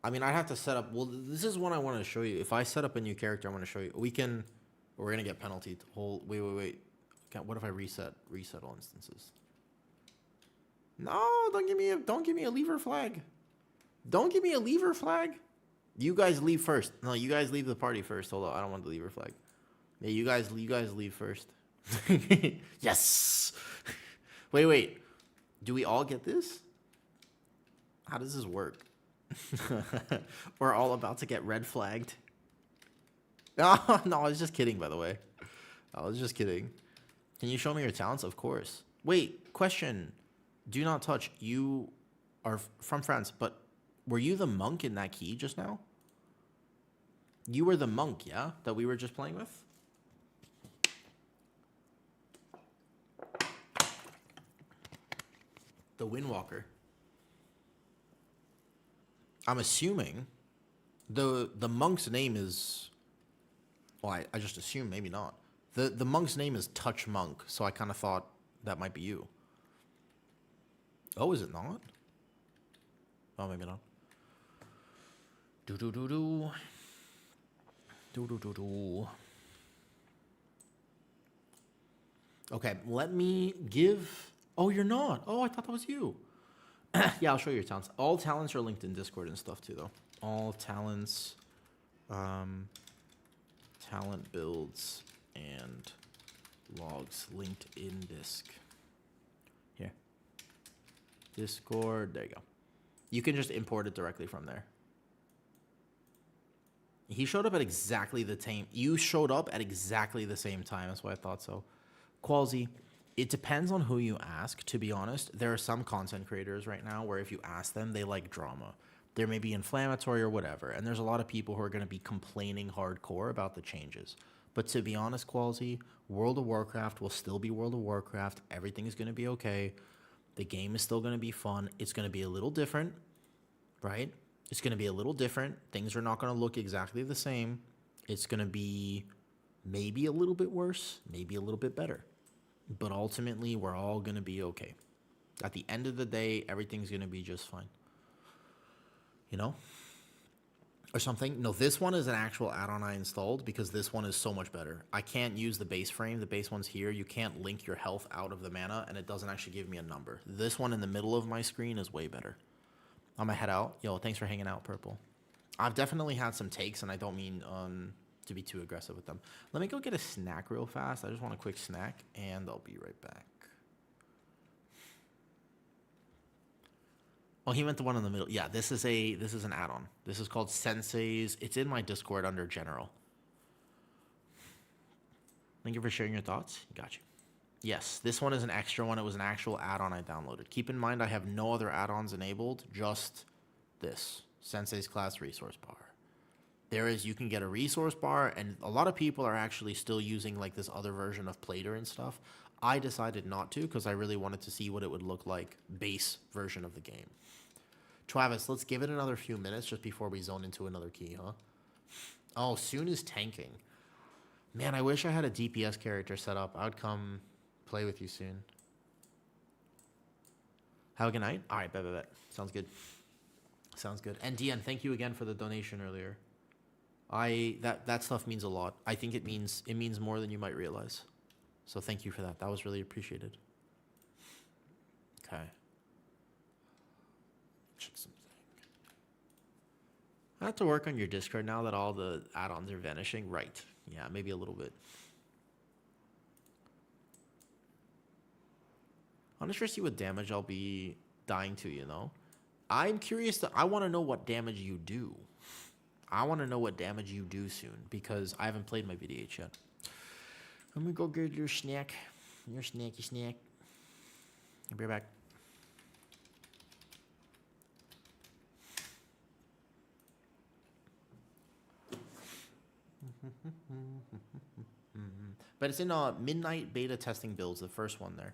A: I mean, I have to set up... Well, this is one I want to show you. If I set up a new character, I want to show you. We can... We're going to get penalty. Wait. What if I reset all instances? No, don't give me a lever flag. Don't give me a lever flag. You guys leave first. No, you guys leave the party first. Hold on, I don't want the lever flag. Yeah, you guys leave first. Yes. Wait. Do we all get this? How does this work? We're all about to get red flagged. No, I was just kidding, by the way. I was just kidding. Can you show me your talents? Of course. Wait, question. Do not touch. You are from France, but were you the monk in that key just now? You were the monk, yeah? That we were just playing with? The Windwalker. I'm assuming the monk's name is... Well, I just assume, maybe not. The monk's name is Touch Monk, so I kind of thought that might be you. Oh, is it not? Oh, maybe not. Do. Okay, let me give... Oh, you're not. Oh, I thought that was you. Yeah, I'll show you your talents. All talents are linked in Discord and stuff, too, though. All talents... talent builds and logs linked in Disc. Here. Discord. There you go. You can just import it directly from there. He showed up at exactly the same... You showed up at exactly the same time. That's why I thought so. Qualsy. It depends on who you ask, to be honest. There are some content creators right now where if you ask them, they like drama. They may be inflammatory or whatever. And there's a lot of people who are going to be complaining hardcore about the changes. But to be honest, Qualsy, World of Warcraft will still be World of Warcraft. Everything is going to be okay. The game is still going to be fun. It's going to be a little different, right? It's going to be a little different. Things are not going to look exactly the same. It's going to be maybe a little bit worse, maybe a little bit better. But ultimately, we're all going to be okay. At the end of the day, everything's going to be just fine. You know? Or something. No, this one is an actual add-on I installed because this one is so much better. I can't use the base frame. The base one's here. You can't link your health out of the mana, and it doesn't actually give me a number. This one in the middle of my screen is way better. I'm going to head out. Yo, thanks for hanging out, Purple. I've definitely had some takes, and I don't mean to be too aggressive with them. Let me go get a snack real fast. I just want a quick snack, and I'll be right back. Oh, he meant the one in the middle. Yeah, this is an add-on. This is called Sensei's. It's in my Discord under General. Thank you for sharing your thoughts. Got you. Yes, this one is an extra one. It was an actual add-on I downloaded. Keep in mind I have no other add-ons enabled, just this. Sensei's Class Resource Bar. You can get a resource bar, and a lot of people are actually still using like this other version of Plater and stuff. I decided not to because I really wanted to see what it would look like, base version of the game. Travis, let's give it another few minutes just before we zone into another key, huh? Oh, soon is tanking. Man, I wish I had a DPS character set up. I would come play with you soon. Have a good night. All right, bet. Sounds good. Sounds good. And DN, thank you again for the donation earlier. That stuff means a lot. I think it means more than you might realize. So thank you for that. That was really appreciated. Okay. Check something. I have to work on your Discord now that all the add-ons are vanishing. Right. Yeah, maybe a little bit. I'm just trying to see what damage I'll be dying to, you know? I'm curious. I want to know what damage you do. I want to know what damage you do soon because I haven't played my VDH yet. Let me go get your snack. Your snacky snack. I'll be right back. But it's in midnight beta testing builds, the first one there.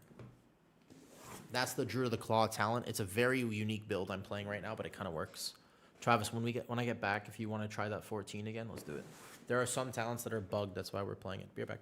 A: That's the Druid of the Claw talent. It's a very unique build I'm playing right now, but it kind of works. Travis, when I get back, if you want to try that 14 again, let's do it. There are some talents that are bugged. That's why we're playing it. Be right back.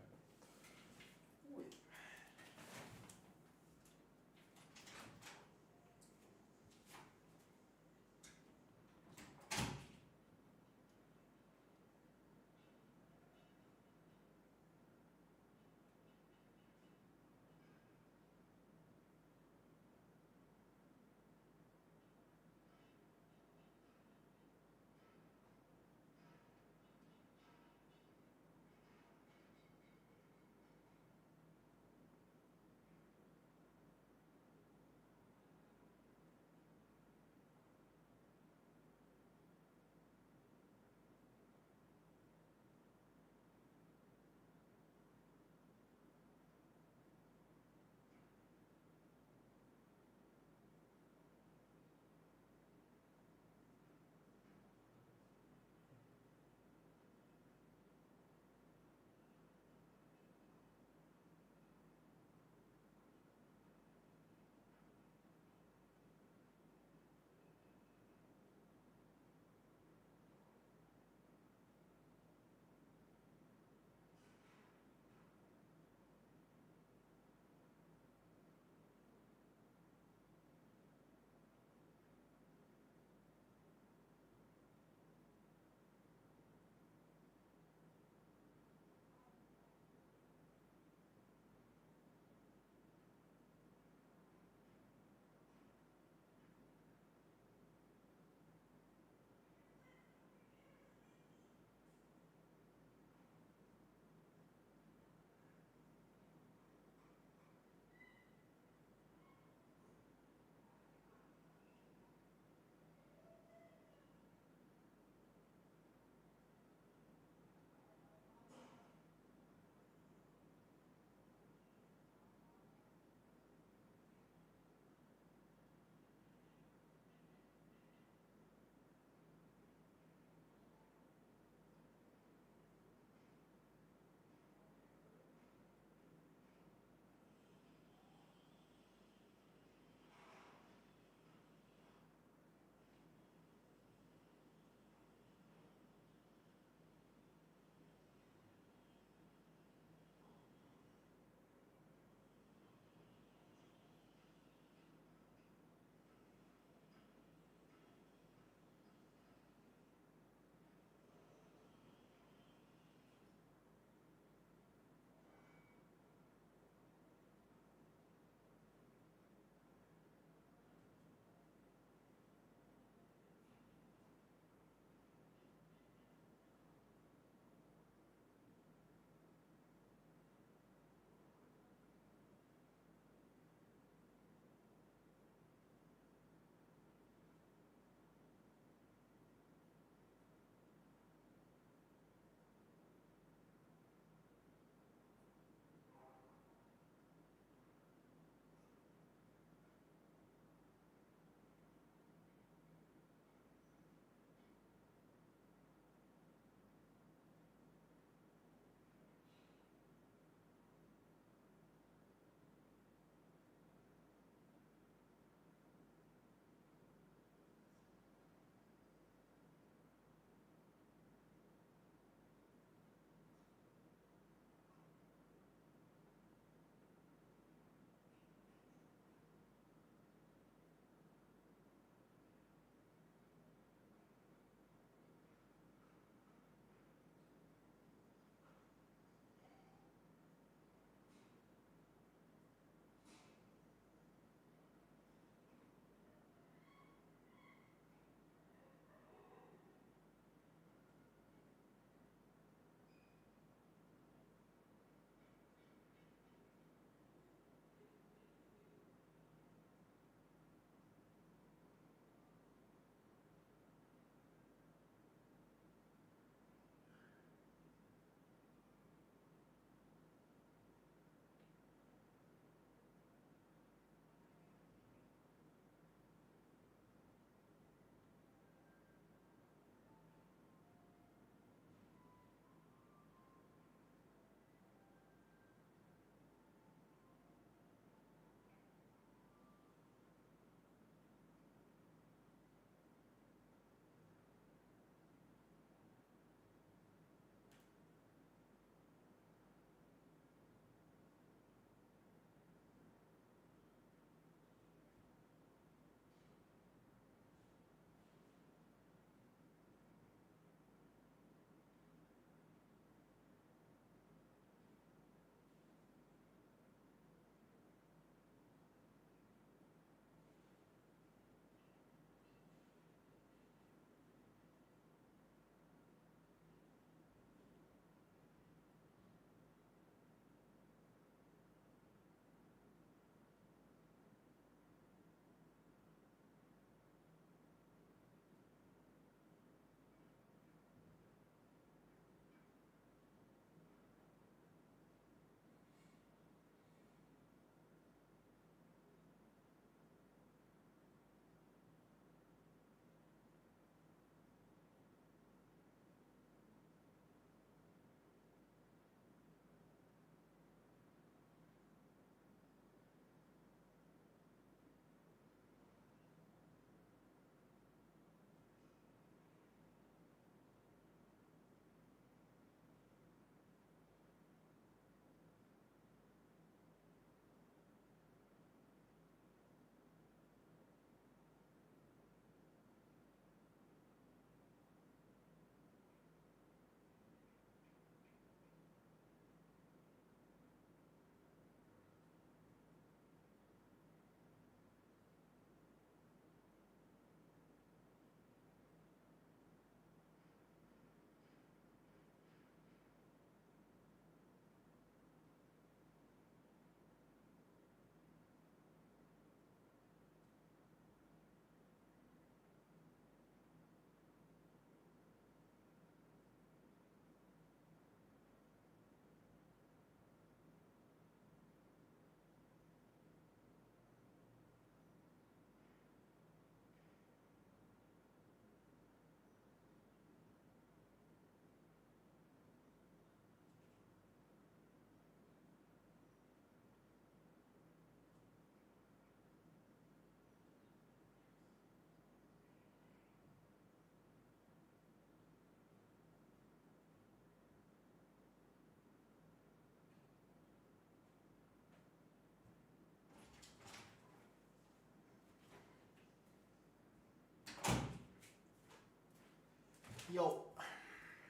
A: Yo,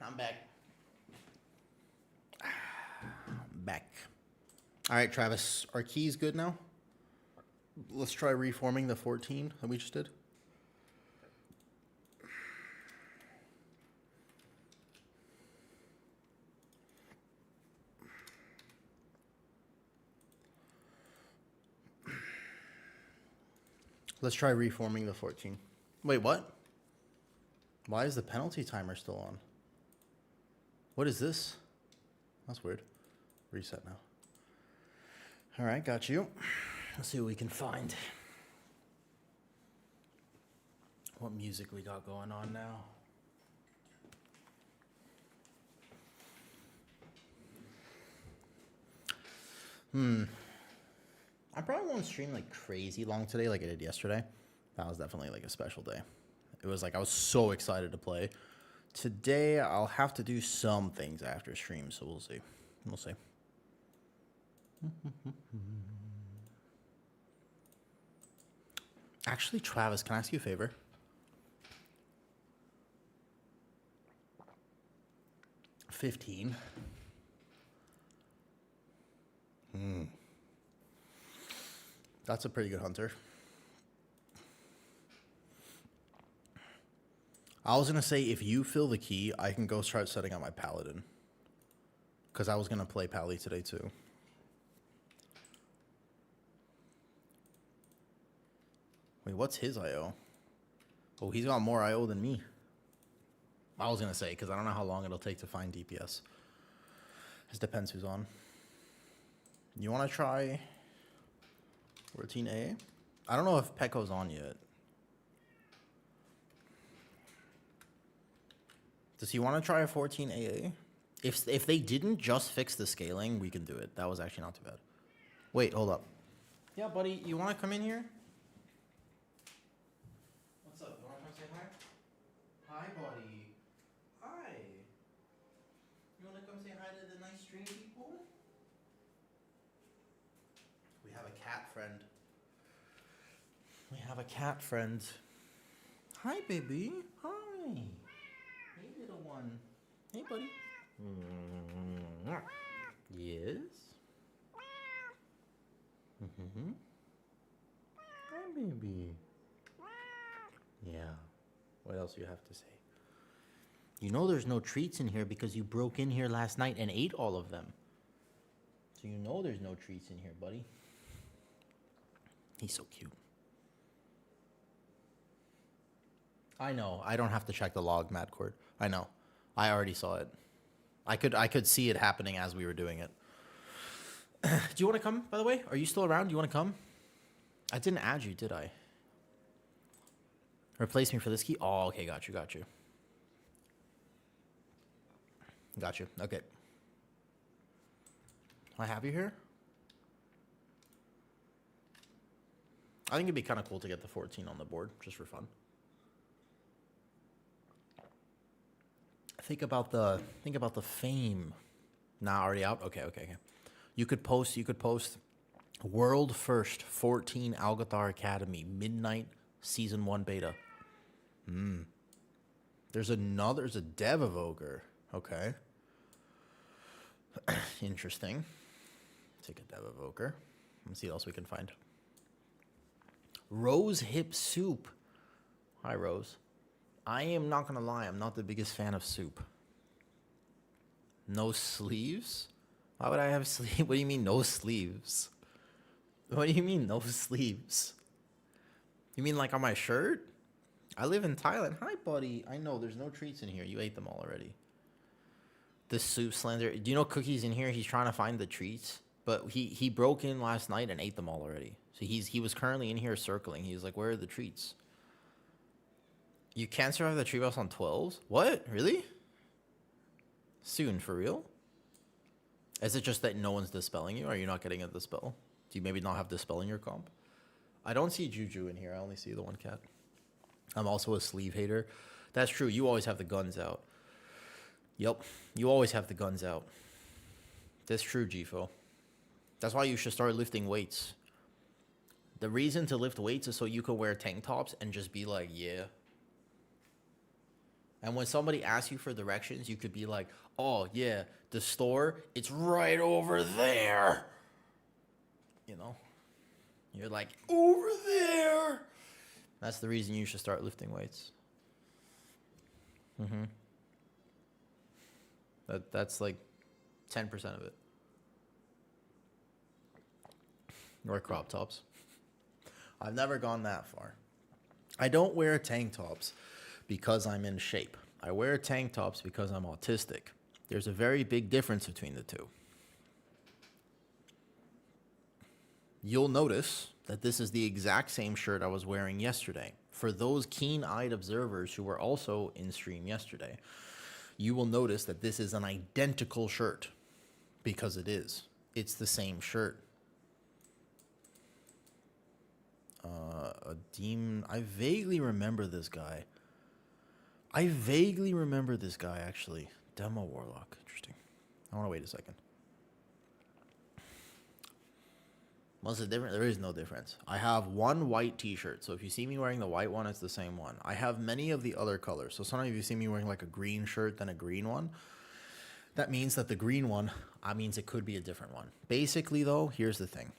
A: I'm back. Back. All right, Travis, are keys good now? Let's try reforming the 14 that we just did. Let's try reforming the 14. Wait, what? Why is the penalty timer still on? What is this? That's weird. Reset now. All right, got you. Let's see what we can find. What music we got going on now? I probably won't stream like crazy long today like I did yesterday. That was definitely like a special day. It was like I was so excited to play. Today I'll have to do some things after stream, so we'll see. We'll see. Actually, Travis, can I ask you a favor? $15. That's a pretty good hunter. I was going to say, if you fill the key, I can go start setting up my Paladin. Because I was going to play Pally today, too. Wait, what's his IO? Oh, he's got more IO than me. I was going to say, because I don't know how long it'll take to find DPS. Just depends who's on. You want to try 14A? I don't know if Pekko's on yet. Does he want to try a 14AA? If they didn't just fix the scaling, we can do it. That was actually not too bad. Wait, hold up. Yeah, buddy, you want to come in here? What's up? You want to come say hi? Hi, buddy. Hi. You want to come say hi to the nice stream people? We have a cat friend. We have a cat friend. Hi, baby. Hi. Hey, little one. Hey, buddy. Yes. Hi, baby. Yeah. What else do you have to say? You know there's no treats in here because you broke in here last night and ate all of them. So you know there's no treats in here, buddy. He's so cute. I know. I don't have to check the log, Madcord. I know. I already saw it. I could see it happening as we were doing it. Do you want to come, by the way? Are you still around? Do you want to come? I didn't add you, did I? Replace me for this key? Oh, okay. Got you. Got you. Got you. Okay. I have you here? I think it'd be kind of cool to get the 14 on the board, just for fun. Think about the fame. Nah, already out? Okay. You could post world first 14 Algathar Academy midnight season 1 beta. There's a dev evoker. Okay. Interesting. Take a dev evoker. Let's see what else we can find. Rose hip soup. Hi, Rose. I am not gonna lie, I'm not the biggest fan of soup. No sleeves? Why would I have sleeves? What do you mean no sleeves? What do you mean no sleeves? You mean like on my shirt? I live in Thailand. Hi, buddy. I know there's no treats in here. You ate them all already. This soup slander. Do you know Cookie's in here? He's trying to find the treats, but he broke in last night and ate them all already. So he was currently in here circling. He was like, "Where are the treats?" You can't survive the tree boss on 12s? What? Really? Soon, for real? Is it just that no one's dispelling you? Or are you not getting a dispel? Do you maybe not have dispel in your comp? I don't see Juju in here. I only see the one cat. I'm also a sleeve hater. That's true. You always have the guns out. Yep. You always have the guns out. That's true, Gfo. That's why you should start lifting weights. The reason to lift weights is so you can wear tank tops and just be like, yeah. And when somebody asks you for directions, you could be like, oh, yeah, the store, it's right over there. You know? You're like, over there. That's the reason you should start lifting weights. That's like 10% of it. Or crop tops. I've never gone that far. I don't wear tank tops because I'm in shape. I wear tank tops because I'm autistic. There's a very big difference between the two. You'll notice that this is the exact same shirt I was wearing yesterday. For those keen-eyed observers who were also in stream yesterday, you will notice that this is an identical shirt because it is. It's the same shirt. A demon. I vaguely remember this guy. Actually. Demo Warlock. Interesting. I want to wait a second. What's the difference? There is no difference. I have one white t-shirt. So if you see me wearing the white one, it's the same one. I have many of the other colors. So sometimes if you see me wearing like a green shirt, then a green one. That means that the green one, means it could be a different one. Basically though, here's the thing.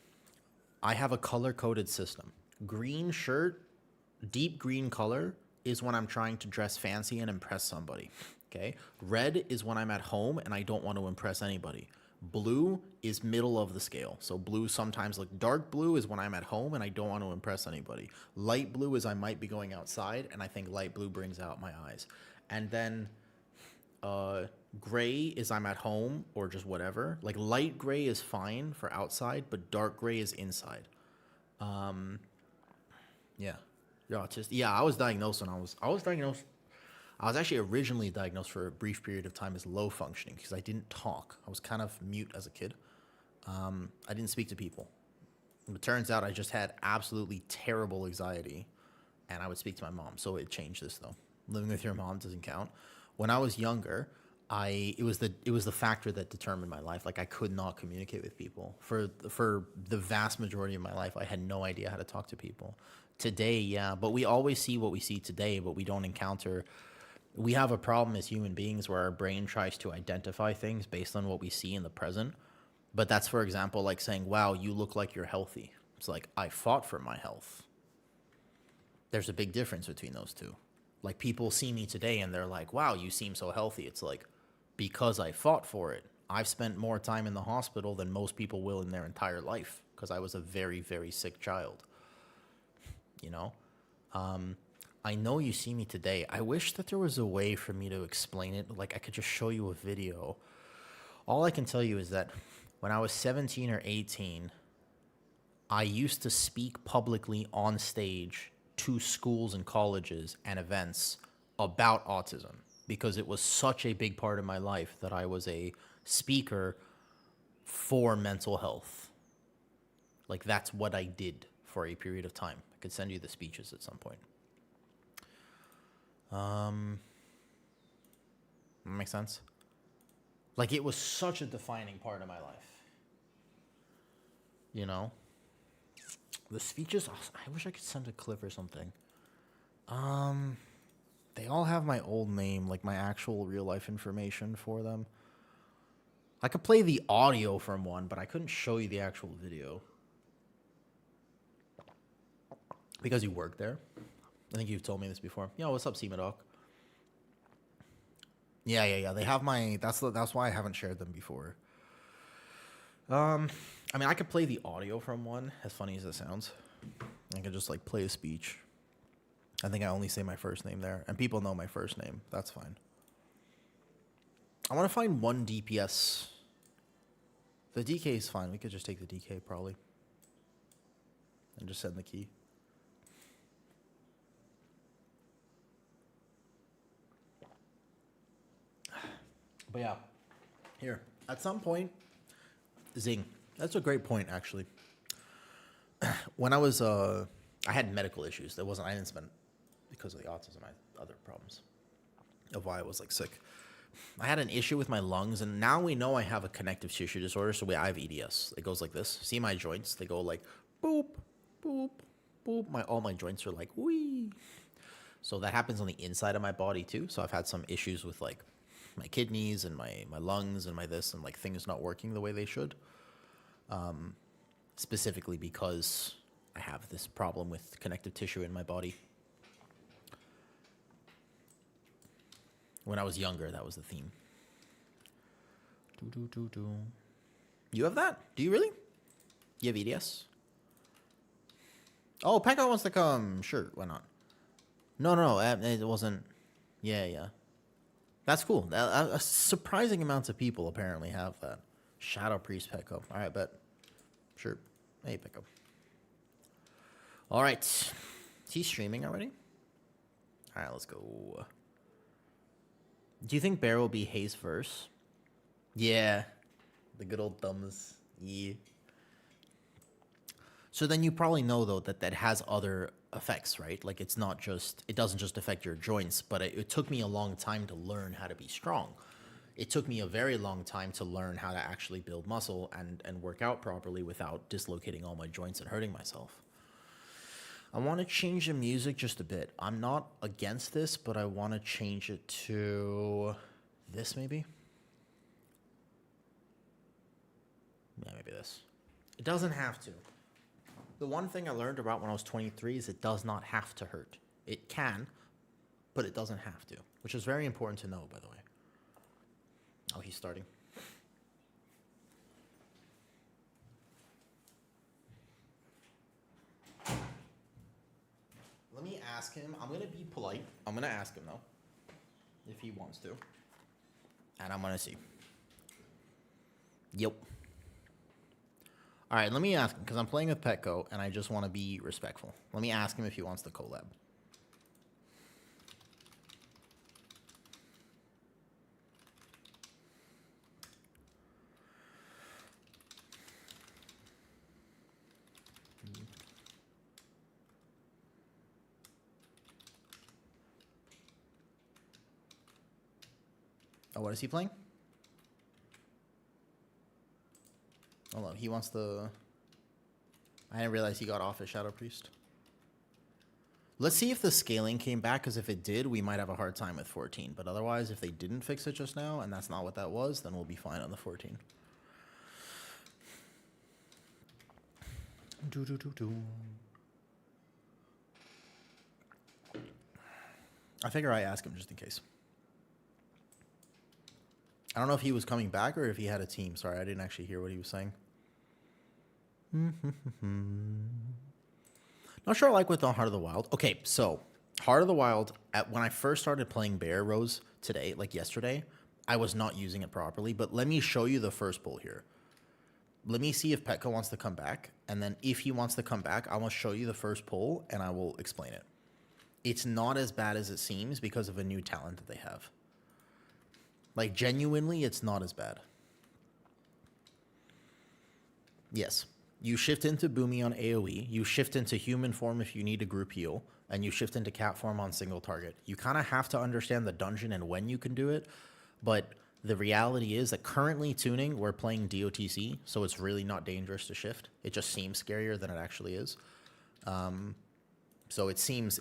A: I have a color-coded system. Green shirt, deep green color, is when I'm trying to dress fancy and impress somebody. Okay? Red is when I'm at home and I don't want to impress anybody. Blue is middle of the scale. So blue sometimes, like dark blue is when I'm at home and I don't want to impress anybody. Light blue is I might be going outside and I think light blue brings out my eyes. And then gray is I'm at home or just whatever. Like light gray is fine for outside, but dark gray is inside. Yeah. You're autistic. Yeah, I was diagnosed when I was diagnosed. I was actually originally diagnosed for a brief period of time as low functioning because I didn't talk. I was kind of mute as a kid. I didn't speak to people. It turns out I just had absolutely terrible anxiety, and I would speak to my mom. So it changed this though. Living with your mom doesn't count. When I was younger, it was the factor that determined my life. Like I could not communicate with people for the vast majority of my life. I had no idea how to talk to people. Today, yeah, but we always see what we see today, but we don't encounter. We have a problem as human beings where our brain tries to identify things based on what we see in the present. But that's, for example, like saying, wow, you look like you're healthy. It's like, I fought for my health. There's a big difference between those two. Like people see me today and they're like, wow, you seem so healthy. It's like, because I fought for it. I've spent more time in the hospital than most people will in their entire life because I was a very, very sick child. You know? I know you see me today. I wish that there was a way for me to explain it. Like I could just show you a video. All I can tell you is that when I was 17 or 18, I used to speak publicly on stage to schools and colleges and events about autism because it was such a big part of my life that I was a speaker for mental health. Like that's what I did for a period of time. I could send you the speeches at some point. That makes sense? Like it was such a defining part of my life. You know? The speeches, I wish I could send a clip or something. They all have my old name, like my actual real life information for them. I could play the audio from one, but I couldn't show you the actual video. Because you work there. I think you've told me this before. Yo, what's up, Seamadoc? Yeah. They have my. That's why I haven't shared them before. I mean, I could play the audio from one. As funny as it sounds, I could just like play a speech. I think I only say my first name there, and people know my first name. That's fine. I want to find one DPS. The DK is fine. We could just take the DK probably, and just send the key. But yeah, here, at some point, Zing, that's a great point, actually. When I was, I had medical issues. I didn't spend, because of the autism, I had other problems of why I was, like, sick. I had an issue with my lungs, and now we know I have a connective tissue disorder, so I have EDS. It goes like this. See my joints? They go like, boop, boop, boop. All my joints are like, wee. So that happens on the inside of my body too. So I've had some issues with like my kidneys and my lungs and my this and like things not working the way they should. Specifically because I have this problem with connective tissue in my body. When I was younger, that was the theme. You have that? Do you really? You have EDS? Oh, Pekka wants to come. Sure, why not? No, it wasn't. Yeah. That's cool. A surprising amounts of people apparently have that. Shadow Priest Pekka. All right, bet. Sure. Hey, Pekka. All right. Is he streaming already? All right, let's go. Do you think Bear will be Hayes verse? Yeah. The good old thumbs. Yeah. So then you probably know, though, that has other effects, right? Like, it doesn't just affect your joints, but it took me a long time to learn how to be strong. It took me a very long time to learn how to actually build muscle and work out properly without dislocating all my joints and hurting myself. I want to change the music just a bit. I'm not against this, but I want to change it to this maybe. Yeah, maybe this. It doesn't have to. The one thing I learned about when I was 23 is it does not have to hurt. It can, but it doesn't have to, which is very important to know, by the way. Oh, he's starting. Let me ask him. I'm going to be polite. I'm going to ask him, though, if he wants to. And I'm going to see. Yep. All right, let me ask him, because I'm playing with Petco, and I just want to be respectful. Let me ask him if he wants to collab. Oh, what is he playing? Hold on, he wants the... I didn't realize he got off as Shadow Priest. Let's see if the scaling came back, because if it did, we might have a hard time with 14. But otherwise, if they didn't fix it just now, and that's not what that was, then we'll be fine on the 14. I figure I ask him just in case. I don't know if he was coming back or if he had a team. Sorry, I didn't actually hear what he was saying. Not sure I like with the Heart of the Wild. Okay, so Heart of the Wild, when I first started playing Bear Rose today, like yesterday, I was not using it properly. But let me show you the first pull here. Let me see if Petco wants to come back. And then if he wants to come back, I will show you the first pull and I will explain it. It's not as bad as it seems because of a new talent that they have. Like, genuinely, it's not as bad. Yes. You shift into Boomy on AoE. You shift into human form if you need a group heal. And you shift into cat form on single target. You kind of have to understand the dungeon and when you can do it. But the reality is that currently tuning, we're playing DOTC. So it's really not dangerous to shift. It just seems scarier than it actually is. So it seems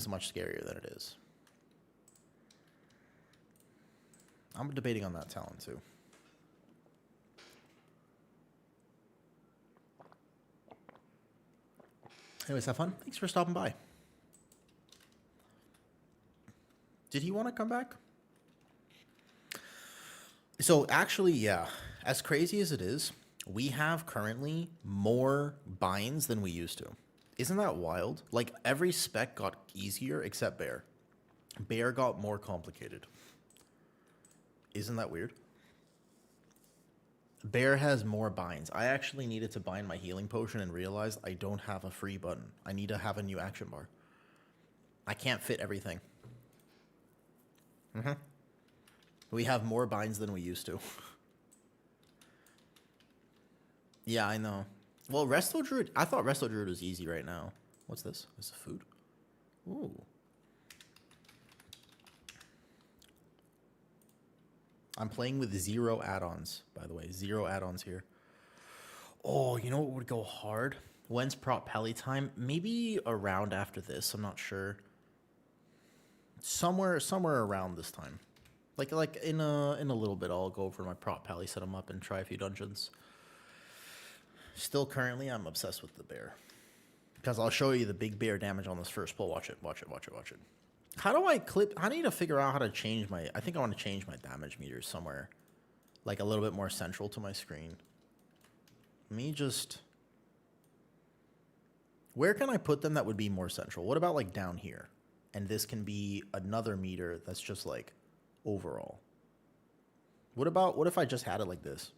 A: much scarier than it is. I'm debating on that talent too. Anyways, have fun. Thanks for stopping by. Did he want to come back? So actually, yeah. As crazy as it is, we have currently more binds than we used to. Isn't that wild? Like, every spec got easier except Bear. Bear got more complicated. Isn't that weird? Bear has more binds. I actually needed to bind my healing potion and realized I don't have a free button. I need to have a new action bar. I can't fit everything. We have more binds than we used to. Yeah, I know. Well, Resto Druid... I thought Resto Druid was easy right now. What's this? Is it food? Ooh. I'm playing with 0 add-ons, by the way. 0 add-ons here. Oh, you know what would go hard? When's prop Pally time? Maybe around after this. I'm not sure. Somewhere around this time. Like in a little bit, I'll go over my prop pally, set them up, and try a few dungeons. Still, currently, I'm obsessed with the bear. Because I'll show you the big bear damage on this first pull. Watch it. How do I clip? I need to figure out how to change my... I think I want to change my damage meters somewhere. Like a little bit more central to my screen. Let me just... Where can I put them that would be more central? What about like down here? And this can be another meter that's just like overall. What if I just had it like this?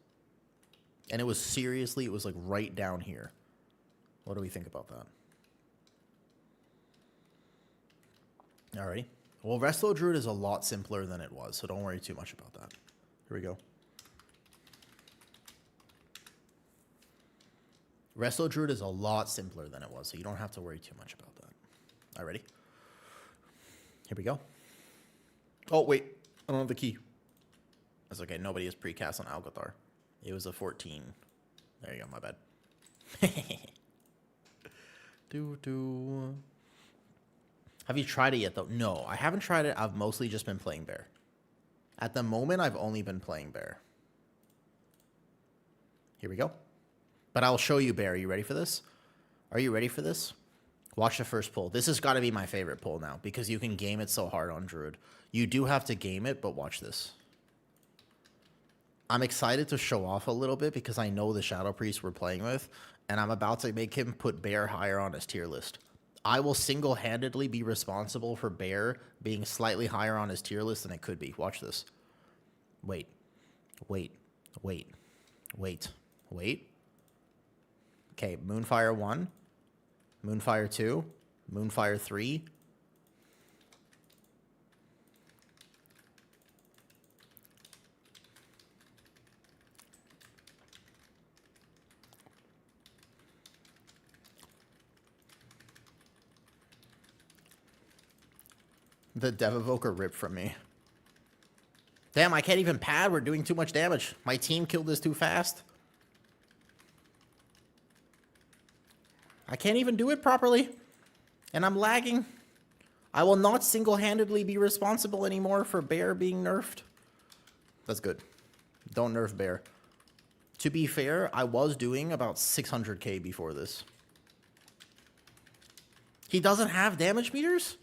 A: And it was seriously, it was like right down here. What do we think about that? Alrighty. Well, Resto Druid is a lot simpler than it was, so don't worry too much about that. Here we go. Resto Druid is a lot simpler than it was, so you don't have to worry too much about that. Alrighty. Here we go. Oh, wait. I don't have the key. That's okay. Nobody has precast on Algothar. It was a 14. There you go. My bad. Have you tried it yet, though? No, I haven't tried it. I've mostly just been playing bear. At the moment, I've only been playing bear. Here we go. But I'll show you bear. Are you ready for this? Are you ready for this? Watch the first pull. This has got to be my favorite pull now because you can game it so hard on Druid. You do have to game it, but watch this. I'm excited to show off a little bit because I know the Shadow Priest we're playing with, and I'm about to make him put bear higher on his tier list. I will single-handedly be responsible for bear being slightly higher on his tier list than it could be. Watch this. Wait. Okay, Moonfire 1, Moonfire 2, Moonfire 3. The Dev Evoker ripped from me. Damn, I can't even pad. We're doing too much damage. My team killed this too fast. I can't even do it properly. And I'm lagging. I will not single-handedly be responsible anymore for bear being nerfed. That's good. Don't nerf bear. To be fair, I was doing about 600k before this. He doesn't have damage meters?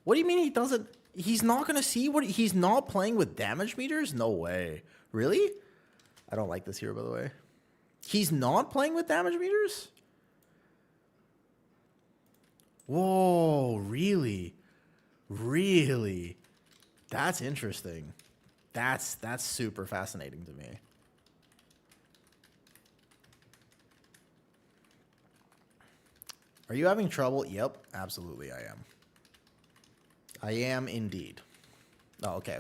A: What do you mean he doesn't? He's not going to see what... He's not playing with damage meters? No way. Really? I don't like this here, by the way. He's not playing with damage meters? Whoa, really? Really? That's interesting. That's super fascinating to me. Are you having trouble? Yep, absolutely I am. I am indeed. Oh, okay.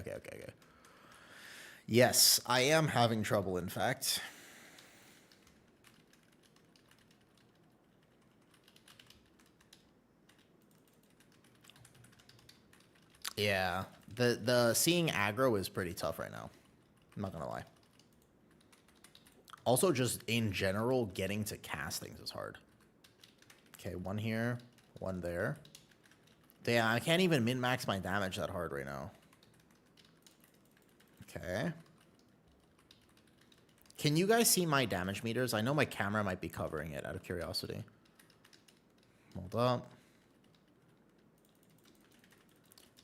A: Yes, I am having trouble, in fact. Yeah, the seeing aggro is pretty tough right now. I'm not gonna lie. Also, just in general, getting to cast things is hard. Okay, one here, one there. Damn, I can't even min-max my damage that hard right now. Okay. Can you guys see my damage meters? I know my camera might be covering it out of curiosity. Hold up.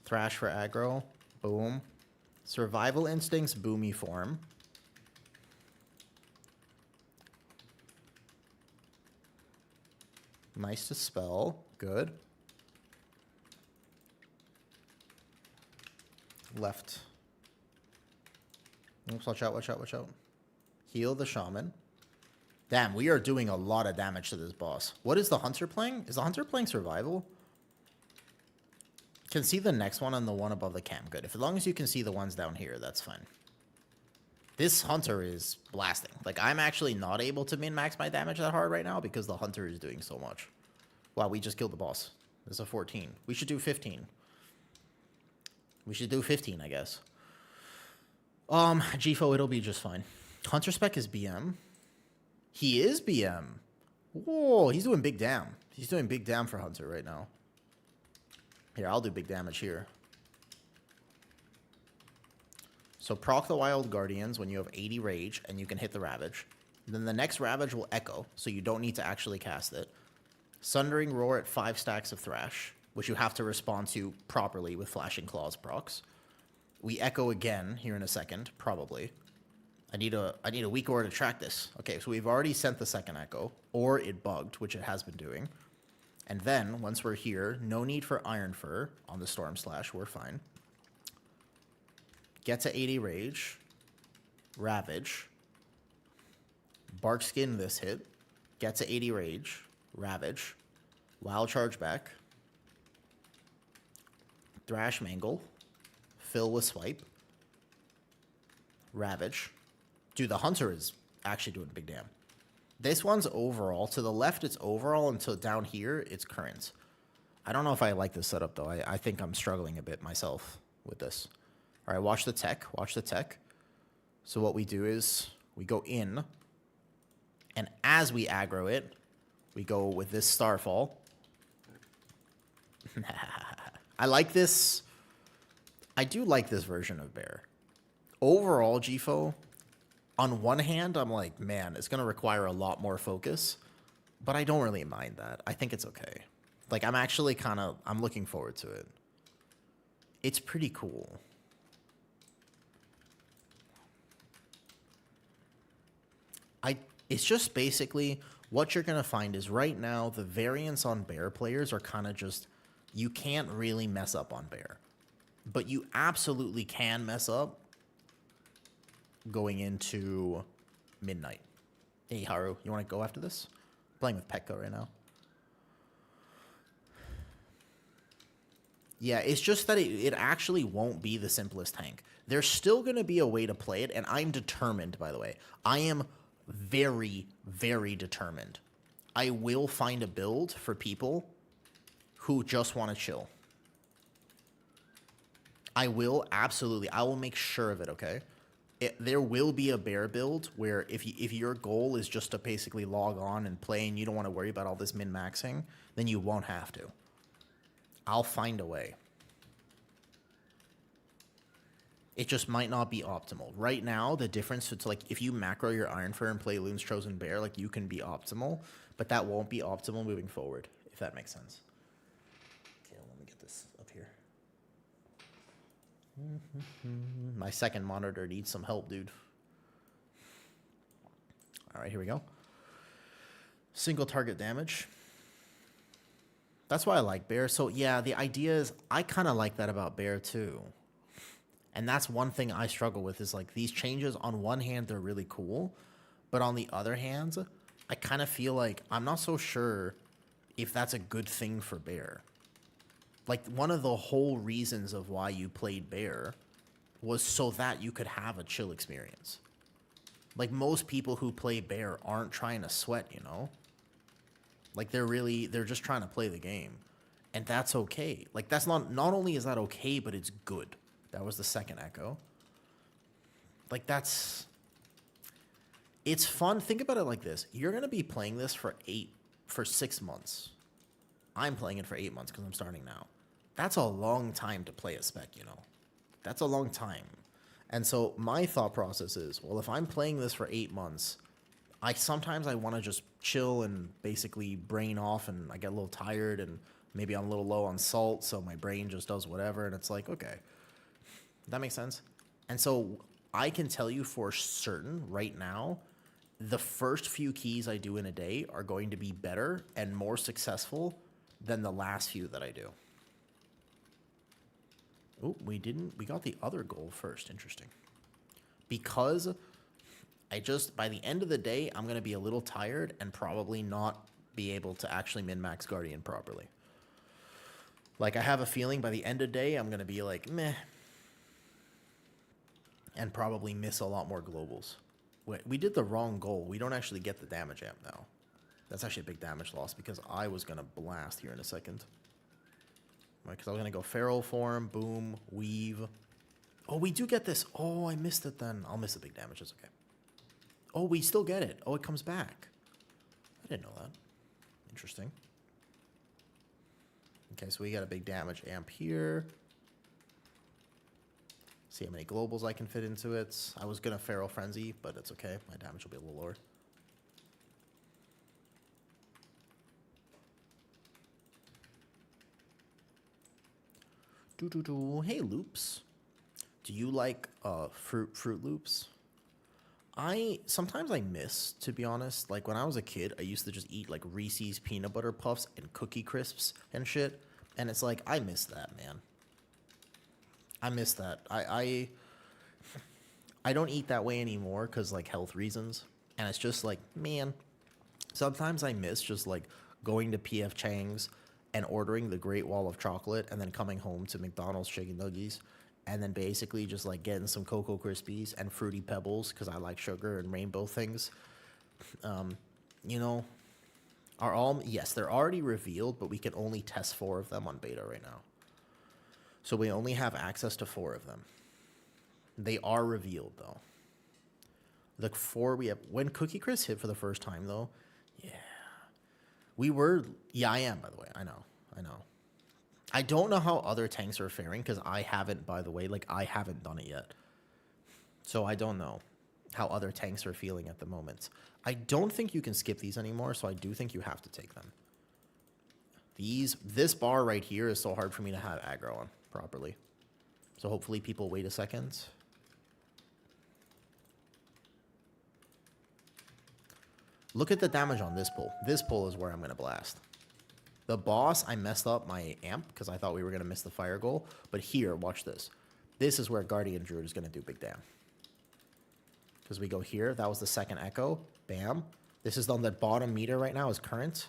A: Thrash for aggro. Boom. Survival Instincts, boomy form. Nice to spell. Good. Left. Oops, watch out. Heal the shaman. Damn, we are doing a lot of damage to this boss. What is the hunter playing? Is the hunter playing survival? Can see the next one and the one above the camp. Good. As long as you can see the ones down here, that's fine. This hunter is blasting. Like, I'm actually not able to min-max my damage that hard right now because the hunter is doing so much. Wow, we just killed the boss. There's a 14. We should do 15. We should do 15, I guess. GFO, it'll be just fine. Hunter spec is BM. He is BM. Whoa, he's doing big damn. He's doing big damn for Hunter right now. Here, I'll do big damage here. So proc the Wild Guardians when you have 80 rage, and you can hit the Ravage. Then the next Ravage will echo, so you don't need to actually cast it. Sundering Roar at 5 stacks of Thrash, which you have to respond to properly with Flashing Claws procs. We echo again here in a second, probably. I need a weak aura to track this. Okay, so we've already sent the second echo, or it bugged, which it has been doing. And then, once we're here, no need for Iron Fur on the Storm Slash, we're fine. Get to 80 rage. Ravage. Bark Skin this hit. Get to 80 rage. Ravage. Wild Charge back. Thrash Mangle. Fill with Swipe. Ravage. Dude, the Hunter is actually doing big damn. This one's overall. To the left, it's overall, until down here, it's current. I don't know if I like this setup, though. I think I'm struggling a bit myself with this. All right, watch the tech. Watch the tech. So what we do is we go in, and as we aggro it, we go with this Starfall. I like this. I do like this version of Bear. Overall, GFO, on one hand, I'm like, man, it's going to require a lot more focus, but I don't really mind that. I think it's okay. Like, I'm actually I'm looking forward to it. It's pretty cool. It's just basically what you're going to find is right now, the variants on Bear players are kind of just, you can't really mess up on Bear, but you absolutely can mess up going into Midnight. Hey, Haru, you want to go after this? I'm playing with Petko right now. Yeah, it's just that it actually won't be the simplest tank. There's still going to be a way to play it, and I'm determined, by the way. I am very, very determined. I will find a build for people who just want to chill. I will, absolutely. I will make sure of it, okay? There will be a Bear build where if your goal is just to basically log on and play and you don't want to worry about all this min-maxing, then you won't have to. I'll find a way. It just might not be optimal. Right now, the difference, it's like if you macro your Iron Fur and play Loon's Chosen Bear, like you can be optimal, but that won't be optimal moving forward, if that makes sense. Okay, let me get this up here. My second monitor needs some help, dude. All right, here we go. Single target damage. That's why I like Bear. So yeah, the idea is I kind of like that about Bear too. And that's one thing I struggle with is like these changes, on one hand, they're really cool. But on the other hand, I kind of feel like I'm not so sure if that's a good thing for Bear. Like one of the whole reasons of why you played Bear was so that you could have a chill experience. Like most people who play Bear aren't trying to sweat, you know? Like they're just trying to play the game. And that's okay. Like that's not only is that okay, but it's good. That was the second echo. Like it's fun. Think about it like this. You're going to be playing this for 6 months. I'm playing it for 8 months because I'm starting now. That's a long time to play a spec, you know? That's a long time. And so my thought process is, well, if I'm playing this for 8 months, sometimes I want to just chill and basically brain off, and I get a little tired and maybe I'm a little low on salt, so my brain just does whatever, and it's like, okay. That makes sense? And so I can tell you for certain right now, the first few keys I do in a day are going to be better and more successful than the last few that I do. Oh, we got the other goal first. Interesting. Because by the end of the day, I'm going to be a little tired and probably not be able to actually min-max Guardian properly. Like, I have a feeling by the end of the day, I'm going to be like, meh. And probably miss a lot more globals. Wait, we did the wrong goal. We don't actually get the damage amp now. That's actually a big damage loss because I was going to blast here in a second. Because I was going to go Feral Form, boom, weave. Oh, we do get this. Oh, I missed it then. I'll miss the big damage. It's okay. Oh, we still get it. Oh, it comes back. I didn't know that. Interesting. Okay, so we got a big damage amp here. See how many globals I can fit into it. I was going to Feral Frenzy, but it's okay. My damage will be a little lower. Hey, Loops. Do you like Fruit Loops? Sometimes I miss, to be honest. Like, when I was a kid, I used to just eat, like, Reese's Peanut Butter Puffs and Cookie Crisps and shit. And it's like, I miss that, man. I miss that. I don't eat that way anymore because, like, health reasons. And it's just like, man, sometimes I miss just, like, going to P.F. Chang's and ordering the Great Wall of Chocolate and then coming home to McDonald's Chicken Nuggies and then basically just, like, getting some Cocoa Krispies and Fruity Pebbles because I like sugar and rainbow things. You know, yes, they're already revealed, but we can only test 4 of them on beta right now. So we only have access to 4 of them. They are revealed, though. The 4 we have... When Cookie Crisp hit for the first time, though, yeah. Yeah, I am, by the way. I know. I don't know how other tanks are faring, because I haven't, by the way. Like, I haven't done it yet. So I don't know how other tanks are feeling at the moment. I don't think you can skip these anymore, so I do think you have to take them. This bar right here is so hard for me to have aggro on properly. So hopefully people wait a second. Look at the damage on this pull. This pull is where I'm going to blast. The boss, I messed up my amp because I thought we were going to miss the fire goal. But here, watch this. This is where Guardian Druid is going to do big damn. Because we go here. That was the second echo. Bam. This is on the bottom meter right now is current.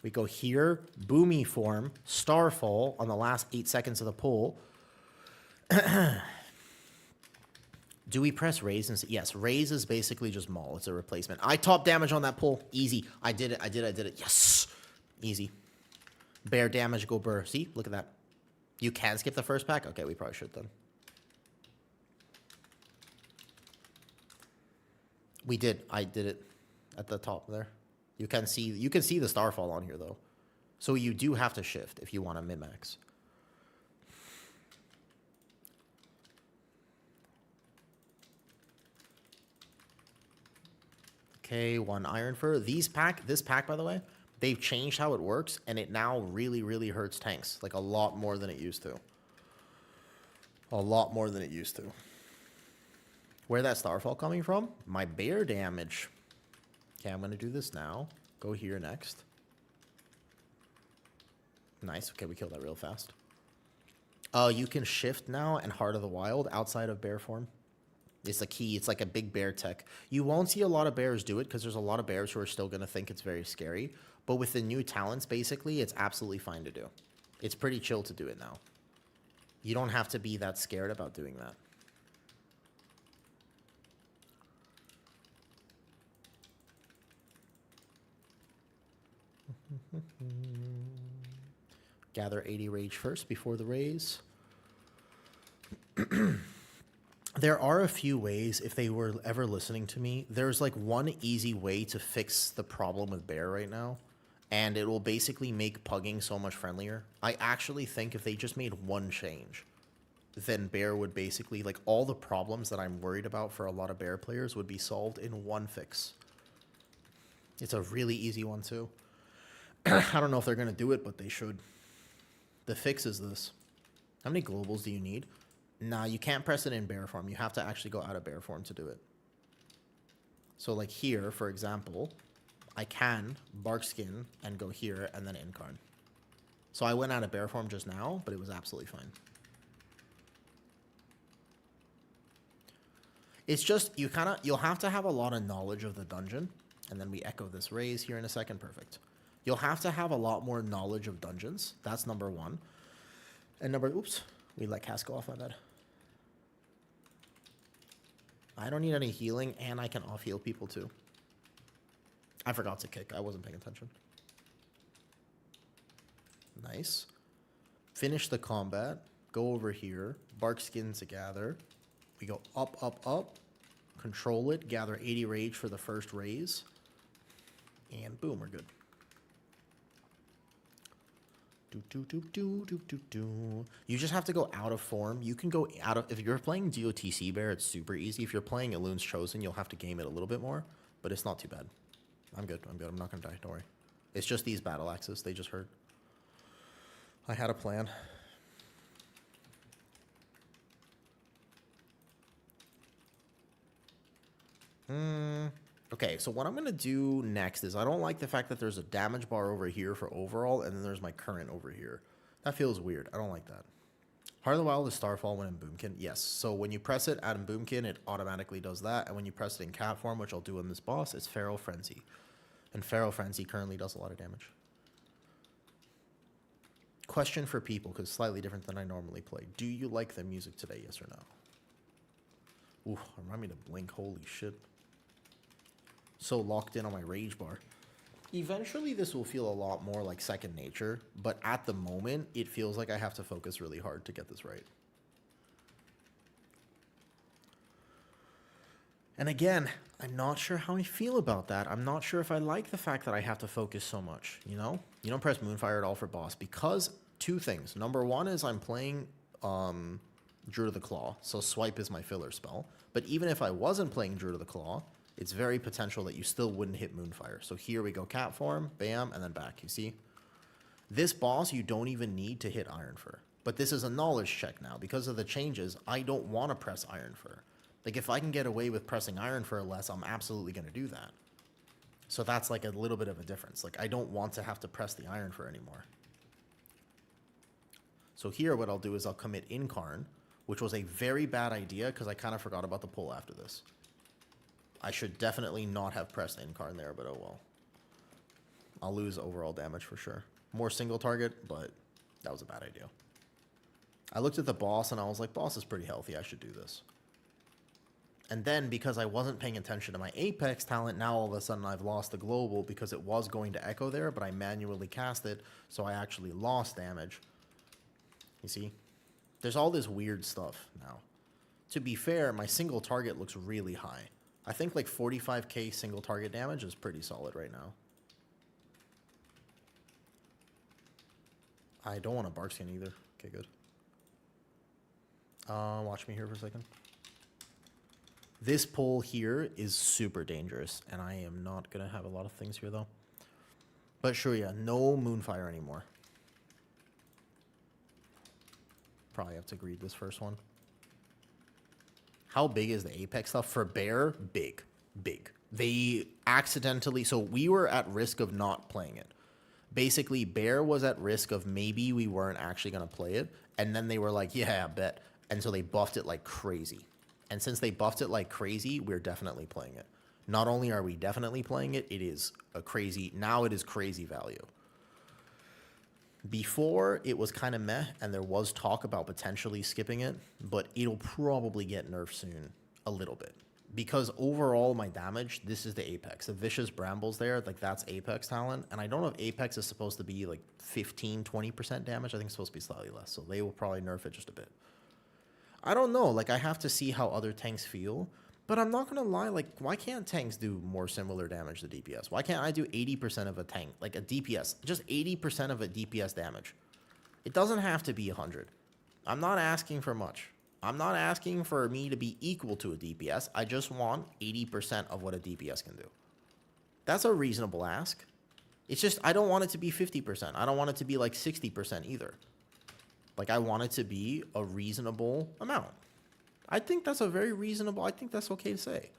A: We go here. Boomy form. Starfall on the last 8 seconds of the pull. Do we press raise? Yes, raise is basically just maul. It's a replacement. I top damage on that pull. Easy. I did it. Yes. Easy. Bear damage, go burr. See? Look at that. You can skip the first pack? Okay, we probably should then. We did. I did it at the top there. You can see the Starfall on here, though. So you do have to shift if you want to min-max. Okay, 1 Iron Fur. This pack, by the way, they've changed how it works, and it now really, really hurts tanks. Like, a lot more than it used to. A lot more than it used to. Where that Starfall coming from? My bear damage. Okay, I'm going to do this now. Go here next. Nice. Okay, we killed that real fast. You can shift now and Heart of the Wild outside of bear form. It's the key. It's like a big bear tech. You won't see a lot of bears do it because there's a lot of bears who are still going to think it's very scary. But with the new talents, basically, it's absolutely fine to do. It's pretty chill to do it now. You don't have to be that scared about doing that. Gather 80 rage first before the raise. There are a few ways, if they were ever listening to me, there's like one easy way to fix the problem with bear right now, and it will basically make pugging so much friendlier. I actually think if they just made one change, then bear would basically, like, all the problems that I'm worried about for a lot of bear players would be solved in one fix. It's a really easy one too. I don't know if they're going to do it, but they should. The fix is this. How many globals do you need? Nah, you can't press it in bear form. You have to actually go out of bear form to do it. So like here, for example, I can bark skin and go here and then incarn. So I went out of bear form just now, but it was absolutely fine. It's just, you'll have to have a lot of knowledge of the dungeon. And then we echo this raise here in a second. Perfect. You'll have to have a lot more knowledge of dungeons. That's number one. And oops, we let cast go off my bed. I don't need any healing, and I can off-heal people too. I forgot to kick. I wasn't paying attention. Nice. Finish the combat. Go over here. Bark skin to gather. We go up, up, up. Control it. Gather 80 rage for the first raise. And boom, we're good. You just have to go out of form. You can go out of... If you're playing DOTC Bear, it's super easy. If you're playing Elun's Chosen, you'll have to game it a little bit more. But it's not too bad. I'm good. I'm good. I'm not going to die. Don't worry. It's just these battle axes. They just hurt. I had a plan. Okay, so what I'm going to do next is I don't like the fact that there's a damage bar over here for overall, and then there's my current over here. That feels weird. I don't like that. Heart of the Wild is Starfall when in Boomkin. Yes, so when you press it at Boomkin, it automatically does that, and when you press it in cat form, which I'll do on this boss, it's Feral Frenzy. And Feral Frenzy currently does a lot of damage. Question for people, because it's slightly different than I normally play. Do you like the music today, yes or no? Ooh, remind me to blink. Holy shit. So locked in on my rage bar. Eventually this will feel a lot more like second nature, but at the moment it feels like I have to focus really hard to get this right. And again, I'm not sure how I feel about that. I'm not sure if I like the fact that I have to focus so much, you know? You don't press Moonfire at all for boss because two things. Number one is I'm playing Druid of the Claw, so swipe is my filler spell. But even if I wasn't playing Druid of the Claw, it's very potential that you still wouldn't hit Moonfire. So here we go, cat form, bam, and then back, you see? This boss, you don't even need to hit Iron Fur. But this is a knowledge check now. Because of the changes, I don't want to press Iron Fur. Like, if I can get away with pressing Iron Fur less, I'm absolutely going to do that. So that's like a little bit of a difference. Like, I don't want to have to press the Iron Fur anymore. So here what I'll do is I'll commit Incarn, which was a very bad idea because I kind of forgot about the pull after this. I should definitely not have pressed Incarn there, but oh well. I'll lose overall damage for sure. More single target, but that was a bad idea. I looked at the boss and I was like, boss is pretty healthy, I should do this. And then because I wasn't paying attention to my Apex talent, now all of a sudden I've lost the global because it was going to echo there, but I manually cast it, so I actually lost damage. You see? There's all this weird stuff now. To be fair, my single target looks really high. I think like 45k single target damage is pretty solid right now. I don't want a bark skin either. Okay, good. Watch me here for a second. This pull here is super dangerous, and I am not going to have a lot of things here, though. But sure, yeah, no Moonfire anymore. Probably have to greed this first one. How big is the Apex stuff? For Bear, big. Big. They accidentally... So we were at risk of not playing it. Basically, Bear was at risk of maybe we weren't actually going to play it. And then they were like, yeah, I bet. And so they buffed it like crazy. And since they buffed it like crazy, we're definitely playing it. Not only are we definitely playing it, it is a crazy... Now it is crazy value. Before, it was kind of meh, and there was talk about potentially skipping it, but it'll probably get nerfed soon, a little bit. Because overall, my damage, this is the Apex. The Vicious Brambles there, like that's Apex talent, and I don't know if Apex is supposed to be like 15, 20% damage. I think it's supposed to be slightly less, so they will probably nerf it just a bit. I don't know, like I have to see how other tanks feel, but I'm not going to lie, like why can't tanks do more similar damage to DPS? Why can't I do 80% of a tank, like a DPS, just 80% of a DPS damage? It doesn't have to be 100. I'm not asking for much. I'm not asking for me to be equal to a DPS. I just want 80% of what a DPS can do. That's a reasonable ask. It's just, I don't want it to be 50%. I don't want it to be like 60% either. Like, I want it to be a reasonable amount. I think that's a very reasonable, I think that's okay to say.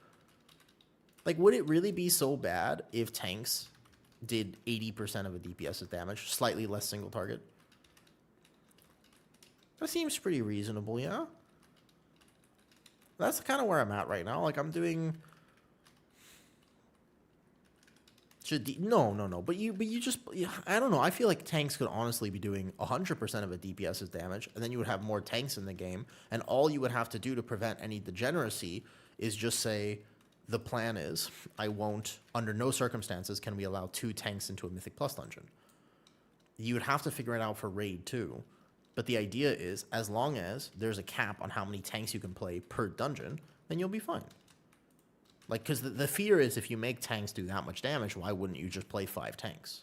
A: Like, would it really be so bad if tanks did 80% of a DPS's damage, slightly less single target? That seems pretty reasonable, yeah? That's kind of where I'm at right now. Like, I'm doing... No. But you just... I don't know. I feel like tanks could honestly be doing 100% of a DPS's damage, and then you would have more tanks in the game, and all you would have to do to prevent any degeneracy is just say, the plan is, I won't... Under no circumstances can we allow 2 tanks into a Mythic Plus dungeon. You would have to figure it out for Raid, too. But the idea is, as long as there's a cap on how many tanks you can play per dungeon, then you'll be fine. Like, because the fear is if you make tanks do that much damage, why wouldn't you just play 5 tanks?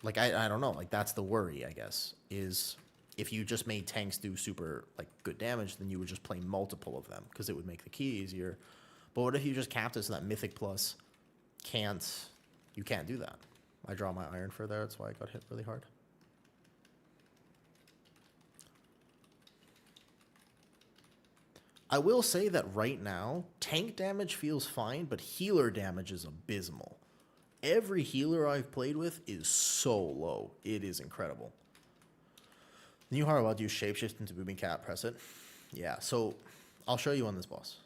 A: Like, I don't know. Like, that's the worry, I guess, is if you just made tanks do super, like, good damage, then you would just play multiple of them because it would make the key easier. But what if you just capped it so that Mythic Plus you can't do that? I draw my Iron for there. That's why I got hit really hard. I will say that right now, tank damage feels fine, but healer damage is abysmal. Every healer I've played with is so low. It is incredible. New hard about use shapeshift into booming cat, press it. Yeah, so I'll show you on this boss.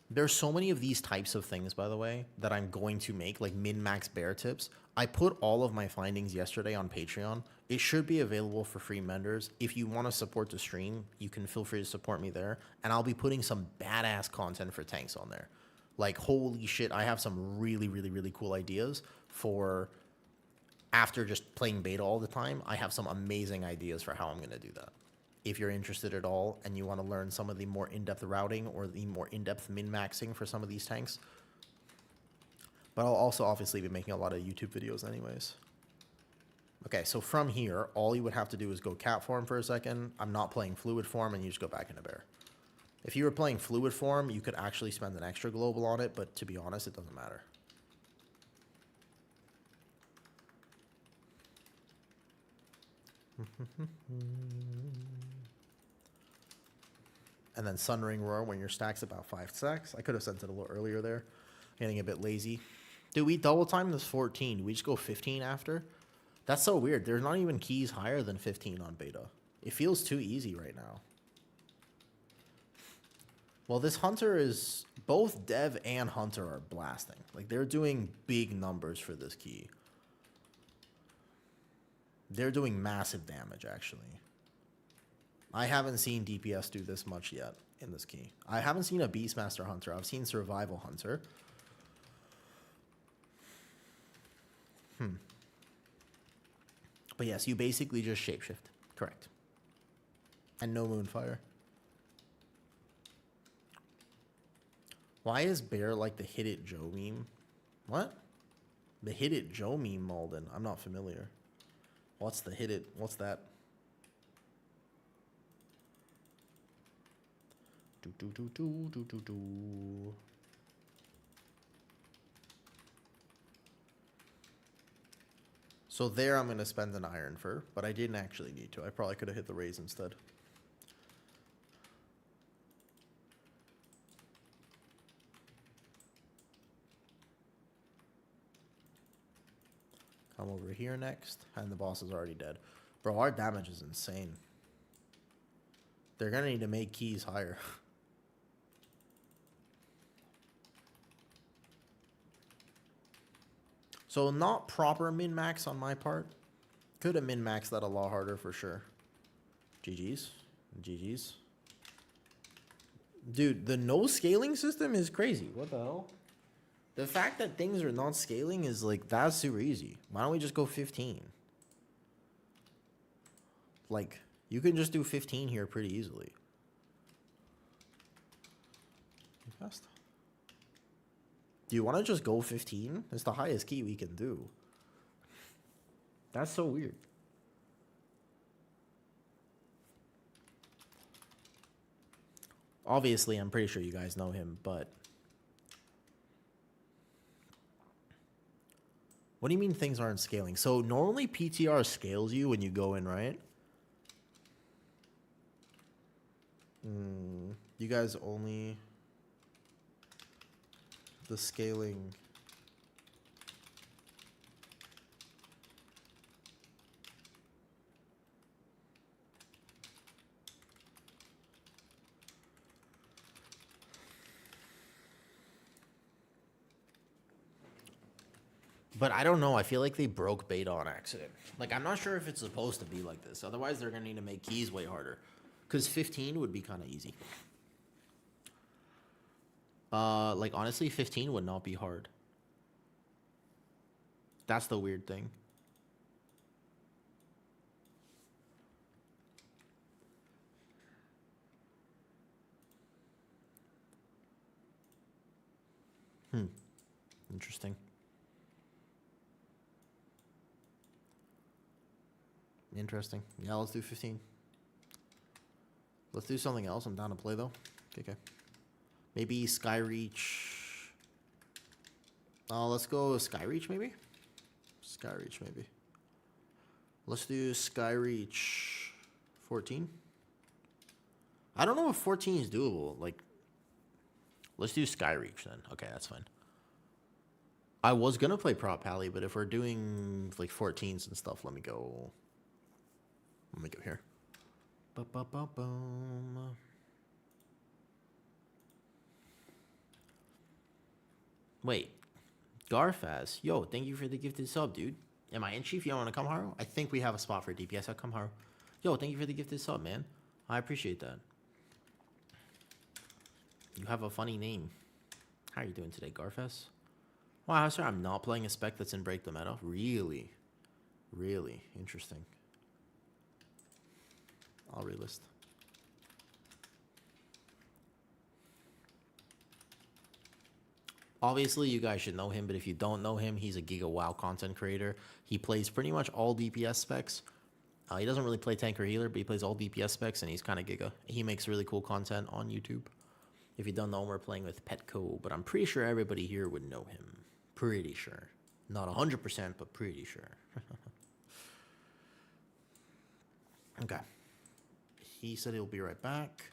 A: There's so many of these types of things, by the way, that I'm going to make, like min-max bear tips. I put all of my findings yesterday on Patreon. It should be available for free members. If you want to support the stream, you can feel free to support me there. And I'll be putting some badass content for tanks on there. Like, holy shit, I have some really, really, really cool ideas for after just playing beta all the time. I have some amazing ideas for how I'm going to do that. If you're interested at all and you want to learn some of the more in-depth routing or the more in-depth min-maxing for some of these tanks. But I'll also obviously be making a lot of YouTube videos anyways. Okay, so from here, all you would have to do is go cat form for a second. I'm not playing fluid form, and you just go back into bear. If you were playing fluid form, you could actually spend an extra global on it, but to be honest, it doesn't matter. And then Sunring Roar when your stack's about 5 stacks. I could have sent it a little earlier there. Getting a bit lazy. Dude, we double time this 14. Do we just go 15 after? That's so weird. There's not even keys higher than 15 on beta. It feels too easy right now. Well, this Hunter is... Both Dev and Hunter are blasting. Like, they're doing big numbers for this key. They're doing massive damage, actually. I haven't seen DPS do this much yet in this key. I haven't seen a Beastmaster Hunter. I've seen Survival Hunter. But yes, you basically just shapeshift. Correct. And no Moonfire. Why is Bear like the Hit It Joe meme? What? The Hit It Joe meme, Malden. I'm not familiar. What's the Hit It? What's that? So there I'm going to spend an Iron Fur, but I didn't actually need to. I probably could have hit the raise instead. Come over here next, and the boss is already dead. Bro, our damage is insane. They're going to need to make keys higher. So not proper min-max on my part. Could have min-maxed that a lot harder for sure. GG's. GG's. Dude, the no scaling system is crazy. What the hell? The fact that things are not scaling is like, that's super easy. Why don't we just go 15? Like, you can just do 15 here pretty easily. Fast. Do you want to just go 15? It's the highest key we can do. That's so weird. Obviously, I'm pretty sure you guys know him, but... What do you mean things aren't scaling? So normally PTR scales you when you go in, right? You guys only... The scaling... But I don't know. I feel like they broke beta on accident. Like, I'm not sure if it's supposed to be like this. Otherwise, they're going to need to make keys way harder. Because 15 would be kind of easy. Like, honestly, 15 would not be hard. That's the weird thing. Interesting. Interesting. Yeah, let's do 15. Let's do something else. I'm down to play, though. Okay. Maybe Skyreach. Let's go Skyreach, maybe? Skyreach, maybe. Let's do Skyreach 14. I don't know if 14 is doable. Like, let's do Skyreach then. Okay, that's fine. I was going to play Prop Pally, but if we're doing, like, 14s and stuff, let me go. Let me go here. Ba-ba-ba-boom. Wait. Garfaz. Yo, thank you for the gifted sub, dude. Am I in, Chief? You don't want to come, Haru? I think we have a spot for DPS. I'll come, Haru. Yo, thank you for the gifted sub, man. I appreciate that. You have a funny name. How are you doing today, Garfaz? Wow, sir, I'm not playing a spec that's in Break the Meta. Really? Really? Interesting. I'll relist. Obviously, you guys should know him, but if you don't know him, he's a Giga WoW content creator. He plays pretty much all DPS specs. He doesn't really play tank or healer, but he plays all DPS specs, and he's kind of Giga. He makes really cool content on YouTube. If you don't know him, we're playing with Petco, but I'm pretty sure everybody here would know him. Pretty sure. Not 100%, but pretty sure. Okay. He said he'll be right back.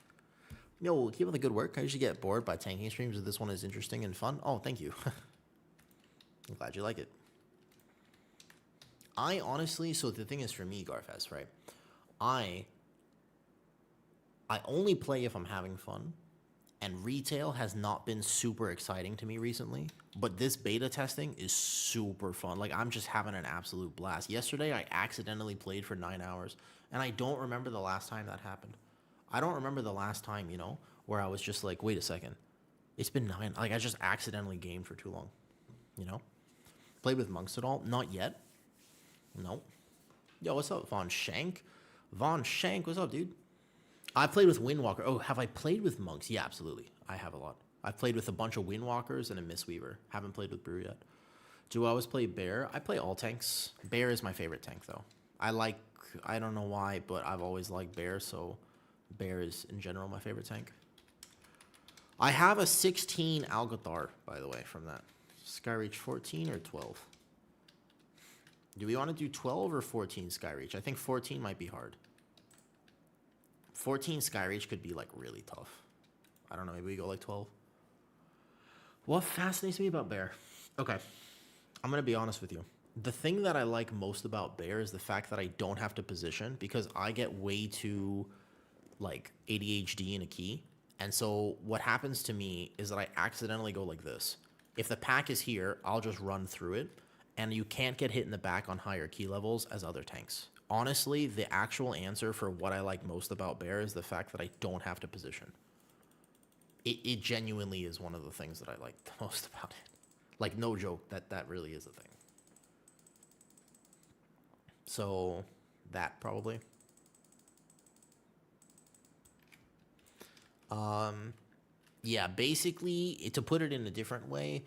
A: Yo, keep up the good work. I usually get bored by tanking streams, but this one is interesting and fun. Oh, thank you. I'm glad you like it. I honestly, so the thing is for me, Garfest, right? I only play if I'm having fun, and retail has not been super exciting to me recently, but this beta testing is super fun. Like, I'm just having an absolute blast. Yesterday, I accidentally played for 9 hours, and I don't remember the last time that happened. I don't remember the last time, you know, where I was just like, wait a second. It's been 9. Like, I just accidentally gamed for too long, you know? Played with monks at all? Not yet. No. Yo, what's up, Von Shank? Von Shank, what's up, dude? I played with Windwalker. Oh, have I played with monks? Yeah, absolutely. I have a lot. I've played with a bunch of Windwalkers and a Mistweaver. Haven't played with Brew yet. Do I always play Bear? I play all tanks. Bear is my favorite tank, though. I don't know why, but I've always liked Bear, so Bear is, in general, my favorite tank. I have a 16 Algothar, by the way, from that. Skyreach 14 or 12? Do we want to do 12 or 14 Skyreach? I think 14 might be hard. 14 Skyreach could be, like, really tough. I don't know, maybe we go, like, 12. What fascinates me about Bear? Okay, I'm going to be honest with you. The thing that I like most about Bear is the fact that I don't have to position, because I get way too, like, ADHD in a key. And so what happens to me is that I accidentally go like this. If the pack is here, I'll just run through it, and you can't get hit in the back on higher key levels as other tanks. Honestly, the actual answer for what I like most about Bear is the fact that I don't have to position. It genuinely is one of the things that I like the most about it. Like, no joke, that really is a thing. So, that probably. Yeah, basically, to put it in a different way,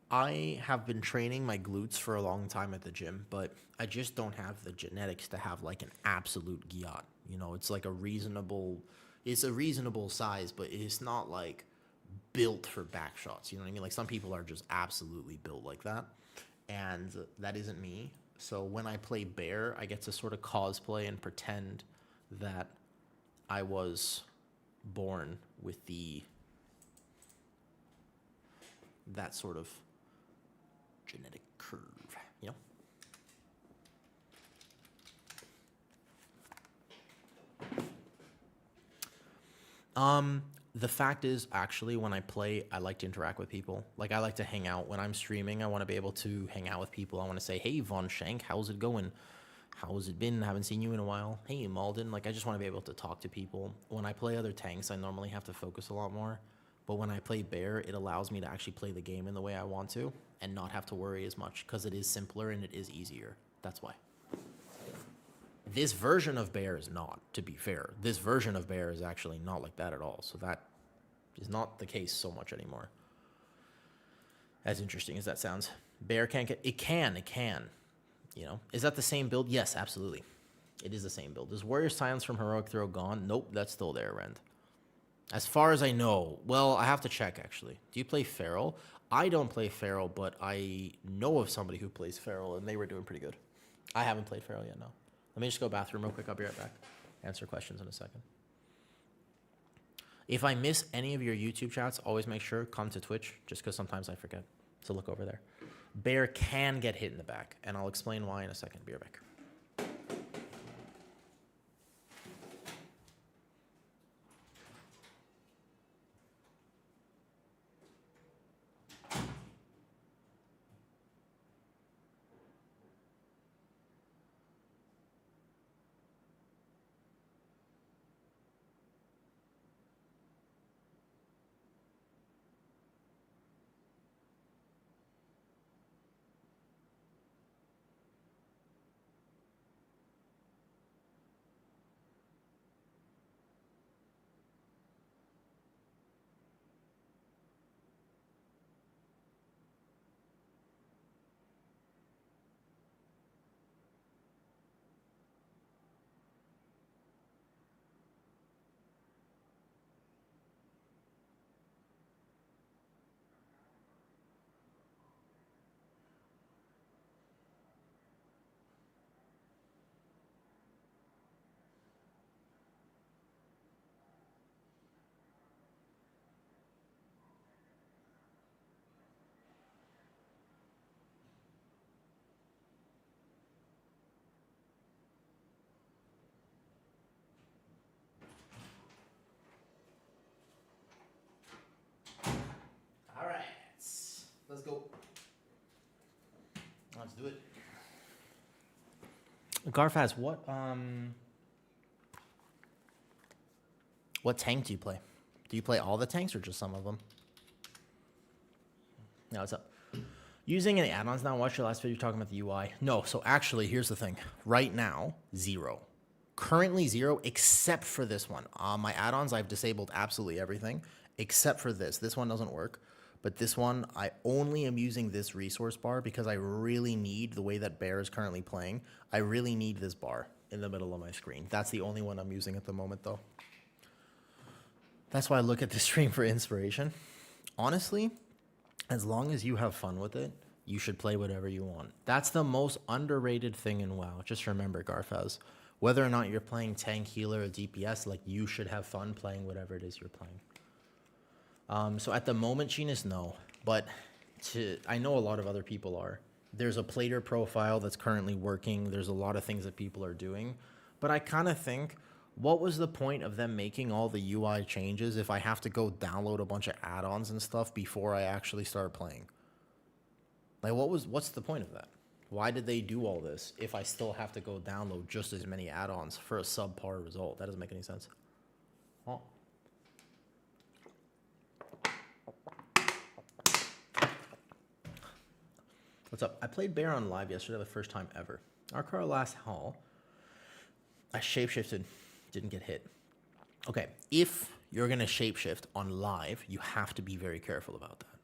A: I have been training my glutes for a long time at the gym, but I just don't have the genetics to have, like, an absolute gyat. You know, it's like it's a reasonable size, but it's not, like, built for back shots. You know what I mean? Like, some people are just absolutely built like that, and that isn't me. So when I play Bear, I get to sort of cosplay and pretend that I was born with that sort of genetic curve, you know? The fact is, actually, when I play, I like to interact with people. Like, I like to hang out. When I'm streaming, I want to be able to hang out with people. I want to say, hey, Von Shank, how's it going? How's it been? Haven't seen you in a while. Hey, Malden. Like, I just want to be able to talk to people. When I play other tanks, I normally have to focus a lot more. But when I play Bear, it allows me to actually play the game in the way I want to and not have to worry as much, because it is simpler and it is easier. That's why. This version of Bear is not, to be fair. This version of Bear is actually not like that at all. So that is not the case so much anymore. As interesting as that sounds. Bear can't get... It can. You know? Is that the same build? Yes, absolutely. It is the same build. Is Warrior Silence from Heroic Throw gone? Nope, that's still there, Rend. As far as I know. Well, I have to check, actually. Do you play Feral? I don't play Feral, but I know of somebody who plays Feral, and they were doing pretty good. I haven't played Feral yet, no. Let me just go bathroom real quick. I'll be right back. Answer questions in a second. If I miss any of your YouTube chats, always make sure come to Twitch, just because sometimes I forget. So look over there. Bear can get hit in the back, and I'll explain why in a second. Be right back. Let's go. Let's do it. Garfaz, what tank do you play? Do you play all the tanks or just some of them? Now what's up? Using any add-ons now? Watch your last video talking about the UI. No, so actually, here's the thing. Right now, 0. Currently 0, except for this one. My add-ons, I've disabled absolutely everything, except for this. This one doesn't work. But this one, I only am using this resource bar because I really need, the way that Bear is currently playing, I really need this bar in the middle of my screen. That's the only one I'm using at the moment, though. That's why I look at the stream for inspiration. Honestly, as long as you have fun with it, you should play whatever you want. That's the most underrated thing in WoW. Just remember, Garfaz, whether or not you're playing tank, healer, or DPS, like, you should have fun playing whatever it is you're playing. So at the moment, Genius, no. But I know a lot of other people are. There's a plater profile that's currently working. There's a lot of things that people are doing. But I kind of think, what was the point of them making all the UI changes if I have to go download a bunch of add-ons and stuff before I actually start playing? Like, what's the point of that? Why did they do all this if I still have to go download just as many add-ons for a subpar result? That doesn't make any sense. Oh. What's up? I played Bear on live yesterday, the first time ever. Our last haul, I shapeshifted, didn't get hit. Okay, if you're going to shapeshift on live, you have to be very careful about that.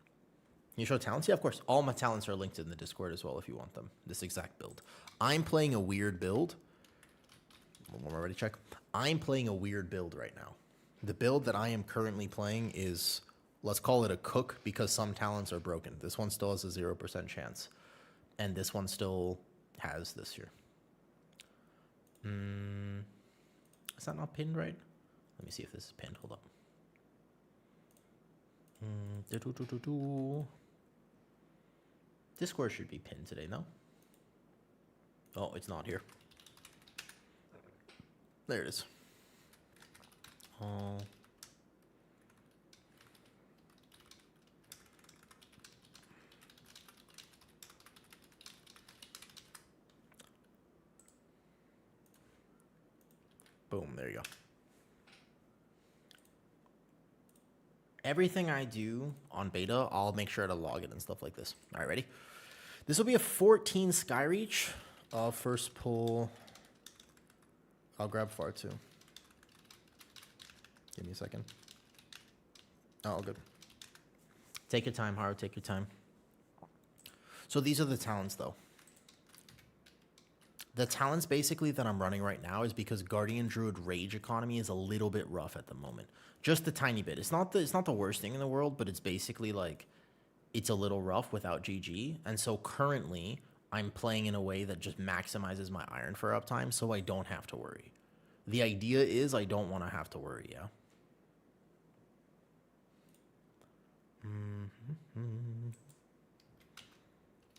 A: Can you show talents? Yeah, of course. All my talents are linked in the Discord as well if you want them. This exact build. I'm playing a weird build. One more ready check. I'm playing a weird build right now. The build that I am currently playing is, let's call it a cook because some talents are broken. This one still has a 0% chance. And this one still has this year. Is that not pinned right? Let me see if this is pinned. Hold up. Discord should be pinned today, no? Oh, it's not here. There it is. Boom, there you go. Everything I do on beta, I'll make sure to log it and stuff like this. All right, ready? This will be a 14 Skyreach. First pull. I'll grab far too. Give me a second. Oh, all good. Take your time, Haru. Take your time. So these are the talents, though. The talents basically that I'm running right now is because Guardian Druid Rage economy is a little bit rough at the moment. Just a tiny bit. It's not the worst thing in the world, but it's basically like it's a little rough without GG. And so currently I'm playing in a way that just maximizes my iron for uptime so I don't have to worry. The idea is I don't want to have to worry, yeah.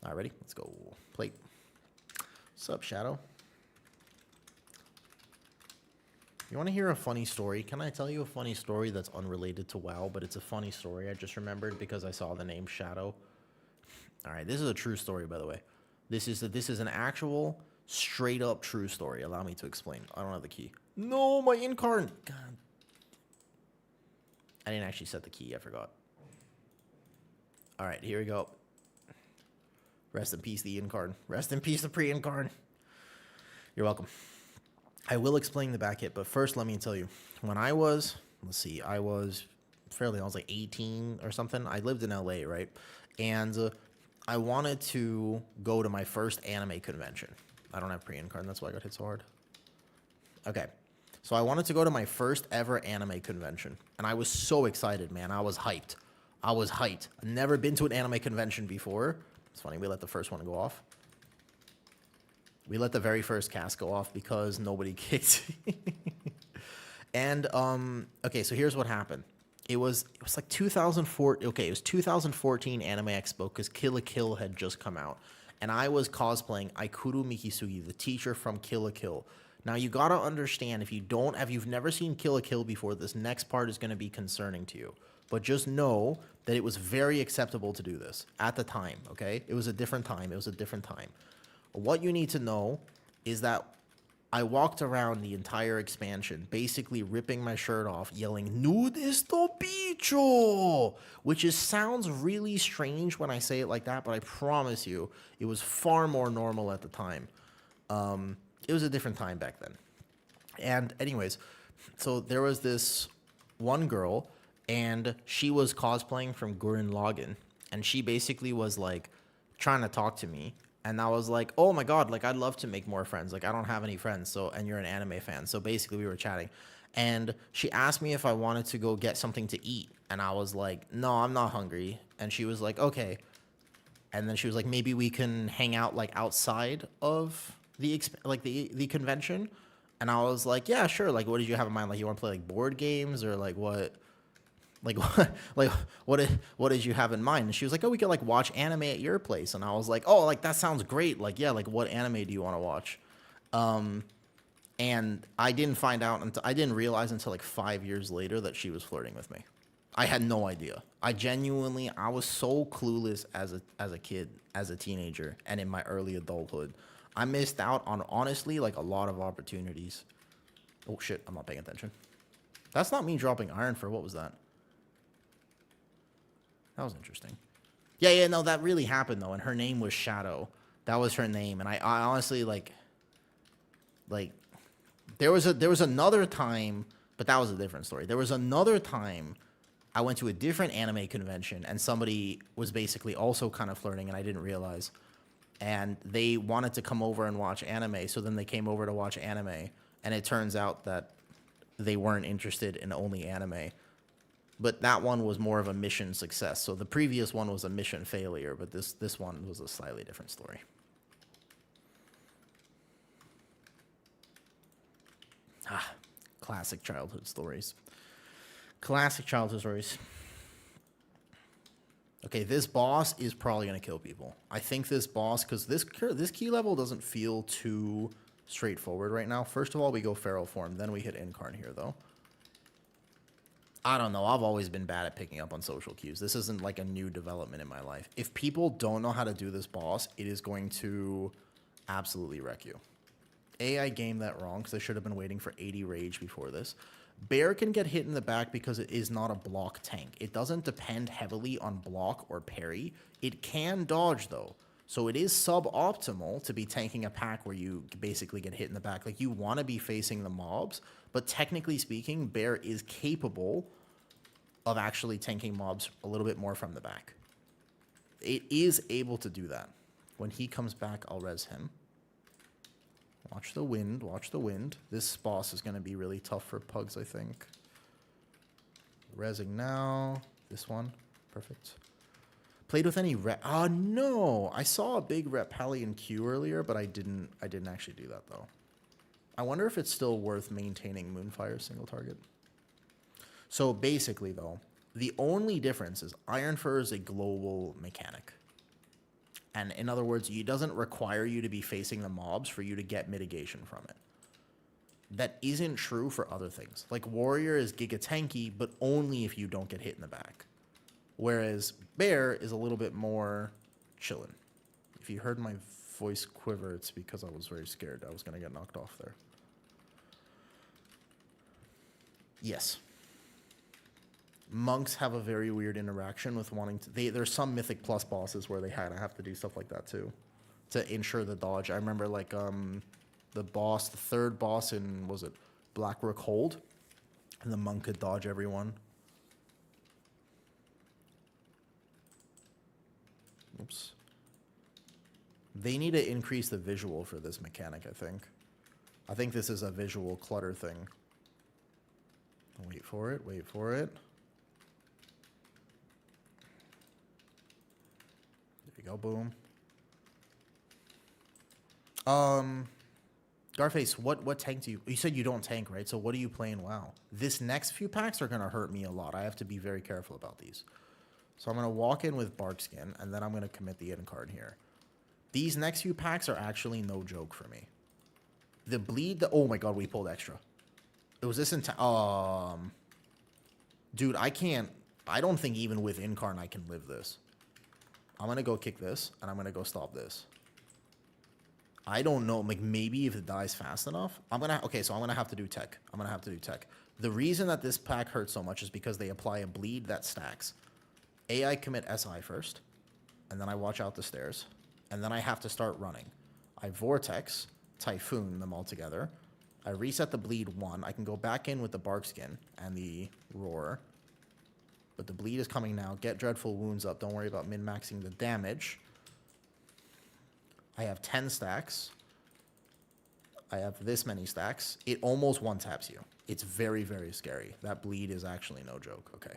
A: All right, ready? Let's go. Plate. Sup, Shadow? You want to hear a funny story? Can I tell you a funny story that's unrelated to WoW, but it's a funny story I just remembered because I saw the name Shadow? All right, this is a true story, by the way. This is an actual, straight-up true story. Allow me to explain. I don't have the key. No, my incarn. God. I didn't actually set the key. I forgot. All right, here we go. Rest in peace, the incarn. Rest in peace, the pre-incarn. You're welcome. I will explain the back hit, but first let me tell you. When I was, let's see, I was like 18 or something. I lived in LA, right? And I wanted to go to my first anime convention. I don't have pre-incarn, that's why I got hit so hard. Okay. So I wanted to go to my first ever anime convention. And I was so excited, man. I was hyped. I've never been to an anime convention before. It's funny, we let the first one go off. We let the very first cast go off because nobody kicked. And, okay, so here's what happened. It was like 2004. Okay, it was 2014 Anime Expo because Kill la Kill had just come out. And I was cosplaying Aikuru Mikisugi, the teacher from Kill la Kill. Now, you gotta understand, if you've never seen Kill la Kill before, this next part is gonna be concerning to you. But just know that it was very acceptable to do this at the time, okay? It was a different time. What you need to know is that I walked around the entire expansion, basically ripping my shirt off, yelling, "Nude esto bicho!" Which sounds really strange when I say it like that, but I promise you, it was far more normal at the time. It was a different time back then. And anyways, so there was this one girl, and she was cosplaying from Gurren Lagann, and she basically was like trying to talk to me, and I was like, oh my god, like I'd love to make more friends, like I don't have any friends, so, and you're an anime fan, so basically we were chatting, and she asked me if I wanted to go get something to eat, and I was like, no, I'm not hungry, and she was like, okay, and then she was like, maybe we can hang out like outside of the convention, and I was like, yeah, sure, like what did you have in mind, like you want to play like board games or like what? What did you have in mind? And she was like, oh, we could like watch anime at your place. And I was like, oh, like that sounds great. Like, yeah, like what anime do you want to watch? And I didn't realize until like 5 years later that she was flirting with me. I had no idea. I was so clueless as a kid, as a teenager, and in my early adulthood. I missed out on, honestly, like a lot of opportunities. Oh shit, I'm not paying attention. That's not me dropping iron for, what was that? That was interesting. Yeah, no, that really happened, though, and her name was Shadow. That was her name, and I honestly, like, there was another time, but that was a different story. There was another time I went to a different anime convention, and somebody was basically also kind of flirting, and I didn't realize. And they wanted to come over and watch anime, so then they came over to watch anime, and it turns out that they weren't interested in only anime. But that one was more of a mission success. So the previous one was a mission failure, but this one was a slightly different story. Classic childhood stories. Classic childhood stories. Okay, this boss is probably going to kill people. I think this boss, because this key level doesn't feel too straightforward right now. First of all, we go feral form. Then we hit incarn here, though. I don't know. I've always been bad at picking up on social cues. This isn't like a new development in my life. If people don't know how to do this boss, it is going to absolutely wreck you. I gamed that wrong because I should have been waiting for 80 rage before this. Bear can get hit in the back because it is not a block tank. It doesn't depend heavily on block or parry. It can dodge, though. So it is suboptimal to be tanking a pack where you basically get hit in the back. Like, you want to be facing the mobs, but technically speaking, Bear is capable of actually tanking mobs a little bit more from the back. It is able to do that. When he comes back, I'll res him. Watch the wind. Watch the wind. This boss is going to be really tough for pugs, I think. Rezzing now. This one. Perfect. Played with any rep. Oh, no. I saw a big rep Paladin Q earlier, but I didn't actually do that, though. I wonder if it's still worth maintaining Moonfire single target. So basically, though, the only difference is Iron Fur is a global mechanic. And in other words, it doesn't require you to be facing the mobs for you to get mitigation from it. That isn't true for other things. Like Warrior is giga tanky, but only if you don't get hit in the back. Whereas Bear is a little bit more chillin'. If you heard my voice quiver, it's because I was very scared I was going to get knocked off there. Yes. Monks have a very weird interaction with wanting to... There's some Mythic Plus bosses where they have to do stuff like that too. To ensure the dodge. I remember like the third boss in, was it Blackrook Hold? And the monk could dodge everyone. Oops. They need to increase the visual for this mechanic, I think. I think this is a visual clutter thing. Wait for it, wait for it. Go, boom. Garface, what tank do you... You said you don't tank, right? So what are you playing WoW? This next few packs are going to hurt me a lot. I have to be very careful about these. So I'm going to walk in with Barkskin, and then I'm going to commit the in card here. These next few packs are actually no joke for me. The bleed... oh my god, we pulled extra. It was this... dude, I can't... I don't think even with Incarn I can live this. I'm going to go kick this, and I'm going to go stop this. I don't know. Like, maybe if it dies fast enough. Okay, so I'm going to have to do tech. The reason that this pack hurts so much is because they apply a bleed that stacks. AI commit SI first, and then I watch out the stairs. And then I have to start running. I Vortex, Typhoon them all together. I reset the bleed 1. I can go back in with the Barkskin and the Roar. But the bleed is coming now. Get Dreadful Wounds up. Don't worry about min-maxing the damage. I have 10 stacks. I have this many stacks. It almost one-taps you. It's very, very scary. That bleed is actually no joke. Okay.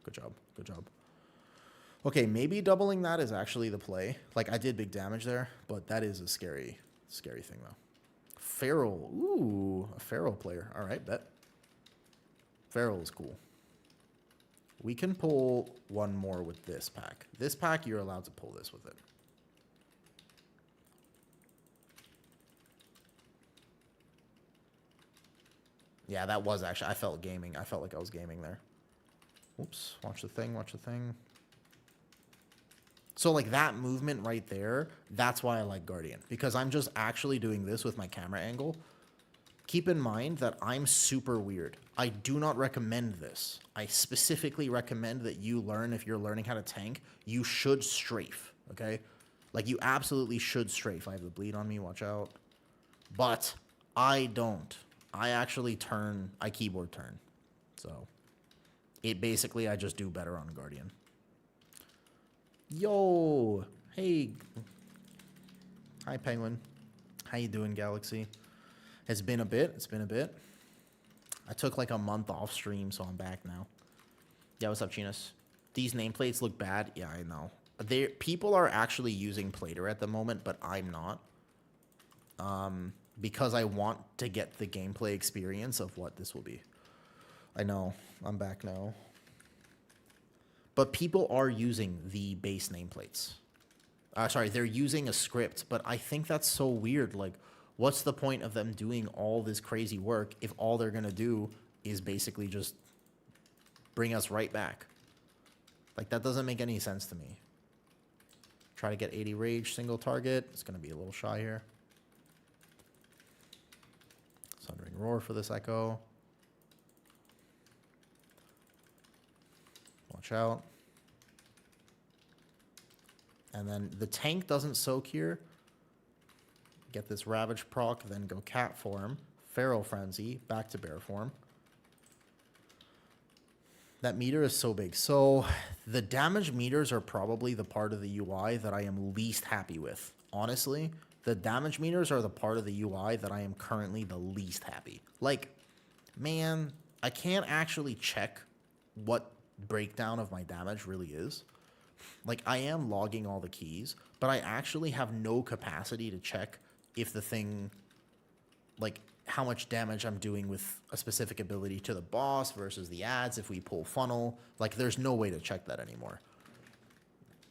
A: Good job. Good job. Okay, maybe doubling that is actually the play. Like, I did big damage there, but that is a scary, scary thing, though. Feral. Ooh, a Feral player. All right, bet. Feral is cool. We can pull one more with this pack. This pack, you're allowed to pull this with it. Yeah, that was actually... I felt gaming. I felt like I was gaming there. Oops. Watch the thing. Watch the thing. So, like, that movement right there, that's why I like Guardian. Because I'm just actually doing this with my camera angle. Keep in mind that I'm super weird. I do not recommend this. I specifically recommend that you learn, if you're learning how to tank, you should strafe, okay? Like, you absolutely should strafe. I have the bleed on me, watch out. But I don't. I actually turn, I keyboard turn. So, it basically, I just do better on Guardian. Yo! Hey. Hi, Penguin. How you doing, Galaxy? It's been a bit. It's been a bit. I took like a month off stream, so I'm back now. Yeah, what's up, Chinas? These nameplates look bad. Yeah, I know. People are actually using Plater at the moment, but I'm not. Because I want to get the gameplay experience of what this will be. I know. I'm back now. But people are using the base nameplates. Sorry, they're using a script, but I think that's so weird. Like, what's the point of them doing all this crazy work if all they're going to do is basically just bring us right back? Like, that doesn't make any sense to me. Try to get 80 rage, single target. It's going to be a little shy here. Sundering Roar for this Echo. Watch out. And then the tank doesn't soak here. Get this Ravage proc, then go Cat form. Feral Frenzy, back to Bear form. That meter is so big. So the damage meters are probably the part of the UI that I am least happy with, honestly, The damage meters are the part of the UI that I am currently the least happy. Like, man, I can't actually check what breakdown of my damage really is. Like, I am logging all the keys, but I actually have no capacity to check if the thing, like, how much damage I'm doing with a specific ability to the boss versus the ads if we pull funnel. Like, there's no way to check that anymore.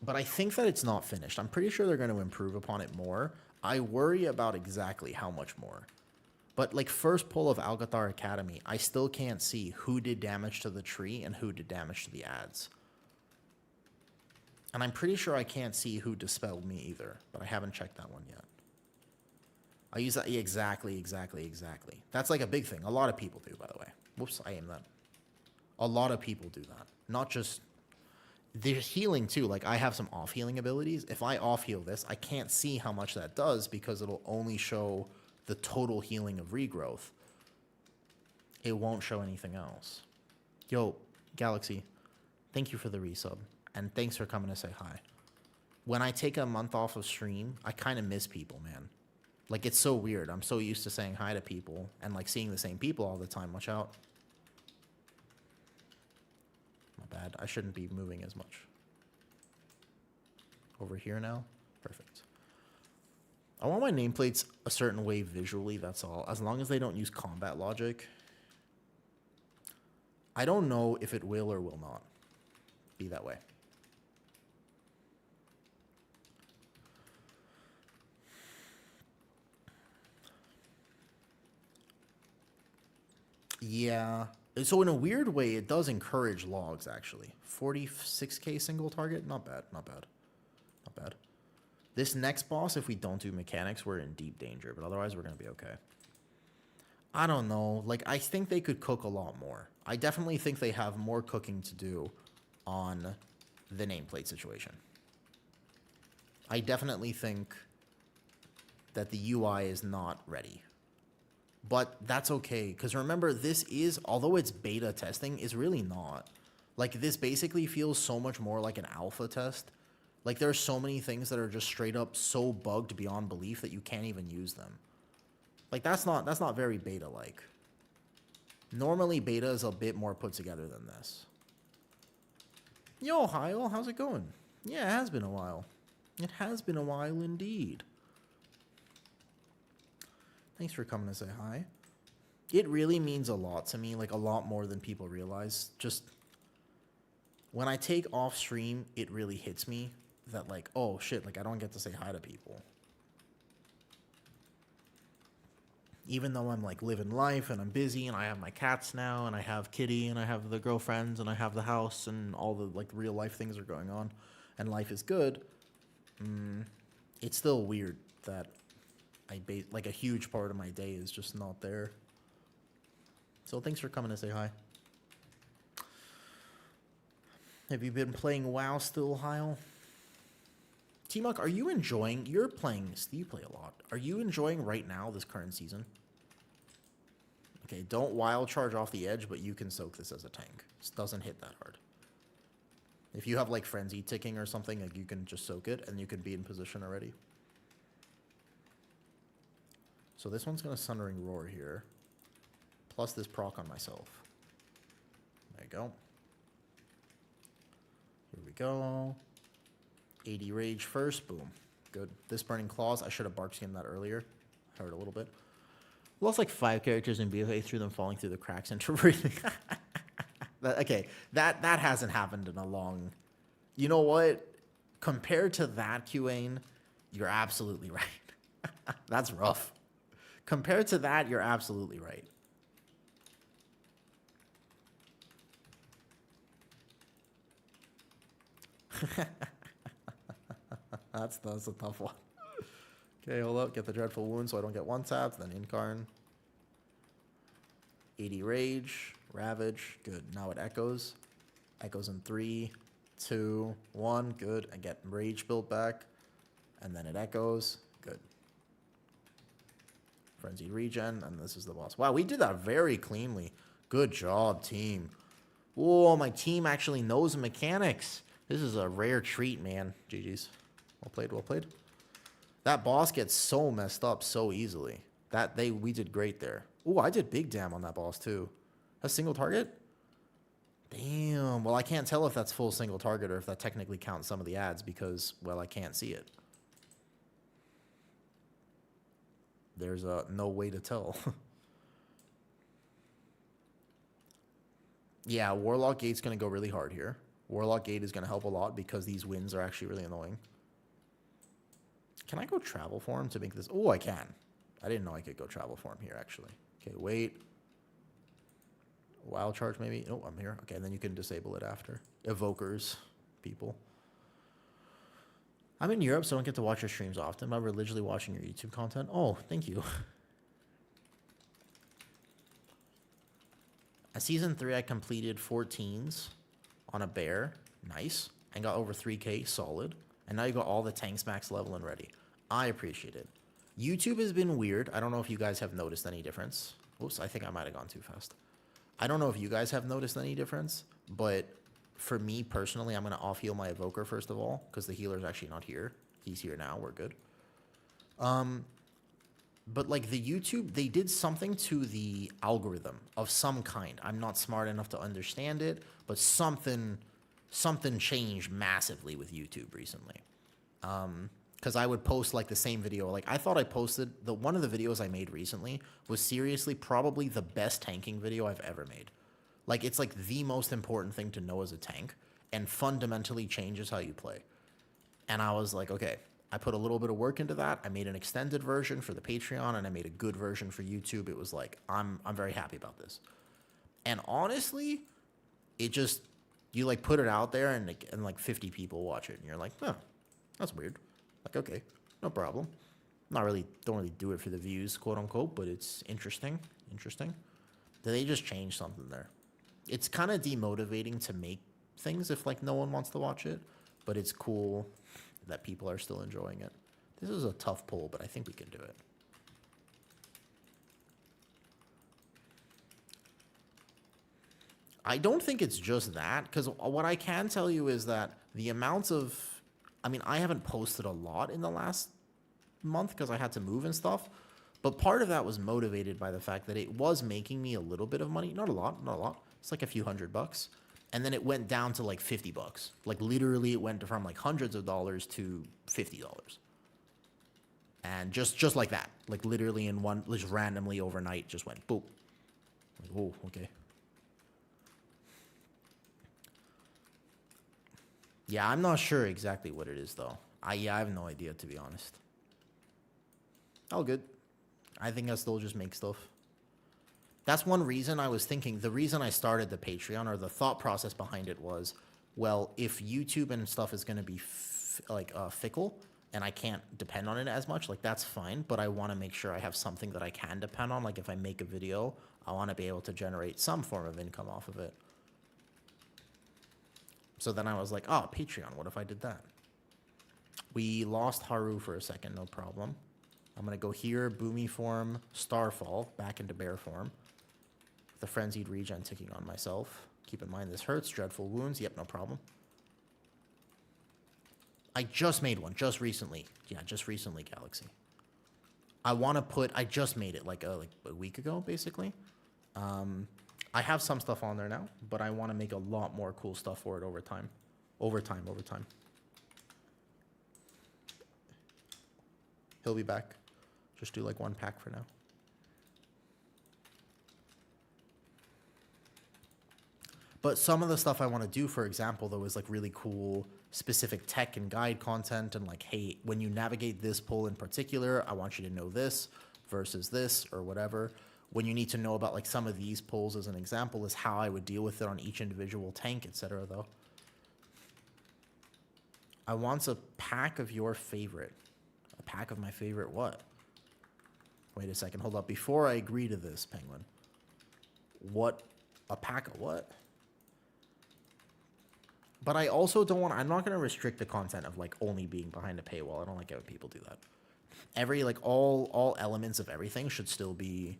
A: But I think that it's not finished. I'm pretty sure they're going to improve upon it more. I worry about exactly how much more. But, like, first pull of Alcathar Academy, I still can't see who did damage to the tree and who did damage to the ads. And I'm pretty sure I can't see who dispelled me either, but I haven't checked that one yet. I use that exactly. That's like a big thing. A lot of people do, by the way. Whoops, I aimed that. A lot of people do that. Not just... There's healing too. Like, I have some off healing abilities. If I off heal this, I can't see how much that does because it'll only show the total healing of regrowth. It won't show anything else. Yo, Galaxy, thank you for the resub. And thanks for coming to say hi. When I take a month off of stream, I kind of miss people, man. Like, it's so weird. I'm so used to saying hi to people and, like, seeing the same people all the time. Watch out. My bad. I shouldn't be moving as much. Over here now? Perfect. I want my nameplates a certain way visually, that's all. As long as they don't use combat logic. I don't know if it will or will not be that way. Yeah. So in a weird way, it does encourage logs, actually. 46k single target? Not bad, not bad. Not bad. This next boss, if we don't do mechanics, we're in deep danger. But otherwise, we're going to be okay. I don't know. Like, I think they could cook a lot more. I definitely think they have more cooking to do on the nameplate situation. I definitely think that the UI is not ready. But that's okay, because remember, this is, although it's beta testing, is really not. Like, this basically feels so much more like an alpha test. Like, there are so many things that are just straight up so bugged beyond belief that you can't even use them. Like, that's not very beta-like. Normally, beta is a bit more put together than this. Yo, Hyle, how's it going? Yeah, it has been a while. It has been a while indeed. Thanks for coming to say hi. It really means a lot to me, like a lot more than people realize. Just when I take off stream, it really hits me that, like, oh shit, like I don't get to say hi to people. Even though I'm like living life and I'm busy and I have my cats now and I have Kitty and I have the girlfriends and I have the house and all the like real life things are going on and life is good, it's still weird that like a huge part of my day is just not there. So thanks for coming to say hi. Have you been playing WoW still, Hyle? T-Muck, are you enjoying... You're playing... You play a lot. Are you enjoying right now this current season? Okay, don't wild charge off the edge, but you can soak this as a tank. This doesn't hit that hard. If you have like frenzy ticking or something, like you can just soak it and you can be in position already. So this one's going to Sundering Roar here. Plus this proc on myself. There you go. Here we go. 80 Rage first. Boom. Good. This Burning Claws. I should have bark skinned that earlier. Hurt a little bit. Lost like 5 characters in BFA through them falling through the cracks into breathing. Okay. That hasn't happened in a long... You know what? Compared to that, QAnon, you're absolutely right. That's rough. Compared to that, you're absolutely right. That's a tough one. Okay, hold up. Get the Dreadful Wound so I don't get one tapped. Then Incarn. 80 Rage. Ravage. Good. Now it echoes. Echoes in 3, 2, 1. Good. I get Rage built back. And then it echoes. Good. Frenzied Regen. And this is the boss. Wow, we did that very cleanly. Good job, team. Whoa, my team actually knows mechanics. This is a rare treat, man. GG's. Well played, well played. That boss gets so messed up so easily. We did great there. Ooh, I did big damn on that boss too. A single target? Damn. Well, I can't tell if that's full single target or if that technically counts some of the ads because, well, I can't see it. There's no way to tell. Yeah, Warlock Gate's going to go really hard here. Warlock Gate is going to help a lot because these winds are actually really annoying. Can I go travel form to make this? Oh, I can. I didn't know I could go travel form here, actually. Okay, wait. Wild charge, maybe? Oh, I'm here. Okay, and then you can disable it after. Evokers, people. I'm in Europe, so I don't get to watch your streams often. I'm religiously watching your YouTube content. Oh, thank you. At Season 3, I completed 14s on a bear. Nice. And got over 3K, solid. And now you got all the tanks max level and ready. I appreciate it. YouTube has been weird. I don't know if you guys have noticed any difference. Oops, I think I might have gone too fast. I don't know if you guys have noticed any difference, but for me personally, I'm going to off-heal my Evoker first of all, because the healer's actually not here. He's here now. We're good. But like the YouTube, they did something to the algorithm of some kind. I'm not smart enough to understand it, but something changed massively with YouTube recently. Because I would post like the same video. Like I thought I posted one of the videos I made recently was seriously probably the best tanking video I've ever made. Like it's like the most important thing to know as a tank and fundamentally changes how you play. And I was like, okay, I put a little bit of work into that. I made an extended version for the Patreon and I made a good version for YouTube. It was like, I'm very happy about this. And honestly, it just, you like put it out there and like 50 people watch it and you're like, oh, that's weird. Like, okay, no problem. Don't really do it for the views, quote unquote, but it's interesting. They just changed something there. It's kind of demotivating to make things if like no one wants to watch it, but it's cool that people are still enjoying it. This is a tough pull, but I think we can do it. I don't think it's just that, because what I can tell you is that the amounts of, I mean, I haven't posted a lot in the last month because I had to move and stuff, but part of that was motivated by the fact that it was making me a little bit of money. Not a lot. It's like a few $100. And then it went down to like $50. Like literally it went from like hundreds of dollars to $50. And just like that. Like literally in one, just randomly overnight, just went boop. Like, oh, okay. Yeah, I'm not sure exactly what it is though. I have no idea, to be honest. All good. I think I still just make stuff. That's one reason I was thinking, the reason I started the Patreon, or the thought process behind it was, well, if YouTube and stuff is going to be fickle and I can't depend on it as much, like that's fine, but I want to make sure I have something that I can depend on. Like if I make a video, I want to be able to generate some form of income off of it. So then I was like, oh, Patreon, what if I did that? We lost Haru for a second, no problem. I'm going to go here, Boomy form, Starfall, back into bear form. The frenzied regen ticking on myself. Keep in mind this hurts. Dreadful wounds. Yep, no problem. I just made one, just recently. Yeah, just recently, Galaxy. I just made it like a week ago, basically. I have some stuff on there now, but I want to make a lot more cool stuff for it over time. Over time. He'll be back. Just do like one pack for now. But some of the stuff I want to do, for example, though, is like really cool specific tech and guide content and like, hey, when you navigate this pull in particular, I want you to know this versus this or whatever. When you need to know about like some of these pulls as an example is how I would deal with it on each individual tank, etc. though. I want a pack of your favorite. A pack of my favorite what? Wait a second, hold up. Before I agree to this, Penguin. What? A pack of what? But I also don't want, I'm not going to restrict the content of like only being behind a paywall. I don't like it when people do that. Every, like all elements of everything should still be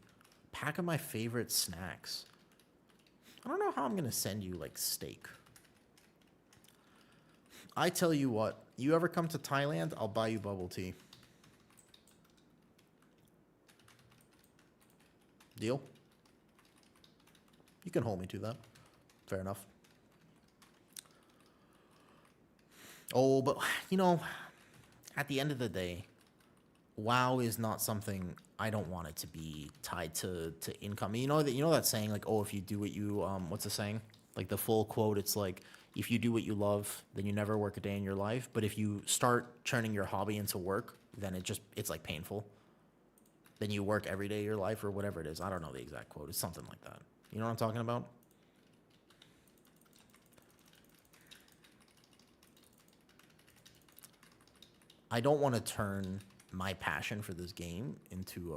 A: pack of my favorite snacks. I don't know how I'm going to send you like steak. I tell you what, you ever come to Thailand, I'll buy you bubble tea. Deal? You can hold me to that. Fair enough. Oh, but, you know, at the end of the day, WoW is not something I don't want it to be tied to income. You know that saying, like, oh, if you do what you what's the saying? Like the full quote, it's like, if you do what you love, then you never work a day in your life. But if you start turning your hobby into work, then it's like painful. Then you work every day of your life or whatever it is. I don't know the exact quote. It's something like that. You know what I'm talking about? I don't want to turn my passion for this game into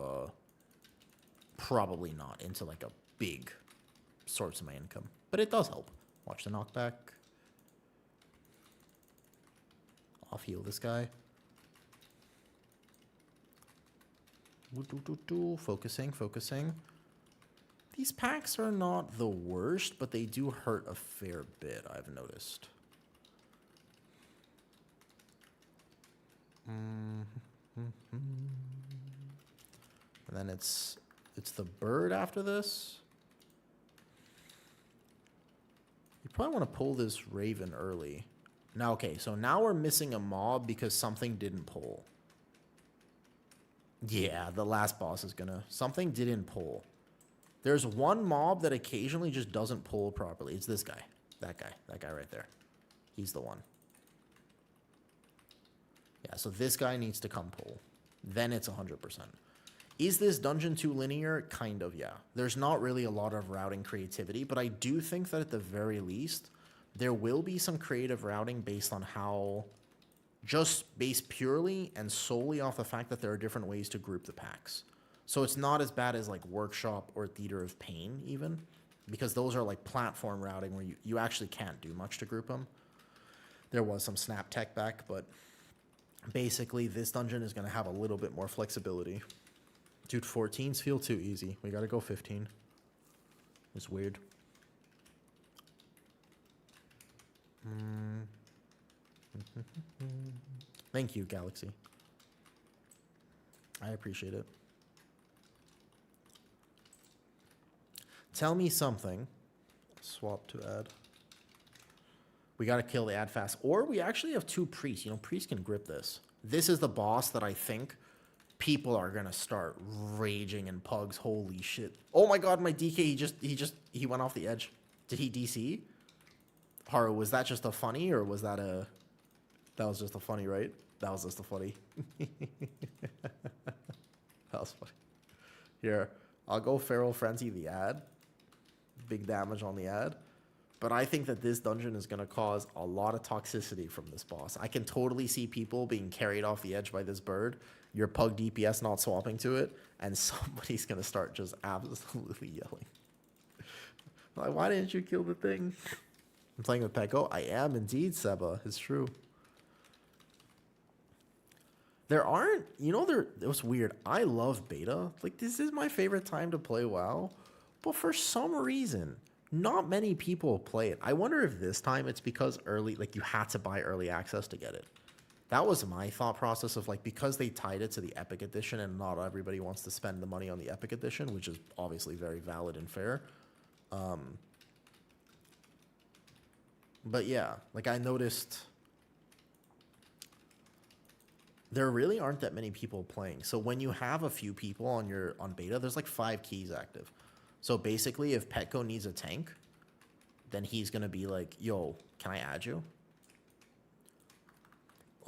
A: probably not into like a big source of my income, but it does help. Watch the knockback. Off heal this guy. Focusing. These packs are not the worst, but they do hurt a fair bit, I've noticed. And then it's the bird after this. You probably want to pull this raven early. Now, okay, so now we're missing a mob because something didn't pull. Yeah, the last boss is gonna... Something didn't pull. There's one mob that occasionally just doesn't pull properly. It's this guy. That guy right there. He's the one. Yeah, so this guy needs to come pull. Then it's 100%. Is this dungeon too linear? Kind of, yeah. There's not really a lot of routing creativity, but I do think that at the very least, there will be some creative routing based on how... Just based purely and solely off the fact that there are different ways to group the packs. So it's not as bad as like Workshop or Theater of Pain even, because those are like platform routing where you actually can't do much to group them. There was some snap tech back, but basically this dungeon is going to have a little bit more flexibility. Dude, 14s feel too easy. We got to go 15. It's weird. Thank you, Galaxy. I appreciate it. Tell me something. Swap to add. We got to kill the ad fast. Or we actually have two priests. You know, priests can grip this. This is the boss that I think people are going to start raging in pugs. Holy shit. Oh my god, my DK, he went off the edge. Did he DC? Haru, was that just a funny or was that a... That was just a funny, right? That was just a funny. That was funny. Here, I'll go Feral Frenzy the ad. Big damage on the ad. But I think that this dungeon is going to cause a lot of toxicity from this boss. I can totally see people being carried off the edge by this bird, your pug DPS not swapping to it, and somebody's going to start just absolutely yelling. Like, why didn't you kill the thing? I'm playing with Peko. I am indeed, Seba. It's true. There aren't, you know, it was weird. I love beta. Like, this is my favorite time to play WoW. But for some reason, not many people play it. I wonder if this time it's because early, like, you had to buy early access to get it. That was my thought process of, like, because they tied it to the Epic Edition and not everybody wants to spend the money on the Epic Edition, which is obviously very valid and fair. But yeah, like, I noticed... There really aren't that many people playing. So when you have a few people on beta, there's like 5 keys active. So basically, if Petco needs a tank, then he's going to be like, yo, can I add you?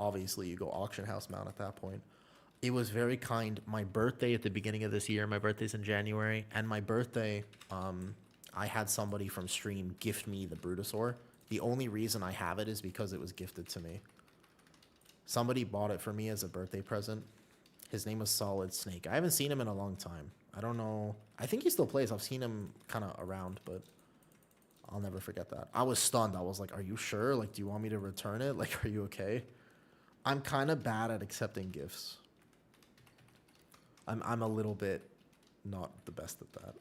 A: Obviously, you go auction house mount at that point. It was very kind. My birthday at the beginning of this year, my birthday's in January, and my birthday, I had somebody from stream gift me the Brutosaur. The only reason I have it is because it was gifted to me. Somebody bought it for me as a birthday present. His name was Solid Snake. I haven't seen him in a long time. I don't know. I think he still plays. I've seen him kind of around, but I'll never forget that. I was stunned. I was like, are you sure? Like, do you want me to return it? Like, are you okay? I'm kind of bad at accepting gifts. I'm a little bit not the best at that.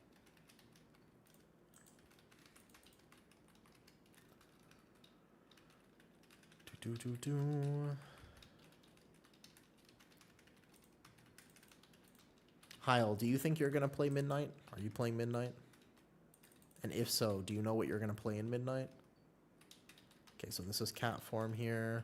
A: Heil, do you think you're going to play Midnight? Are you playing Midnight? And if so, do you know what you're going to play in Midnight? Okay, so this is cat form here.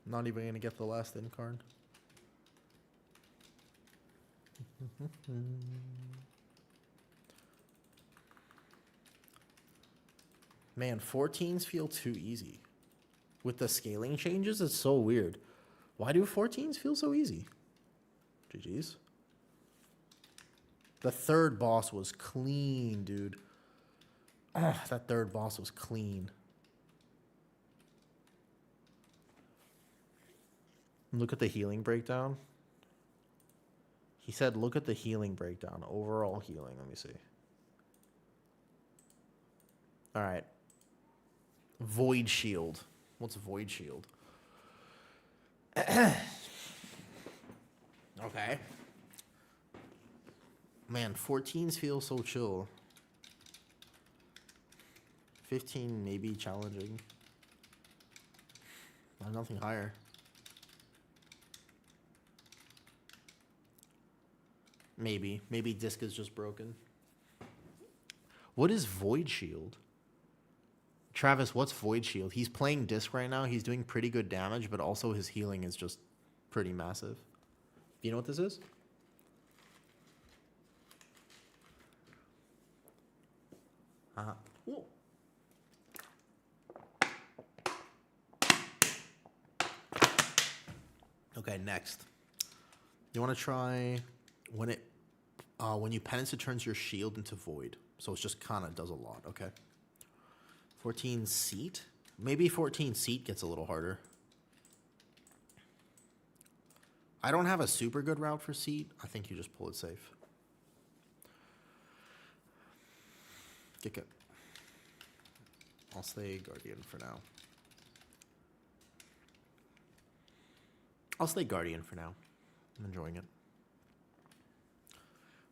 A: Not even going to get the last in card. Man, 14s feel too easy. With the scaling changes, it's so weird. Why do 14s feel so easy? GG's. The third boss was clean, dude. Oh, that third boss was clean. Look at the healing breakdown. He said, look at the healing breakdown. Overall healing. Let me see. All right. Void Shield. What's Void Shield? Okay. Man, 14s feel so chill. 15 maybe challenging. Nothing higher. Maybe. Maybe disc is just broken. What is Void Shield? Travis, what's Void Shield? He's playing disc right now. He's doing pretty good damage, but also his healing is just pretty massive. Do you know what this is? Whoa. Okay, next. You want to try when you penance, it turns your shield into void. So it just kind of does a lot, okay? 14 seat? Maybe 14 seat gets a little harder. I don't have a super good route for seat. I think you just pull it safe. Kick it. I'll stay Guardian for now. I'll stay Guardian for now. I'm enjoying it.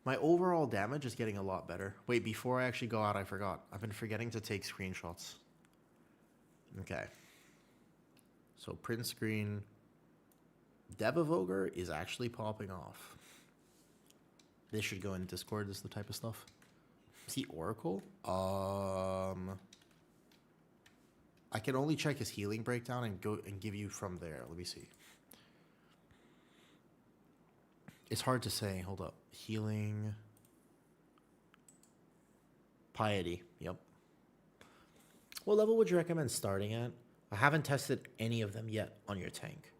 A: My overall damage is getting a lot better. Wait, before I actually go out, I forgot. I've been forgetting to take screenshots. Okay. So print screen. Devivoger is actually popping off. This should go in Discord. This is the type of stuff. See Oracle? I can only check his healing breakdown and go and give you from there. Let me see. It's hard to say. Hold up. Healing. Piety. Yep. What level would you recommend starting at? I haven't tested any of them yet on your tank.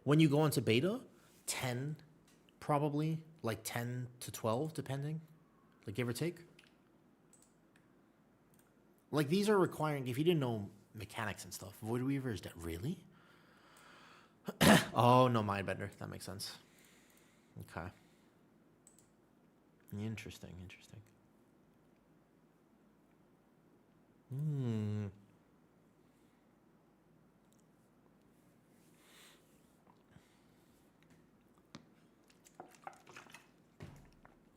A: When you go into beta, 10 probably. Like 10 to 12 depending. Like give or take. Like these are requiring, if you didn't know mechanics and stuff, Void Weaver is dead. Really? Oh, no, Mindbender. That makes sense. Okay. Interesting, interesting.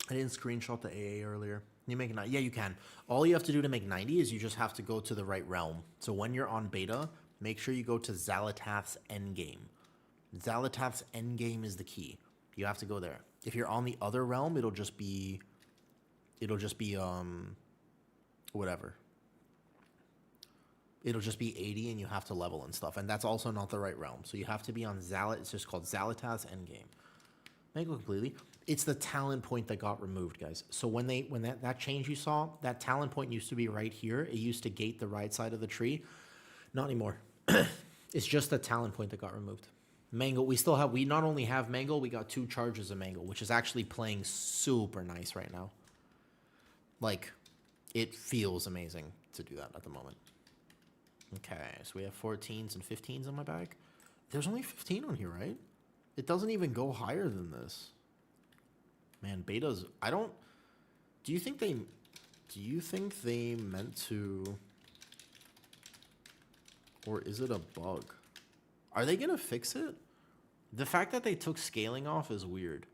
A: I didn't screenshot the AA earlier. You make 90. Yeah, you can. All you have to do to make 90 is you just have to go to the right realm. So when you're on beta, make sure you go to Xalatath's endgame. Xalatath's endgame is the key. You have to go there. If you're on the other realm, it'll just be whatever. It'll just be 80 and you have to level and stuff. And that's also not the right realm. So you have to be on it's just called Xalatath's endgame. Make it completely. It's the talent point that got removed, guys. So when that change you saw, that talent point used to be right here. It used to gate the right side of the tree. Not anymore. It's just the talent point that got removed. Mangle, we not only have Mangle, we got 2 charges of Mangle, which is actually playing super nice right now. Like, it feels amazing to do that at the moment. Okay, so we have 14s and 15s in my bag. There's only 15 on here, right? It doesn't even go higher than this. Man, betas, do you think they meant to, or is it a bug? Are they gonna fix it? The fact that they took scaling off is weird.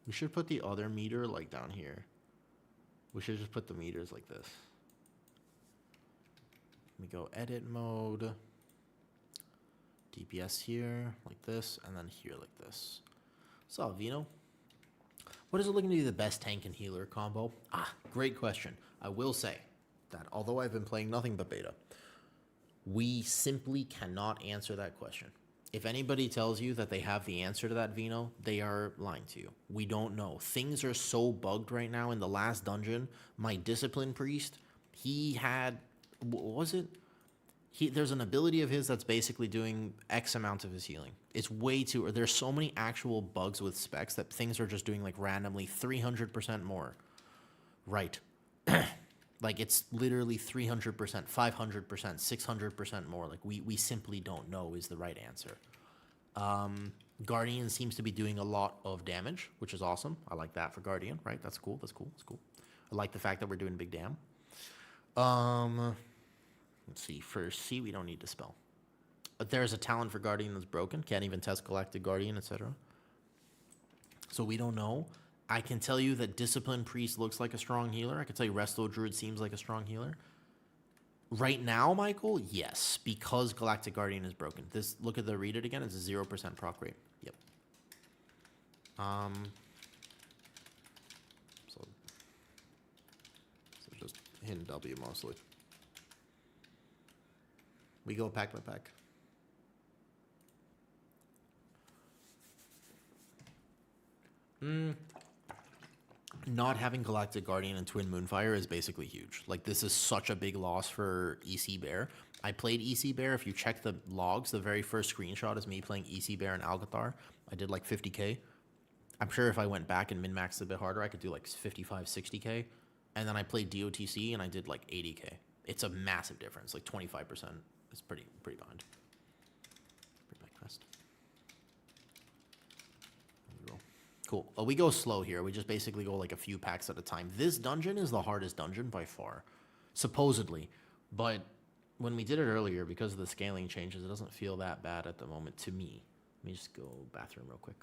A: We should put the other meter like down here. We should just put the meters like this. Let me go edit mode. DPS here, like this, and then here like this. So, Vino, what is it looking to be the best tank and healer combo? Great question. I will say that although I've been playing nothing but beta, we simply cannot answer that question. If anybody tells you that they have the answer to that, Vino, they are lying to you. We don't know. Things are so bugged right now. In the last dungeon, my Discipline Priest, he had, what was it? There's an ability of his that's basically doing X amount of his healing. It's way too, or there's so many actual bugs with specs that things are just doing like randomly 300% more. Right. Like it's literally 300%, 500%, 600% more. Like we simply don't know is the right answer. Guardian seems to be doing a lot of damage, which is awesome. I like that for Guardian, right? That's cool. That's cool. That's cool. I like the fact that we're doing big dam. Let's see. For C, we don't need to spell. But there's a talent for Guardian that's broken. Can't even test Galactic Guardian, etc. So we don't know. I can tell you that Discipline Priest looks like a strong healer. I can tell you Resto Druid seems like a strong healer. Right now, Michael, yes, because Galactic Guardian is broken. This, look at the read it again. It's a 0% proc rate. Yep. So just hidden W mostly. We go pack by pack. Not having Galactic Guardian and Twin Moonfire is basically huge. Like, this is such a big loss for EC Bear. I played EC Bear. If you check the logs, the very first screenshot is me playing EC Bear and Algathar. I did like 50k. I'm sure if I went back and min-maxed a bit harder, I could do like 55, 60k. And then I played DOTC and I did like 80k. It's a massive difference, like 25%. It's pretty behind. Pretty back fast. Cool. Well, we go slow here. We just basically go like a few packs at a time. This dungeon is the hardest dungeon by far, supposedly. But when we did it earlier, because of the scaling changes, it doesn't feel that bad at the moment to me. Let me just go bathroom real quick.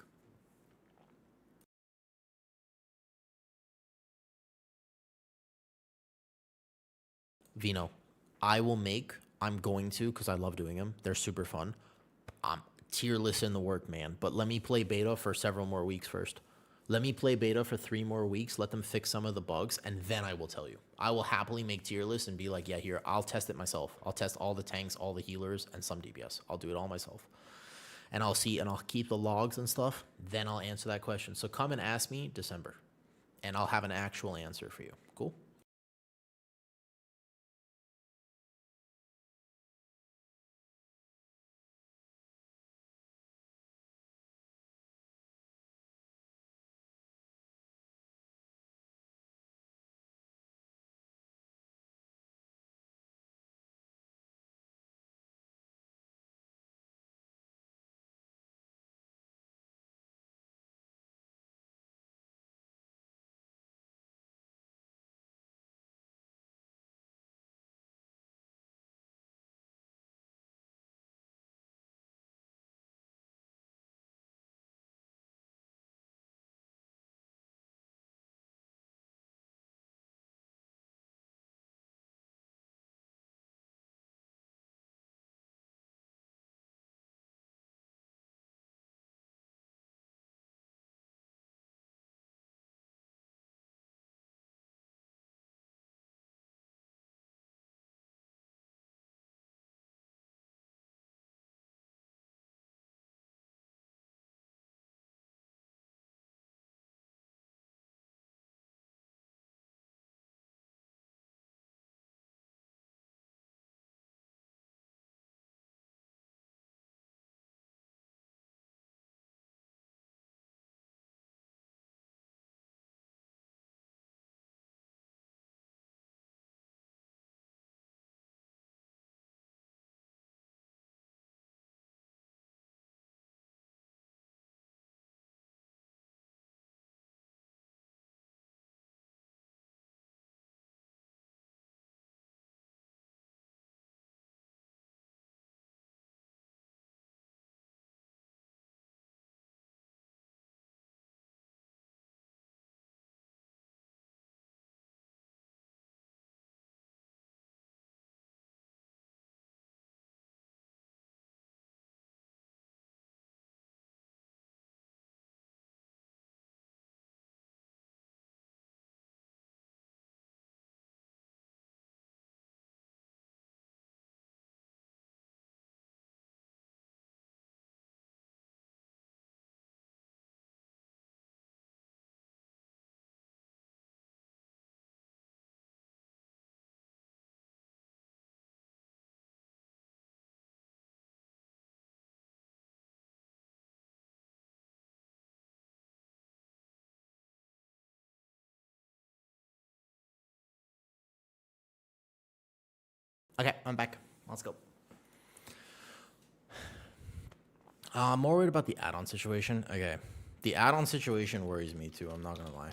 A: Vino, I'm going to, because I love doing them. They're super fun. Tier list in the work, man. But let me play beta for several more weeks first. Let me play beta for 3 more weeks. Let them fix some of the bugs, and then I will tell you. I will happily make tier lists and be like, yeah, here, I'll test it myself. I'll test all the tanks, all the healers, and some DPS. I'll do it all myself. And I'll see, and I'll keep the logs and stuff. Then I'll answer that question. So come and ask me December, and I'll have an actual answer for you. Cool? Okay, I'm back. Let's go. I'm more worried about the add-on situation. Okay. The add-on situation worries me too, I'm not going to lie.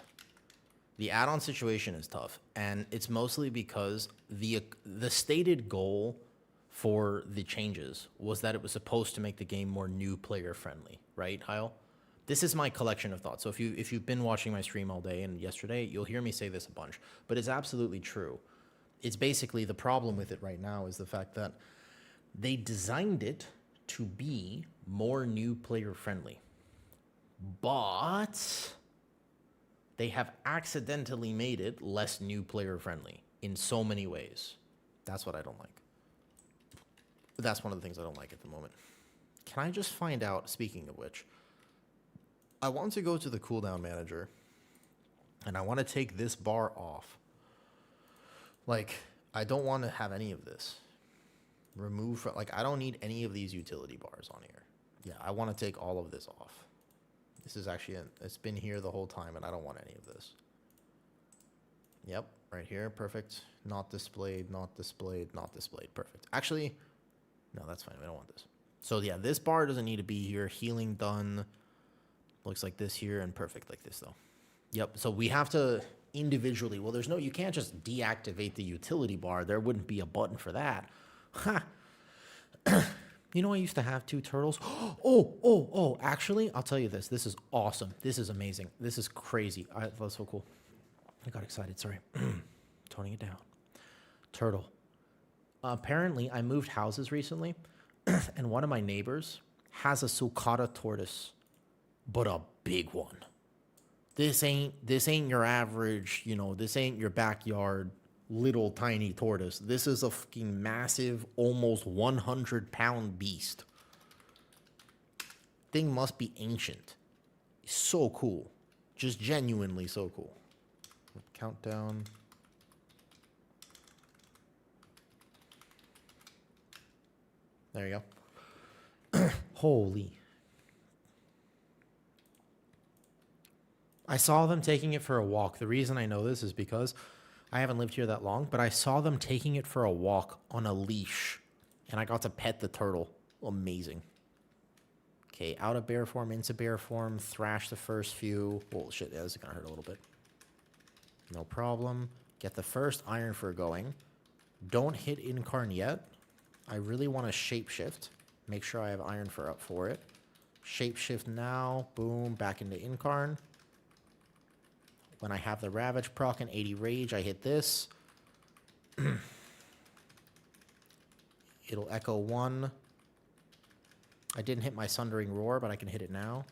A: The add-on situation is tough, and it's mostly because the stated goal for the changes was that it was supposed to make the game more new player friendly, right, Kyle? This is my collection of thoughts. So if you've been watching my stream all day and yesterday, you'll hear me say this a bunch, but it's absolutely true. It's basically the problem with it right now is the fact that they designed it to be more new player friendly, but they have accidentally made it less new player friendly in so many ways. That's what I don't like. That's one of the things I don't like at the moment. Can I just find out, speaking of which, I want to go to the cooldown manager and I want to take this bar off. Like, I don't want to have any of this. Remove from, like, I don't need any of these utility bars on here. Yeah, I want to take all of this off. This is actually, it's been here the whole time and I don't want any of this. Yep, right here, perfect. Not displayed, not displayed, not displayed, perfect. Actually, no, that's fine, we don't want this. So yeah, this bar doesn't need to be here. Healing done. Looks like this here and perfect like this though. Yep, so we have to individually, well, there's no, you can't just deactivate the utility bar. There wouldn't be a button for that. Ha! You know, I used to have 2 turtles. Oh, actually, I'll tell you this. This is awesome. This is amazing. This is crazy. That's so cool. I got excited, sorry. Toning it down. Turtle. Apparently, I moved houses recently, and one of my neighbors has a sulcata tortoise, but a big one. This ain't your average, you know, this ain't your backyard little tiny tortoise. This is a fucking massive, almost 100-pound beast. Thing must be ancient. So cool. Just genuinely so cool. Countdown. There you go. Holy. I saw them taking it for a walk. The reason I know this is because I haven't lived here that long, but I saw them taking it for a walk on a leash, and I got to pet the turtle. Amazing. Okay, out of bear form, into bear form, thrash the first few. Oh, shit, yeah, this is going to hurt a little bit. No problem. Get the first iron fur going. Don't hit incarn yet. I really want to shapeshift. Make sure I have iron fur up for it. Shapeshift now. Boom, back into incarn. When I have the Ravage proc and 80 Rage, I hit this. It'll echo 1. I didn't hit my Sundering Roar, but I can hit it now.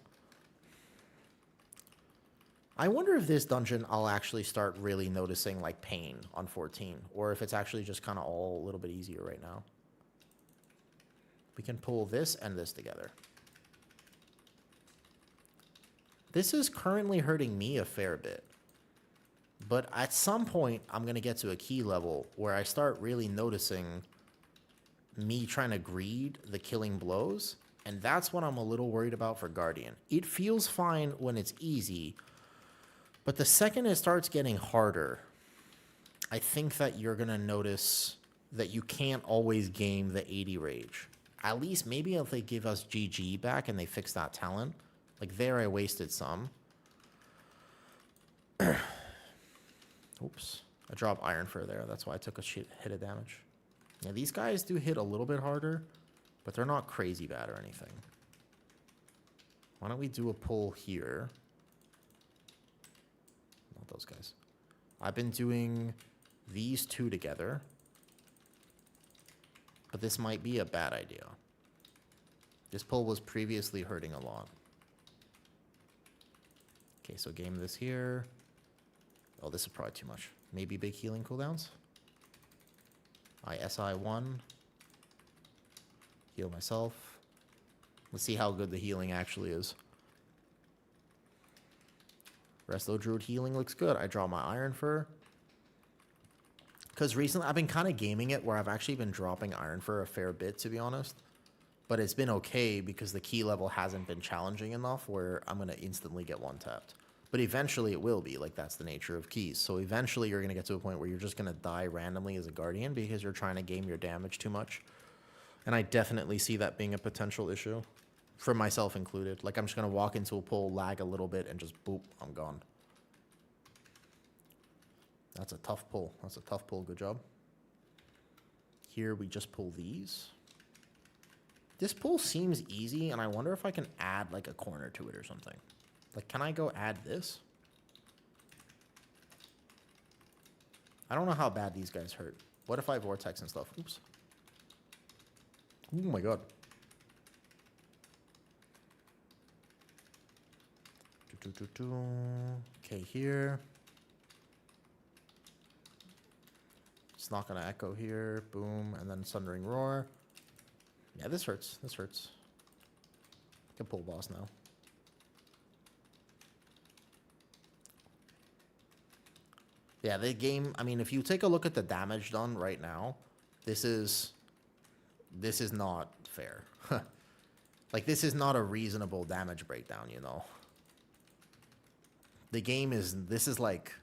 A: I wonder if this dungeon I'll actually start really noticing like pain on 14, or if it's actually just kind of all a little bit easier right now. We can pull this and this together. This is currently hurting me a fair bit. But at some point, I'm going to get to a key level where I start really noticing me trying to greed the killing blows. And that's what I'm a little worried about for Guardian. It feels fine when it's easy. But the second it starts getting harder, I think that you're going to notice that you can't always game the 80 Rage. At least maybe if they give us GG back and they fix that talent. Like there I wasted some. Oops. I dropped iron fur there. That's why I took a hit of damage. Yeah, these guys do hit a little bit harder, but they're not crazy bad or anything. Why don't we do a pull here? Not those guys. I've been doing these 2 together, but this might be a bad idea. This pull was previously hurting a lot. Okay, so game this here. Oh, this is probably too much. Maybe big healing cooldowns. I SI1. Heal myself. Let's see how good the healing actually is. Resto Druid healing looks good. I draw my Iron Fur. Because recently I've been kind of gaming it where I've actually been dropping Iron Fur a fair bit, to be honest. But it's been okay because the key level hasn't been challenging enough where I'm going to instantly get one tapped. But eventually it will be. Like, that's the nature of keys. So eventually you're going to get to a point where you're just going to die randomly as a guardian because you're trying to game your damage too much. And I definitely see that being a potential issue, for myself included. Like, I'm just going to walk into a pull, lag a little bit, and just boop, I'm gone. That's a tough pull. That's a tough pull. Good job. Here we just pull these. This pull seems easy, and I wonder if I can add, like, a corner to it or something. Like, can I go add this? I don't know how bad these guys hurt. What if I vortex and stuff? Oops. Oh my god. Okay, here. It's not gonna echo here. Boom, and then Sundering Roar. Yeah, this hurts. This hurts. I can pull boss now. Yeah, the game, I mean, if you take a look at the damage done right now, this is not fair. Like, this is not a reasonable damage breakdown, you know? The game is, this is like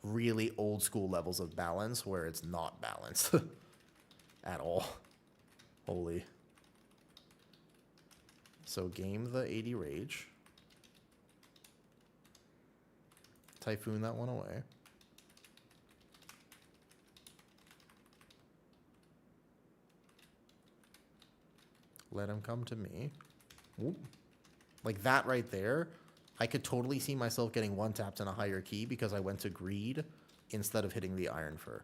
A: really old school levels of balance where it's not balanced at all. Holy. So game the 80 rage. Typhoon that one away. Let him come to me. Ooh. Like that right there, I could totally see myself getting one tapped in a higher key because I went to greed instead of hitting the Iron Fur.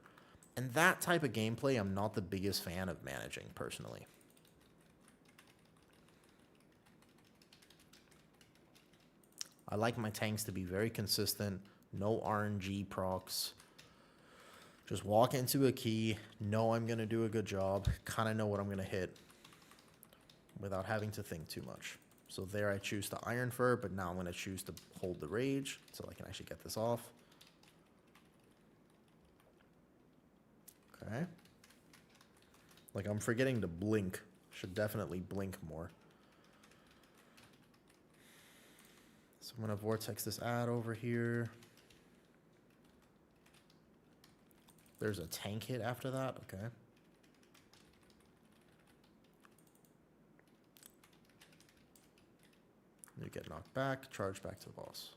A: And that type of gameplay I'm not the biggest fan of managing, personally. I like my tanks to be very consistent, no RNG procs. Just walk into a key, know I'm going to do a good job, kind of know what I'm going to hit, without having to think too much. So there I choose to Iron Fur, but now I'm going to choose to hold the rage so I can actually get this off. Okay. Like, I'm forgetting to blink. Should definitely blink more. So I'm going to vortex this ad over here. There's a tank hit after that. Okay. You get knocked back, charge back to the boss.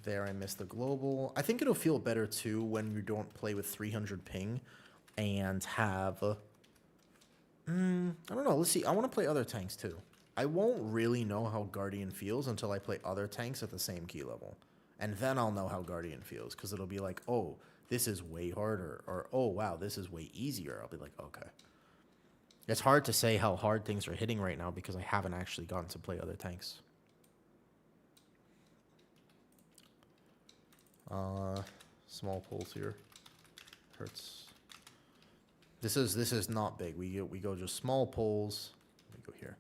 A: There, I missed the global. I think it'll feel better too when you don't play with 300 ping and have... I don't know. Let's see. I want to play other tanks too. I won't really know how Guardian feels until I play other tanks at the same key level. And then I'll know how Guardian feels, because it'll be like, oh, this is way harder. Or, oh, wow, this is way easier. I'll be like, okay. It's hard to say how hard things are hitting right now because I haven't actually gotten to play other tanks. Small pulls here. Hurts. This is not big. We go just small pulls. Let me go here.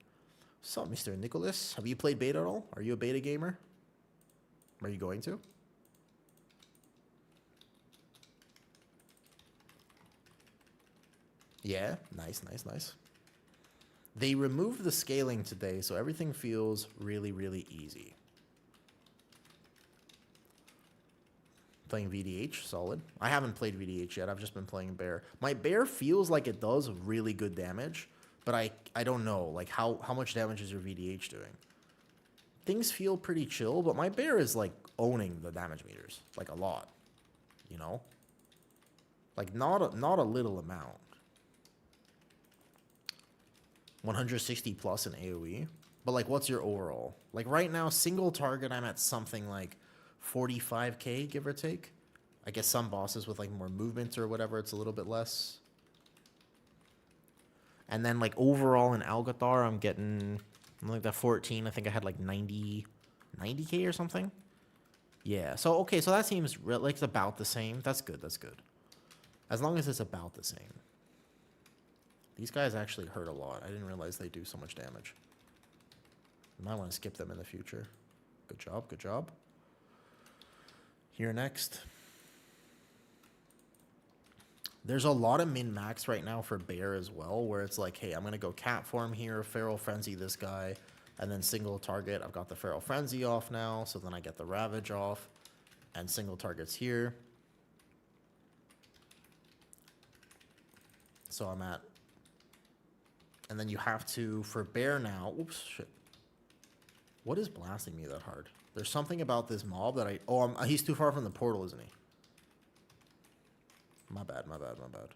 A: What's up, Mr. Nicholas? Have you played beta at all? Are you a beta gamer? Are you going to? Yeah, nice. They removed the scaling today, so everything feels really, really easy. Playing VDH, solid. I haven't played VDH yet. I've just been playing Bear. My Bear feels like it does really good damage, but I don't know. Like, how much damage is your VDH doing? Things feel pretty chill, but my Bear is, like, owning the damage meters. Like, a lot. You know? Like, not a little amount. 160 plus in AoE. But, like, what's your overall? Like, right now, single target, I'm at something like 45k, give or take. I guess some bosses with, like, more movement or whatever, it's a little bit less. And then, like, overall in Algathar, I'm getting, like, that 14. I think I had, like, 90k or something. Yeah, so, okay, so that seems, like, it's about the same. That's good, that's good. As long as it's about the same. These guys actually hurt a lot. I didn't realize they do so much damage. I might want to skip them in the future. Good job, good job. Here next. There's a lot of min-max right now for Bear as well, where it's like, hey, I'm going to go cat form here, Feral Frenzy this guy, And then single target, I've got the Feral Frenzy off now, so then I get the Ravage off. And single targets here. So I'm at... And then you have to, for bear now... Oops, shit. What is blasting me that hard? There's something about this mob that I... Oh, he's too far from the portal, isn't he? My bad, my bad, my bad.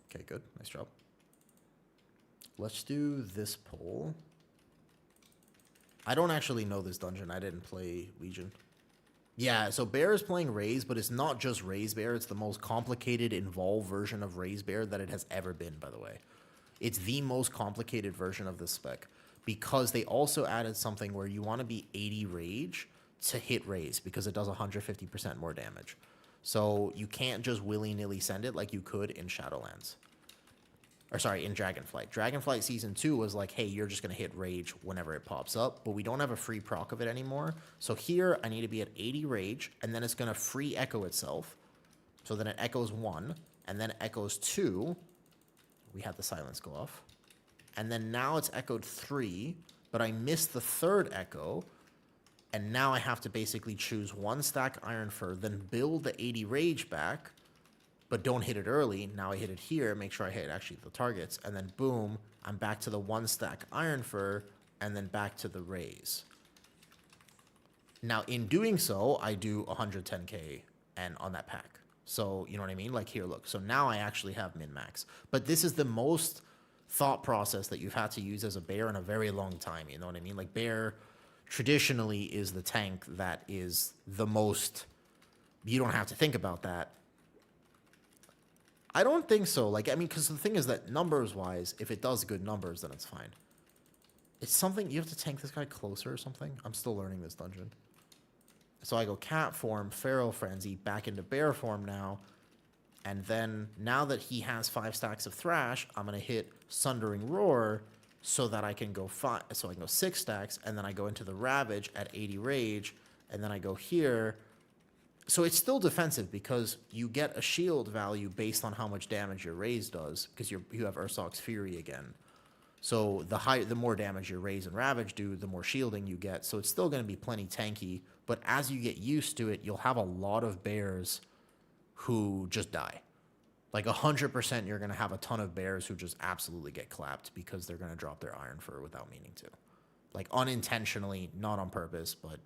A: Okay, good. Nice job. Let's do this pull. I don't actually know this dungeon. I didn't play Legion. Yeah, so Bear is playing Raise, but it's not just Raise Bear. It's the most complicated, involved version of Raise Bear that it has ever been, by the way. It's the most complicated version of this spec because they also added something where you want to be 80 Rage to hit Raise because it does 150% more damage. So you can't just willy-nilly send it like you could in Shadowlands. Or sorry, in Dragonflight. Dragonflight Season 2 was like, hey, you're just going to hit Rage whenever it pops up, but we don't have a free proc of it anymore. So here, I need to be at 80 Rage, and then it's going to free echo itself. So then it echoes 1, and then it echoes 2. We had the silence go off. And then now it's echoed 3, but I missed the third echo, and now I have to basically choose 1 stack Iron Fur, then build the 80 Rage back, but don't hit it early. Now I hit it here, make sure I hit actually the targets, and then boom, I'm back to the 1 stack Iron Fur, and then back to the Raise. Now, in doing so, I do 110k and on that pack. So, you know what I mean? Like here, look. So now I actually have min-max. But this is the most thought process that you've had to use as a bear in a very long time. You know what I mean? Like bear traditionally is the tank that is the most... You don't have to think about that. I don't think so. Like, I mean, because the thing is that numbers-wise, if it does good numbers, then it's fine. It's something... You have to tank this guy closer or something? I'm still learning this dungeon. So I go cat form, Feral Frenzy, back into bear form now. And then, now that he has 5 stacks of Thrash, I'm going to hit Sundering Roar so that I can go 6 stacks, and then I go into the Ravage at 80 Rage, and then I go here. So it's still defensive because you get a shield value based on how much damage your Raise does, because you have Ursoc's Fury again. So the more damage your Raise and Ravage do, the more shielding you get. So it's still going to be plenty tanky, but as you get used to it, you'll have a lot of bears who just die. Like 100% you're going to have a ton of bears who just absolutely get clapped because they're going to drop their Iron Fur without meaning to. Like unintentionally, not on purpose, but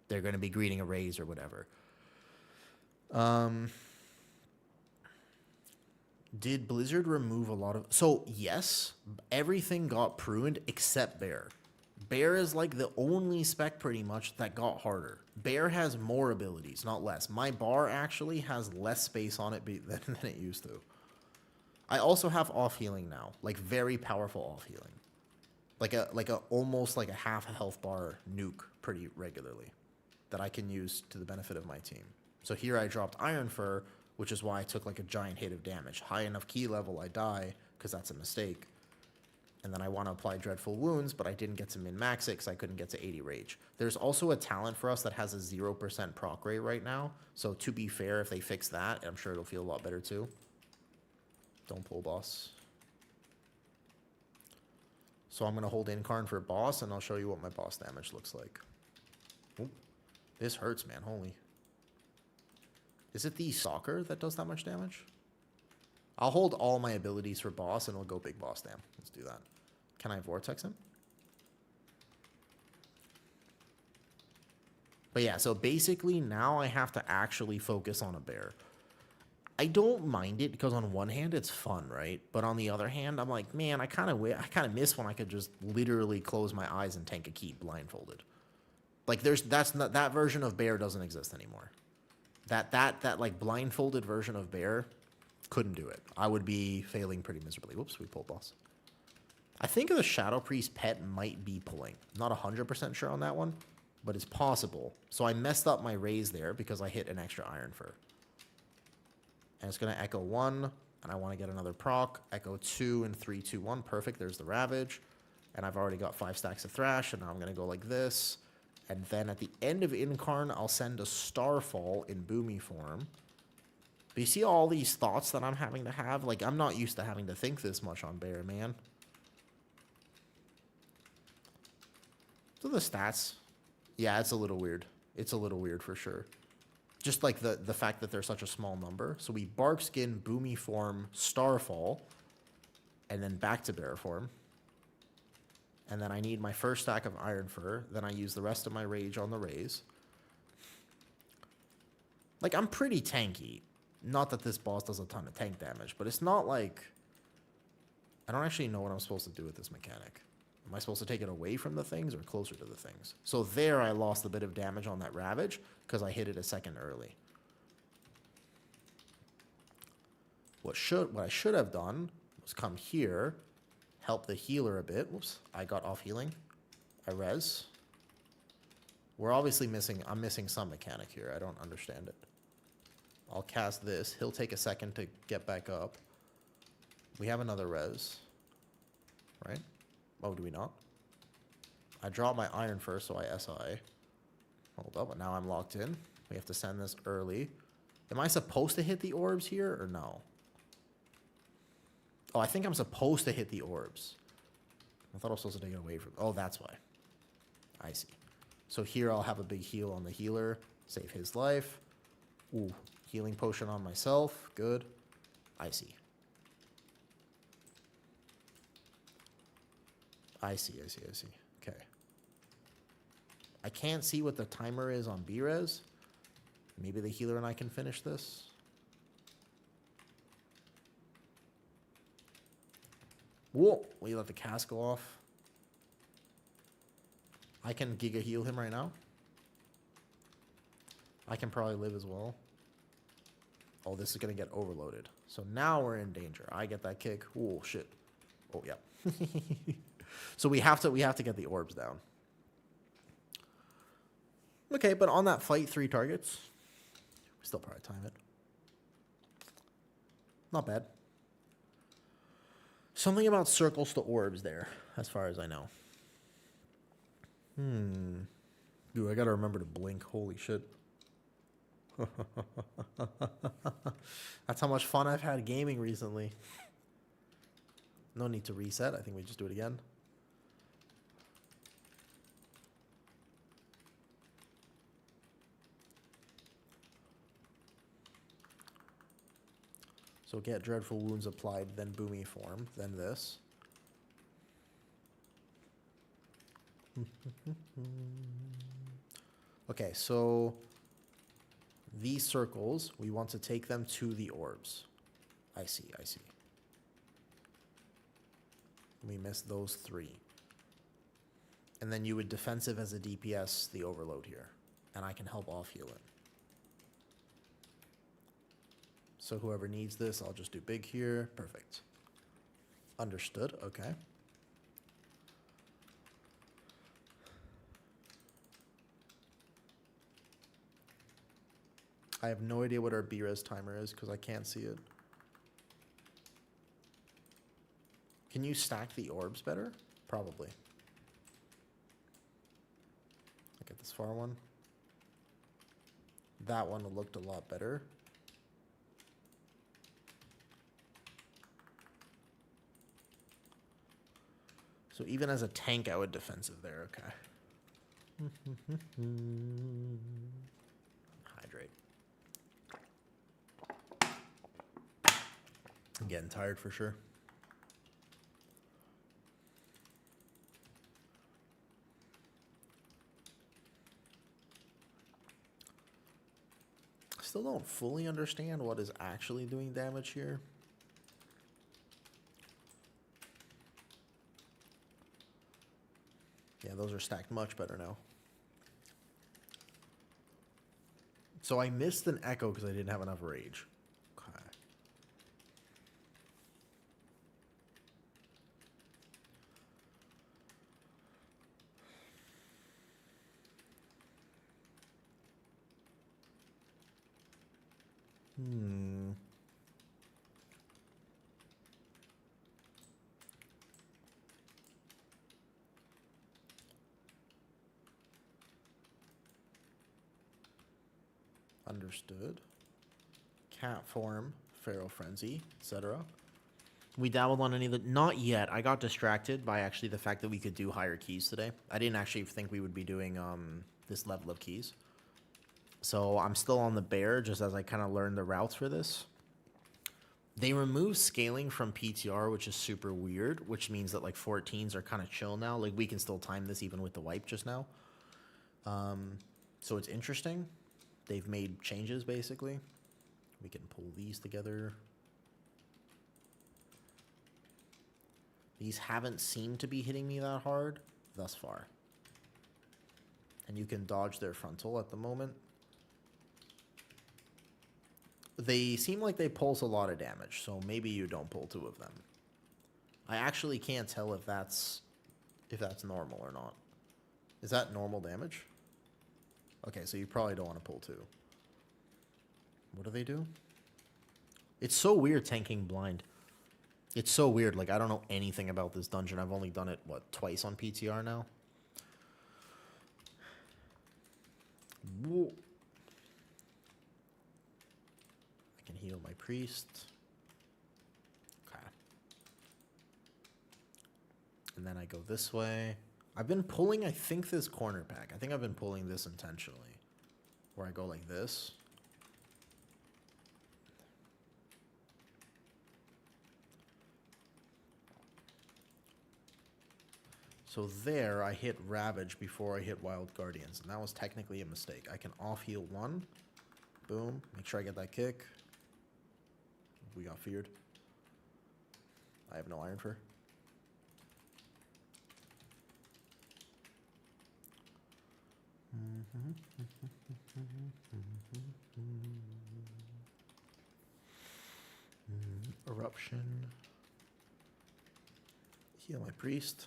A: they're going to be greeting a Raise or whatever. Did Blizzard remove a lot of... So, yes, everything got pruned except Bear. Bear is like the only spec pretty much that got harder. Bear has more abilities, not less. My bar actually has less space on it than it used to. I also have off healing now, like very powerful off healing. Like almost like a half a health bar nuke pretty regularly that I can use to the benefit of my team. So here I dropped Iron Fur, which is why I took like a giant hit of damage. High enough key level, I die, because that's a mistake. And then I want to apply Dreadful Wounds, but I didn't get to min-max it because I couldn't get to 80 Rage. There's also a talent for us that has a 0% proc rate right now. So to be fair, if they fix that, I'm sure it'll feel a lot better too. Don't pull boss. So I'm going to hold Incarn for boss, and I'll show you what my boss damage looks like. Oop. This hurts, man. Holy. Is it the Soccer that does that much damage? I'll hold all my abilities for boss, and we'll go big boss dam. Let's do that. Can I Vortex him? But yeah, so basically now I have to actually focus on a bear. I don't mind it because on one hand it's fun, right? But on the other hand, I'm like, man, I kind of miss when I could just literally close my eyes and tank a keep blindfolded. Like that version of bear doesn't exist anymore. That like blindfolded version of bear couldn't do it. I would be failing pretty miserably. Whoops, we pulled boss. I think the Shadow Priest pet might be pulling. Not 100% sure on that one, but it's possible. So I messed up my Raise there because I hit an extra Iron Fur. And it's going to Echo 1, and I want to get another proc. Echo 2 and 3, 2, 1. Perfect. There's the Ravage. And I've already got 5 stacks of Thrash, and now I'm going to go like this. And then at the end of Incarn, I'll send a Starfall in Boomy form. But you see all these thoughts that I'm having to have? Like, I'm not used to having to think this much on Bear, man. So the stats, yeah, it's a little weird. It's a little weird for sure. Just like the fact that they're such a small number. So we Bark Skin, Boomy Form, Starfall, and then back to Bear Form. And then I need my first stack of Iron Fur. Then I use the rest of my Rage on the Raise. Like, I'm pretty tanky. Not that this boss does a ton of tank damage, but it's not like... I don't actually know what I'm supposed to do with this mechanic. Am I supposed to take it away from the things or closer to the things? So there I lost a bit of damage on that Ravage because I hit it a second early. What I should have done was come here, help the healer a bit. Whoops, I got off healing. I res. We're obviously missing... I'm missing some mechanic here. I don't understand it. I'll cast this. He'll take a second to get back up. We have another res. Right? Oh, do we not? I draw my Iron first, so I SI. Hold up, but now I'm locked in. We have to send this early. Am I supposed to hit the orbs here, or no? Oh, I think I'm supposed to hit the orbs. I thought I was supposed to take it away from... Oh, that's why. I see. So here I'll have a big heal on the healer. Save his life. Ooh, healing potion on myself. Good. I see. I see. Okay. I can't see what the timer is on B-Res. Maybe the healer and I can finish this. Whoa! Will you let the cast go off? I can Giga heal him right now. I can probably live as well. Oh, this is going to get overloaded. So now we're in danger. I get that kick. Oh, shit. Oh, yeah. So we have to get the orbs down. Okay, but on that fight, 3 targets. We still probably time it. Not bad. Something about circles to orbs there, as far as I know. Dude, I gotta remember to blink. Holy shit. That's how much fun I've had gaming recently. No need to reset. I think we just do it again. So get Dreadful Wounds applied, then Boomy Form, then this. Okay, so these circles, we want to take them to the orbs. I see. We missed those 3. And then you would defensive as a DPS the overload here. And I can help off heal it. So whoever needs this, I'll just do big here. Perfect. Understood. Okay. I have no idea what our B-Res timer is because I can't see it. Can you stack the orbs better? Probably. Look at this far one. That one looked a lot better. So even as a tank, I would defensive there. Okay. Hydrate. I'm getting tired for sure. Still don't fully understand what is actually doing damage here. Yeah, those are stacked much better now. So I missed an echo because I didn't have enough rage. Okay. Understood. Cat form, Pharaoh Frenzy, etc. We dabbled on any of the... Not yet. I got distracted by actually the fact that we could do higher keys today. I didn't actually think we would be doing this level of keys. So I'm still on the bear just as I kind of learn the routes for this. They remove scaling from PTR, which is super weird, which means that like 14s are kind of chill now. Like we can still time this even with the wipe just now. So it's interesting. They've made changes basically. We can pull these together. These haven't seemed to be hitting me that hard thus far. And you can dodge their frontal at the moment. They seem like they pulse a lot of damage, so maybe you don't pull 2 of them. I actually can't tell if that's normal or not. Is that normal damage? Okay, so you probably don't want to pull 2. What do they do? It's so weird tanking blind. It's so weird. Like, I don't know anything about this dungeon. I've only done it, what, twice on PTR now? Whoa. I can heal my priest. Okay. And then I go this way. I've been pulling, I think, this corner pack. I think I've been pulling this intentionally. Where I go like this. So there, I hit Ravage before I hit Wild Guardians, and that was technically a mistake. I can off-heal 1. Boom. Make sure I get that kick. We got feared. I have no Iron Fur. Eruption. Heal my priest.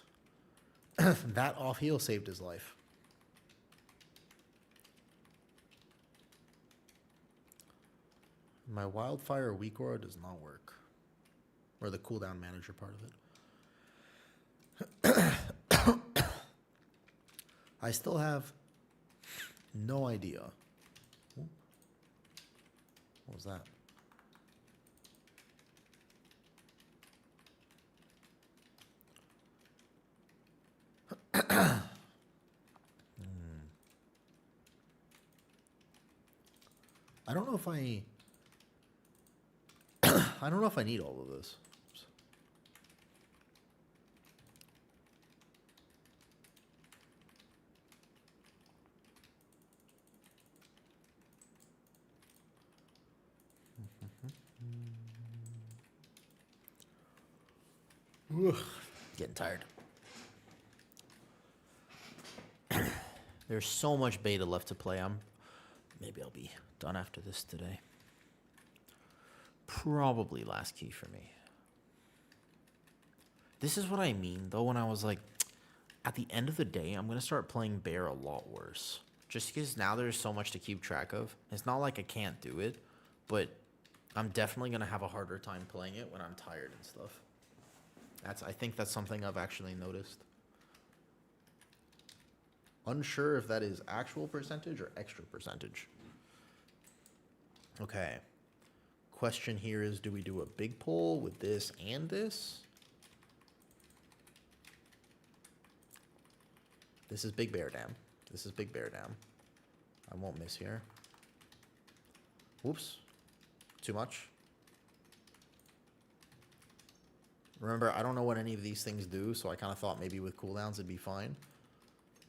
A: That off heal saved his life. My wildfire weak aura does not work. Or the cooldown manager part of it. I still have no idea. What was that? I don't know if I don't know if I need all of this. Getting tired. There's so much beta left to play. Maybe I'll be done after this today. Probably last key for me. This is what I mean, though, when I was like, at the end of the day, I'm going to start playing bear a lot worse. Just because now there's so much to keep track of. It's not like I can't do it, but I'm definitely going to have a harder time playing it when I'm tired and stuff. I think that's something I've actually noticed. Unsure if that is actual percentage or extra percentage. Okay. Question here is, do we do a big pull with this and this? This is Big Bear Dam. This is Big Bear Dam. I won't miss here. Whoops. Too much. Remember, I don't know what any of these things do, so I kind of thought maybe with cooldowns it'd be fine.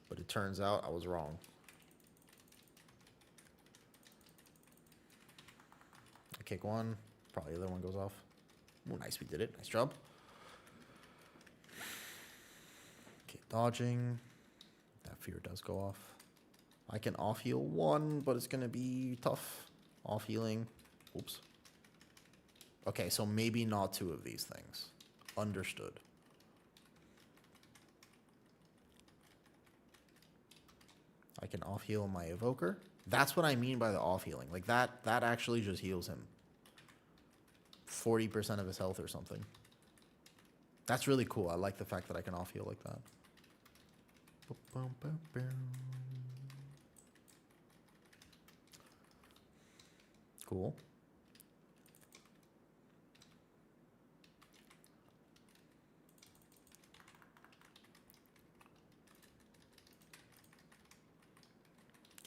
A: But it turns out I was wrong. I kick one. Probably the other one goes off. Oh, nice, we did it. Nice job. Okay, dodging. That fear does go off. I can off-heal 1, but it's going to be tough. Off-healing. Oops. Okay, so maybe not 2 of these things. Understood. I can off-heal my Evoker. That's what I mean by the off-healing. Like, that actually just heals him. 40% of his health or something. That's really cool. I like the fact that I can off-heal like that. Cool.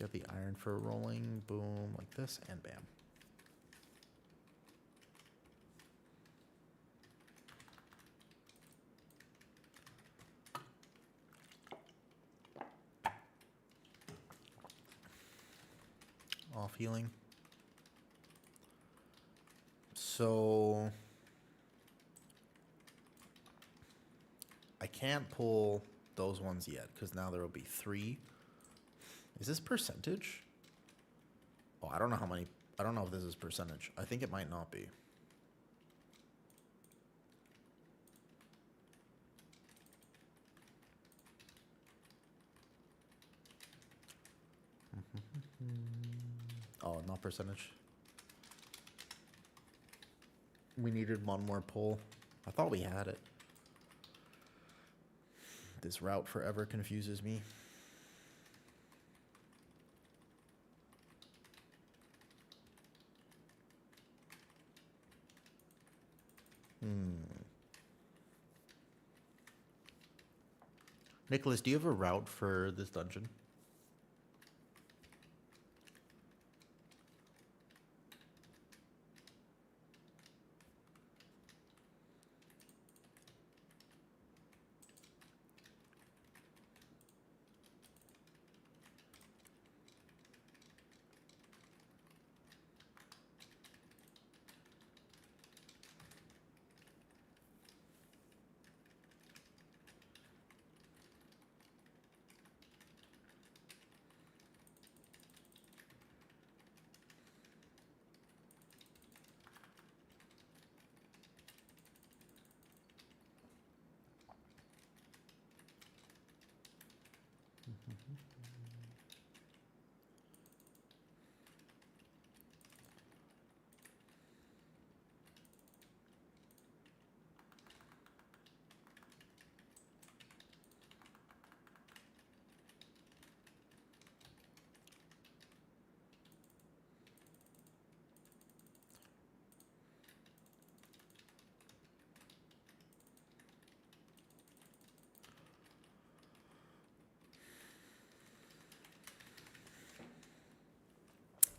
A: Get the iron fur rolling. Boom, like this, and bam. Off healing. So I can't pull those ones yet because now there will be 3. Is this percentage? Oh, I don't know how many. I don't know if this is percentage. I think it might not be. Oh, not percentage. We needed one more pull. I thought we had it. This route forever confuses me. Nicholas, do you have a route for this dungeon?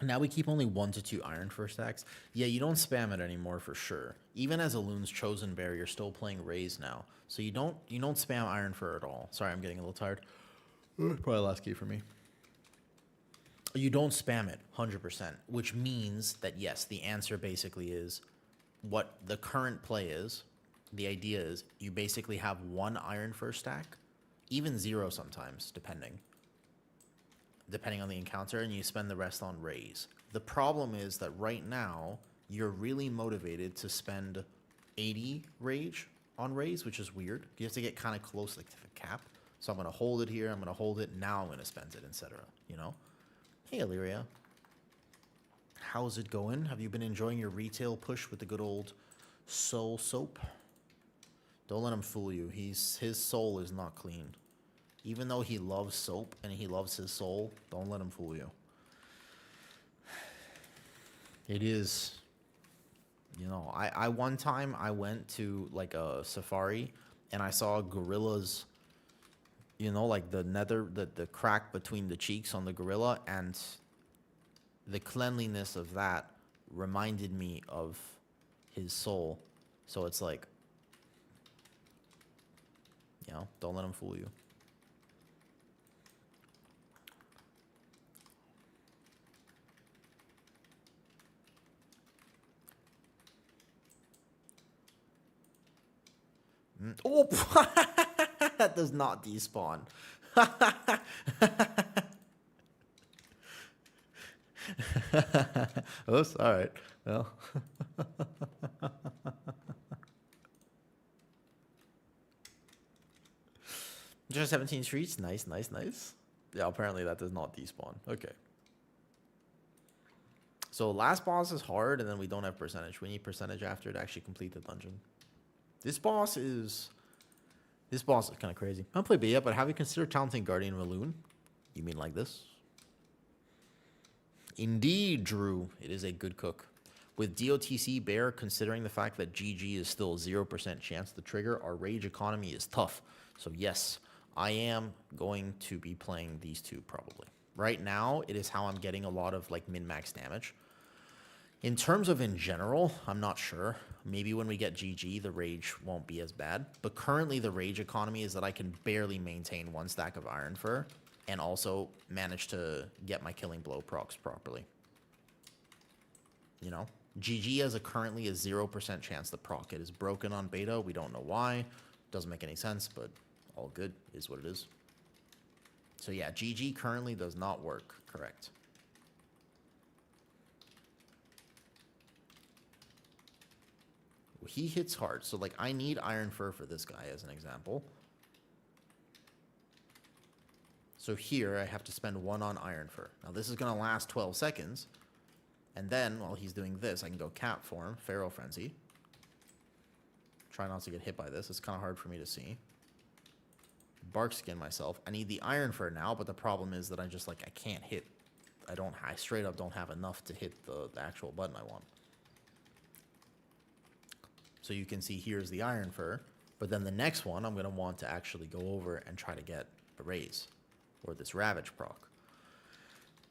A: Now we keep only 1 to 2 iron for stacks. Yeah, you don't spam it anymore for sure. Even as a Loon's Chosen Bear, you're still playing Raise now. So you don't spam iron fur at all. Sorry, I'm getting a little tired. Probably last key for me. You don't spam it 100%, which means that yes, the answer basically is what the current play is. The idea is you basically have 1 iron fur stack, even 0 sometimes, depending on the encounter, and you spend the rest on Raise. The problem is that right now, you're really motivated to spend 80 rage on Raise, which is weird. You have to get kind of close like, to the cap. So I'm going to hold it here, I'm going to hold it, now I'm going to spend it, etc. You know? Hey, Illyria. How's it going? Have you been enjoying your retail push with the good old soul soap? Don't let him fool you. His soul is not clean. Even though he loves soap and he loves his soul, don't let him fool you. It is, you know, I one time I went to like a safari and I saw gorillas, you know, like the crack between the cheeks on the gorilla, and the cleanliness of that reminded me of his soul. So it's like, you know, don't let him fool you. Oh, that does not despawn. Oops, all right. Well. Just 17 streets. Nice, nice, nice. Yeah, apparently that does not despawn. Okay. So last boss is hard, and then we don't have percentage. We need percentage after to actually complete the dungeon. This boss is kind of crazy. I haven't played it yet, but have you considered talenting Guardian of a Loon? You mean like this? Indeed, Drew. It is a good cook. With DOTC Bear, considering the fact that GG is still 0% chance to trigger, our rage economy is tough. So yes, I am going to be playing these two probably. Right now, it is how I'm getting a lot of like min-max damage. In terms of in general, I'm not sure. Maybe when we get GG, the rage won't be as bad. But currently, the rage economy is that I can barely maintain 1 stack of Iron Fur and also manage to get my Killing Blow procs properly. You know? GG has currently a 0% chance the proc it is broken on beta. We don't know why. Doesn't make any sense, but all good is what it is. So yeah, GG currently does not work. Correct. He hits hard. So like I need Iron Fur for this guy as an example. So here I have to spend 1 on Iron Fur. Now this is going to last 12 seconds. And then, while he's doing this, I can go Cap Form, Pharaoh Frenzy. Try not to get hit by this. It's kind of hard for me to see. Bark Skin myself. I need the Iron Fur now, but the problem is that I just, like, I can't hit. I straight up don't have enough to hit the actual button I want. So you can see here's the Iron Fur. But then the next one, I'm going to want to actually go over and try to get a Raise. Or this Ravage proc.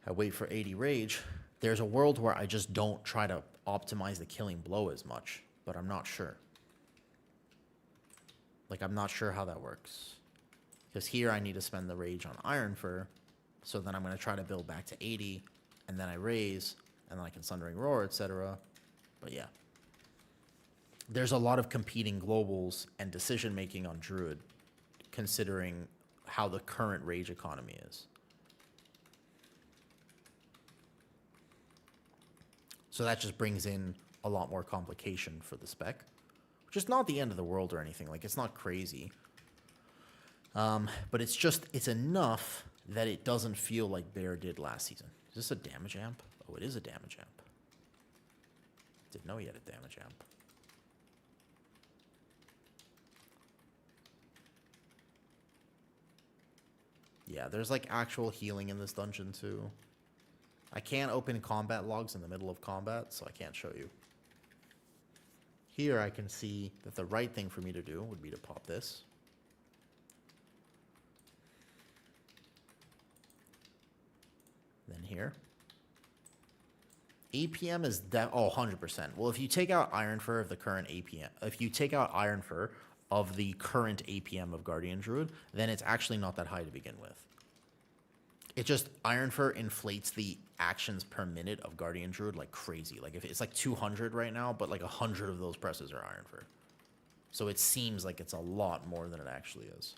A: I wait for 80 Rage. There's a world where I just don't try to optimize the Killing Blow as much, but I'm not sure. Like, I'm not sure how that works. Because here I need to spend the Rage on Iron Fur, so then I'm going to try to build back to 80, and then I raise, and then I can Sundering Roar, etc. But yeah. There's a lot of competing globals and decision-making on Druid, considering how the current Rage economy is. So that just brings in a lot more complication for the spec, which is not the end of the world or anything. Like, it's not crazy. But it's enough that it doesn't feel like Bear did last season. Is this a damage amp? Oh, it is a damage amp. Didn't know he had a damage amp. Yeah, there's like actual healing in this dungeon too. I can't open combat logs in the middle of combat, so I can't show you. Here I can see that the right thing for me to do would be to pop this. Then here. APM is 100%. Well, if you take out Iron Fur of the current APM, if you take out Iron Fur of the current APM of Guardian Druid, then it's actually not that high to begin with. It just, Iron Fur inflates the actions per minute of Guardian Druid like crazy. Like, if it's like 200 right now, but like 100 of those presses are Iron Fur. So it seems like it's a lot more than it actually is.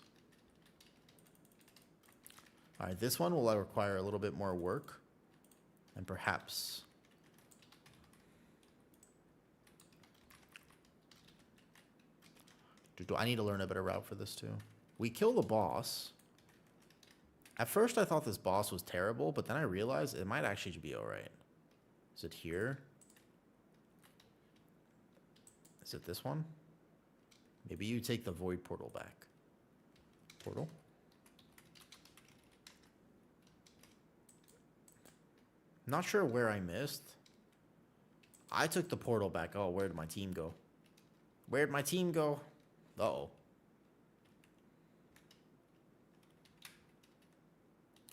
A: All right, this one will require a little bit more work. And perhaps... Do I need to learn a better route for this too? We kill the boss. At first I thought this boss was terrible, but then I realized it might actually be alright. Is it here? Is it this one? Maybe you take the Void Portal back. Portal? Not sure where I missed. I took the portal back. Oh, where did my team go? Where'd my team go? Uh-oh.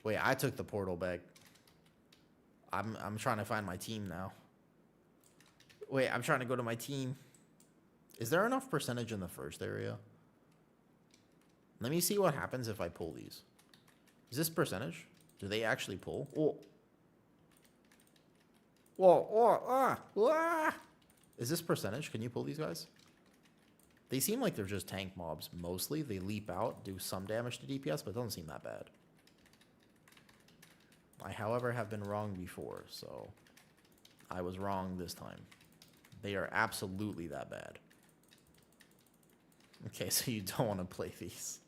A: Wait, I took the portal back. I'm trying to find my team now. Wait, I'm trying to go to my team. Is there enough percentage in the first area? Let me see what happens if I pull these. Is this percentage? Do they actually pull? Oh. Whoa, oh, ah. Is this percentage? Can you pull these guys? They seem like they're just tank mobs mostly. They leap out, do some damage to DPS, but it doesn't seem that bad. I, however, have been wrong before, so I was wrong this time. They are absolutely that bad. Okay, so you don't want to play these.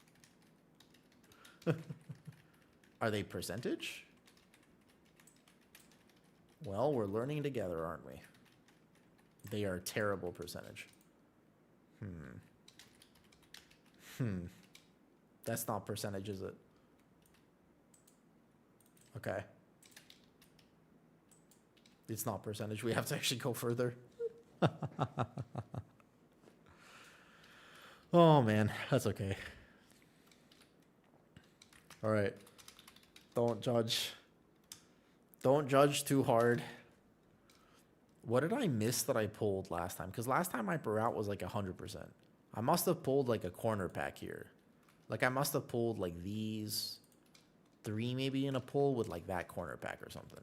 A: Are they percentage? Well, we're learning together, aren't we? They are terrible percentage. That's not percentage, is it? Okay. It's not percentage. We have to actually go further. Oh, man. That's okay. All right. Don't judge. Don't judge too hard. What did I miss that I pulled last time? Because last time my per route was like 100%. I must have pulled like a corner pack here. Like I must have pulled like these 3 maybe in a pull with like that corner pack or something.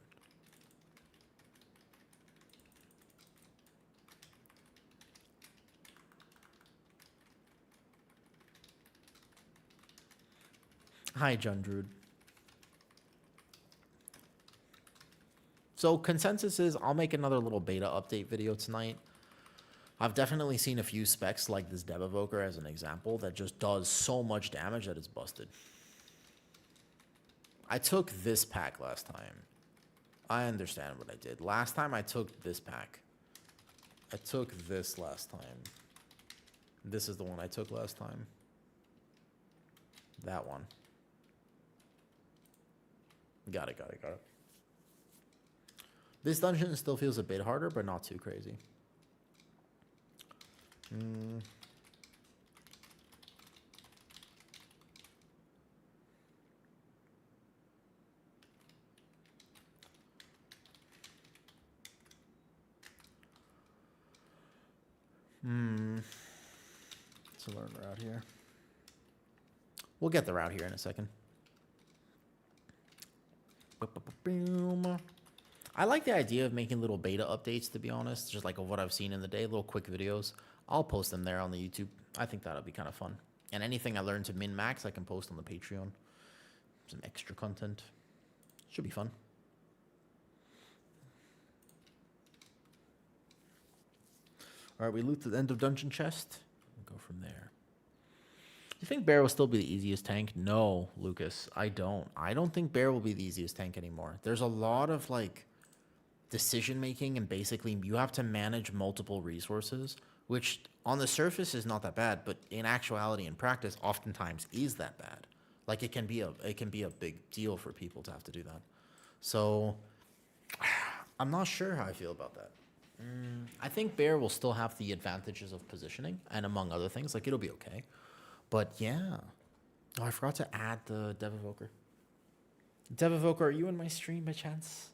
A: Hi, John Druid. So consensus is I'll make another little beta update video tonight. I've definitely seen a few specs like this Dev Evoker as an example that just does so much damage that it's busted. I took this pack last time. I understand what I did. Last time I took this pack. I took this last time. This is the one I took last time. That one. Got it. This dungeon still feels a bit harder, but not too crazy. Let's learn route here. We'll get the route here in a second. I like the idea of making little beta updates, to be honest, just like of what I've seen in the day, little quick videos. I'll post them there on the YouTube. I think that'll be kind of fun. And anything I learn to min-max, I can post on the Patreon. Some extra content. Should be fun. All right, we loot the end of dungeon chest. We'll go from there. You think Bear will still be the easiest tank? No, Lucas, I don't. I don't think Bear will be the easiest tank anymore. There's a lot of like decision making, and basically you have to manage multiple resources, which on the surface is not that bad, but in actuality, in practice, oftentimes is that bad. Like it can be a big deal for people to have to do that. So I'm not sure how I feel about that. I think Bear will still have the advantages of positioning, and among other things, like it'll be okay. But yeah. Oh, I forgot to add the Dev Evoker. Dev Evoker, are you in my stream by chance?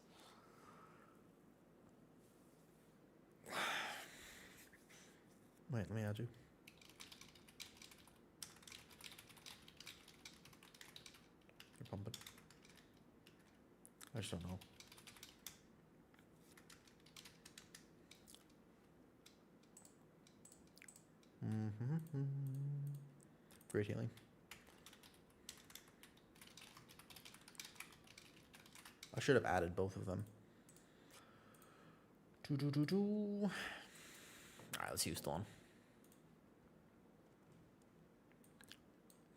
A: Wait, let me add you. You're pumping. I just don't know. Great healing. I should have added both of them. All right, let's use Dawn.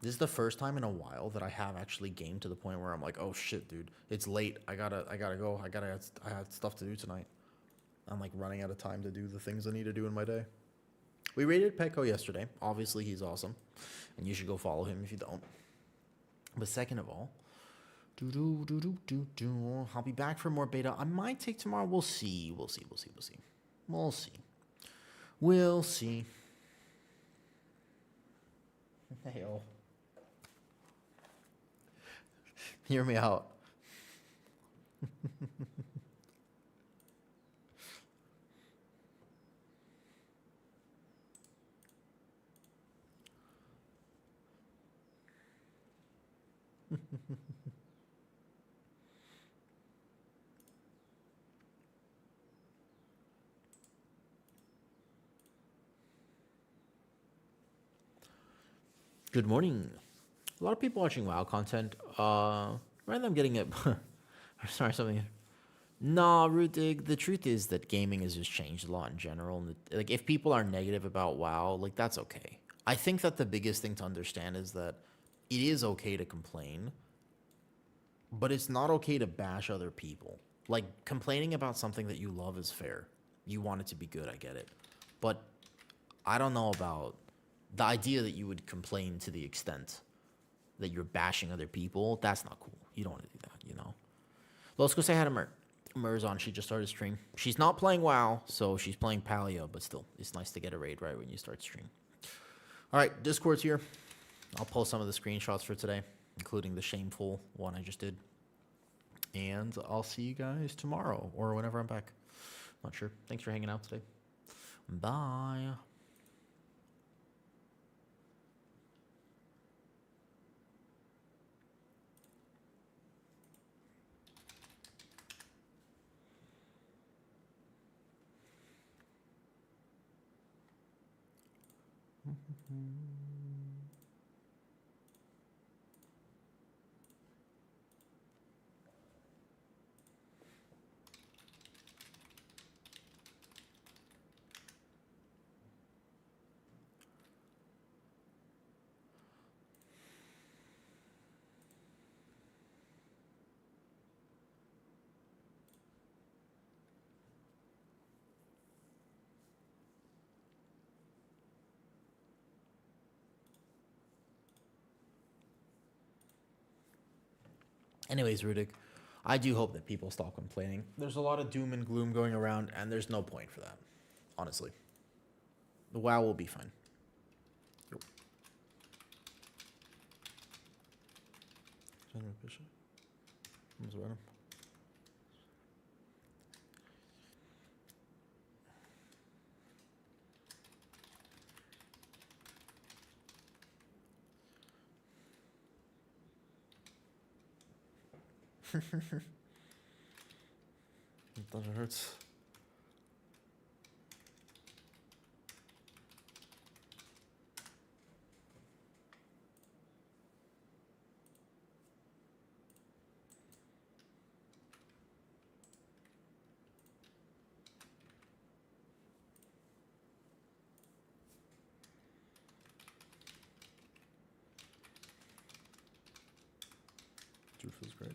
A: This is the first time in a while that I have actually gamed to the point where I'm like, oh shit, dude, it's late. I gotta go. I had stuff to do tonight. I'm like running out of time to do the things I need to do in my day. We raided Petco yesterday. Obviously, he's awesome, and you should go follow him if you don't. But second of all, I'll be back for more beta. I might take tomorrow. We'll see. We'll see. Hey, oh. Hear me out. Good morning. A lot of people watching WoW content. Rather than getting it, sorry, something. Nah, Rudig. The truth is that gaming has just changed a lot in general. And like, if people are negative about WoW, like that's okay. I think that the biggest thing to understand is that it is okay to complain, but it's not okay to bash other people. Like complaining about something that you love is fair. You want it to be good. I get it, but I don't know about the idea that you would complain to the extent that you're bashing other people. That's not cool. You don't want to do that, you know? Well, let's go say hi to Mer. Mer's on. She just started stream. She's not playing WoW, so she's playing Paleo, but still, it's nice to get a raid right when you start stream. All right, Discord's here. I'll post some of the screenshots for today, including the shameful one I just did. And I'll see you guys tomorrow or whenever I'm back. Not sure. Thanks for hanging out today. Bye. Anyways, Rudik, I do hope that people stop complaining. There's a lot of doom and gloom going around, and there's no point for that, honestly. The WoW will be fine. Yep. That hurts. Dude feels great.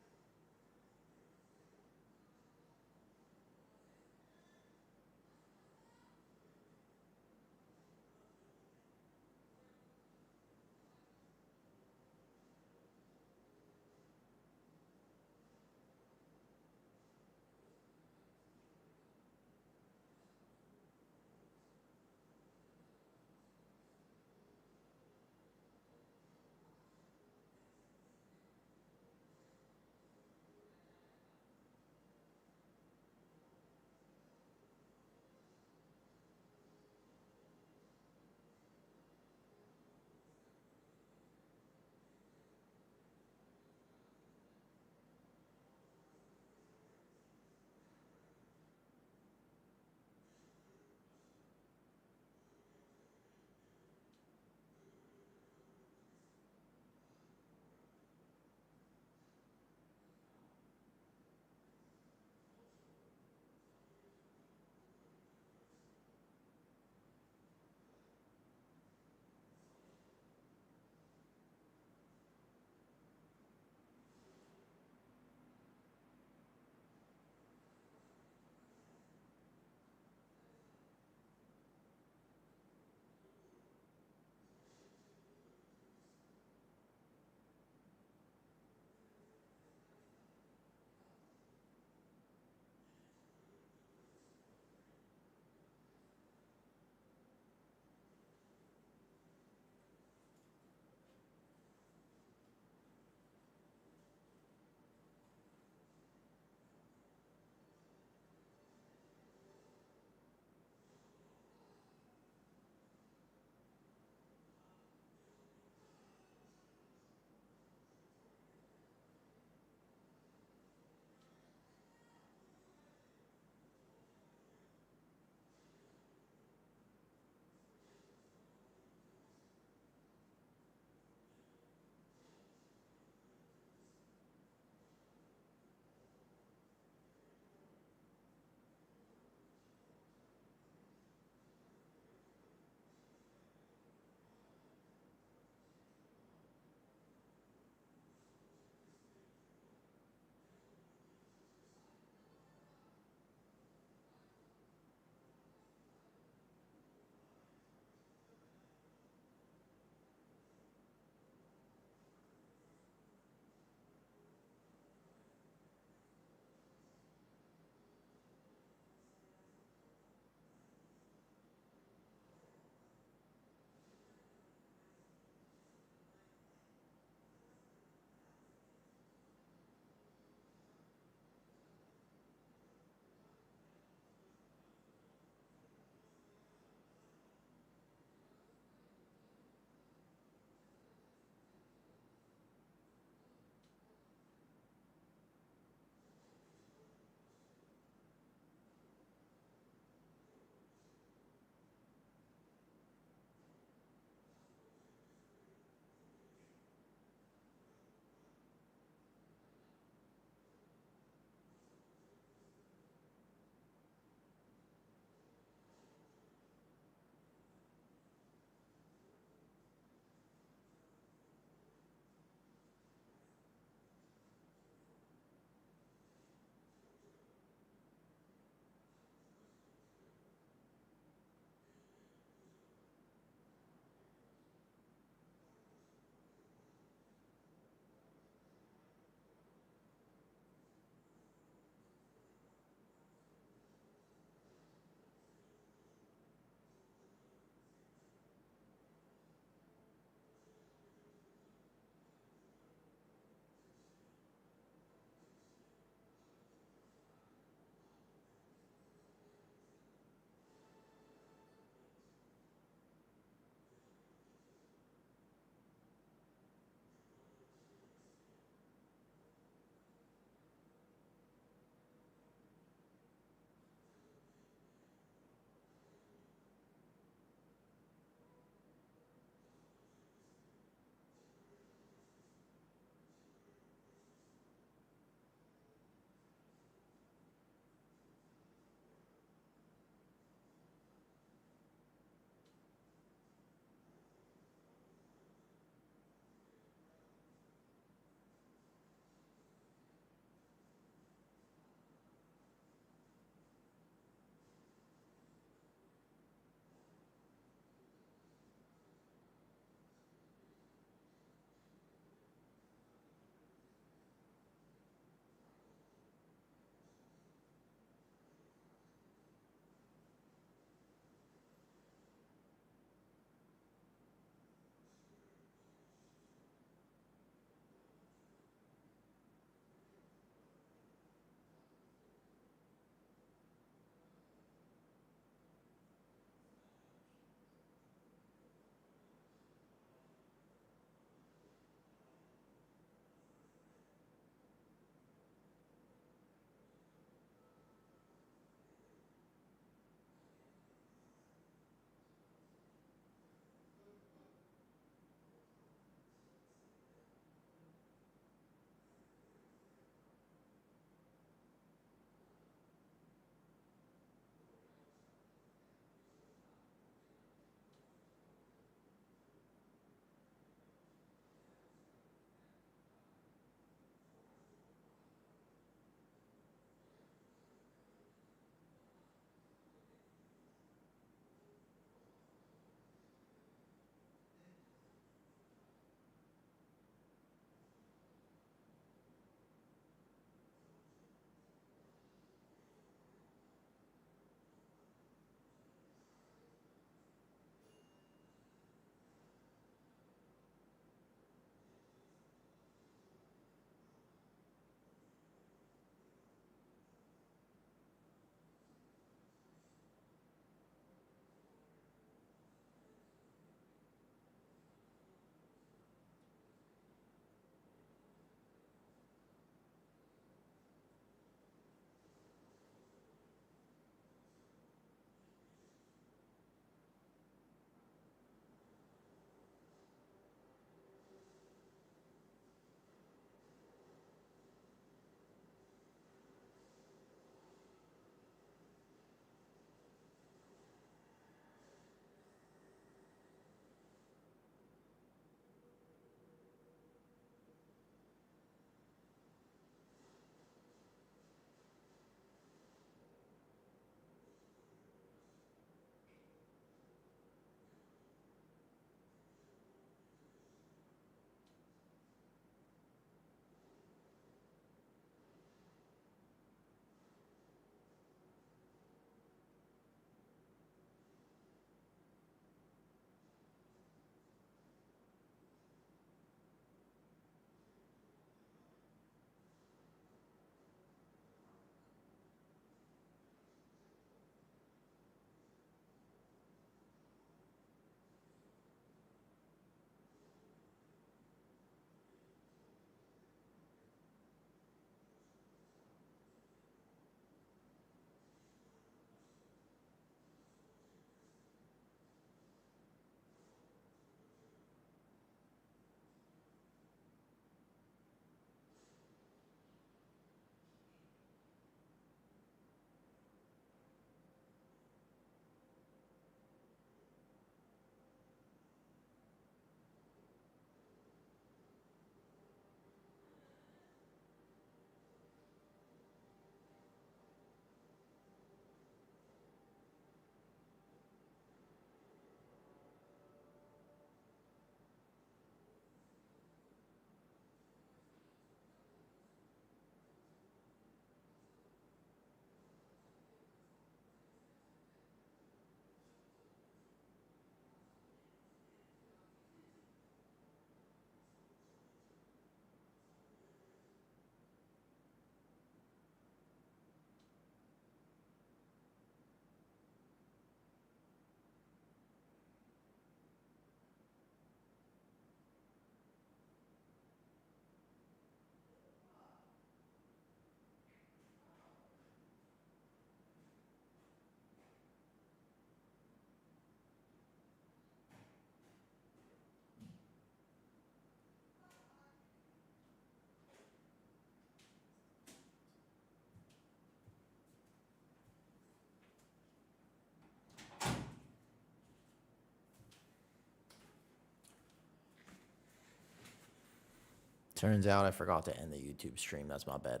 A: Turns out I forgot to end the YouTube stream. That's my bad.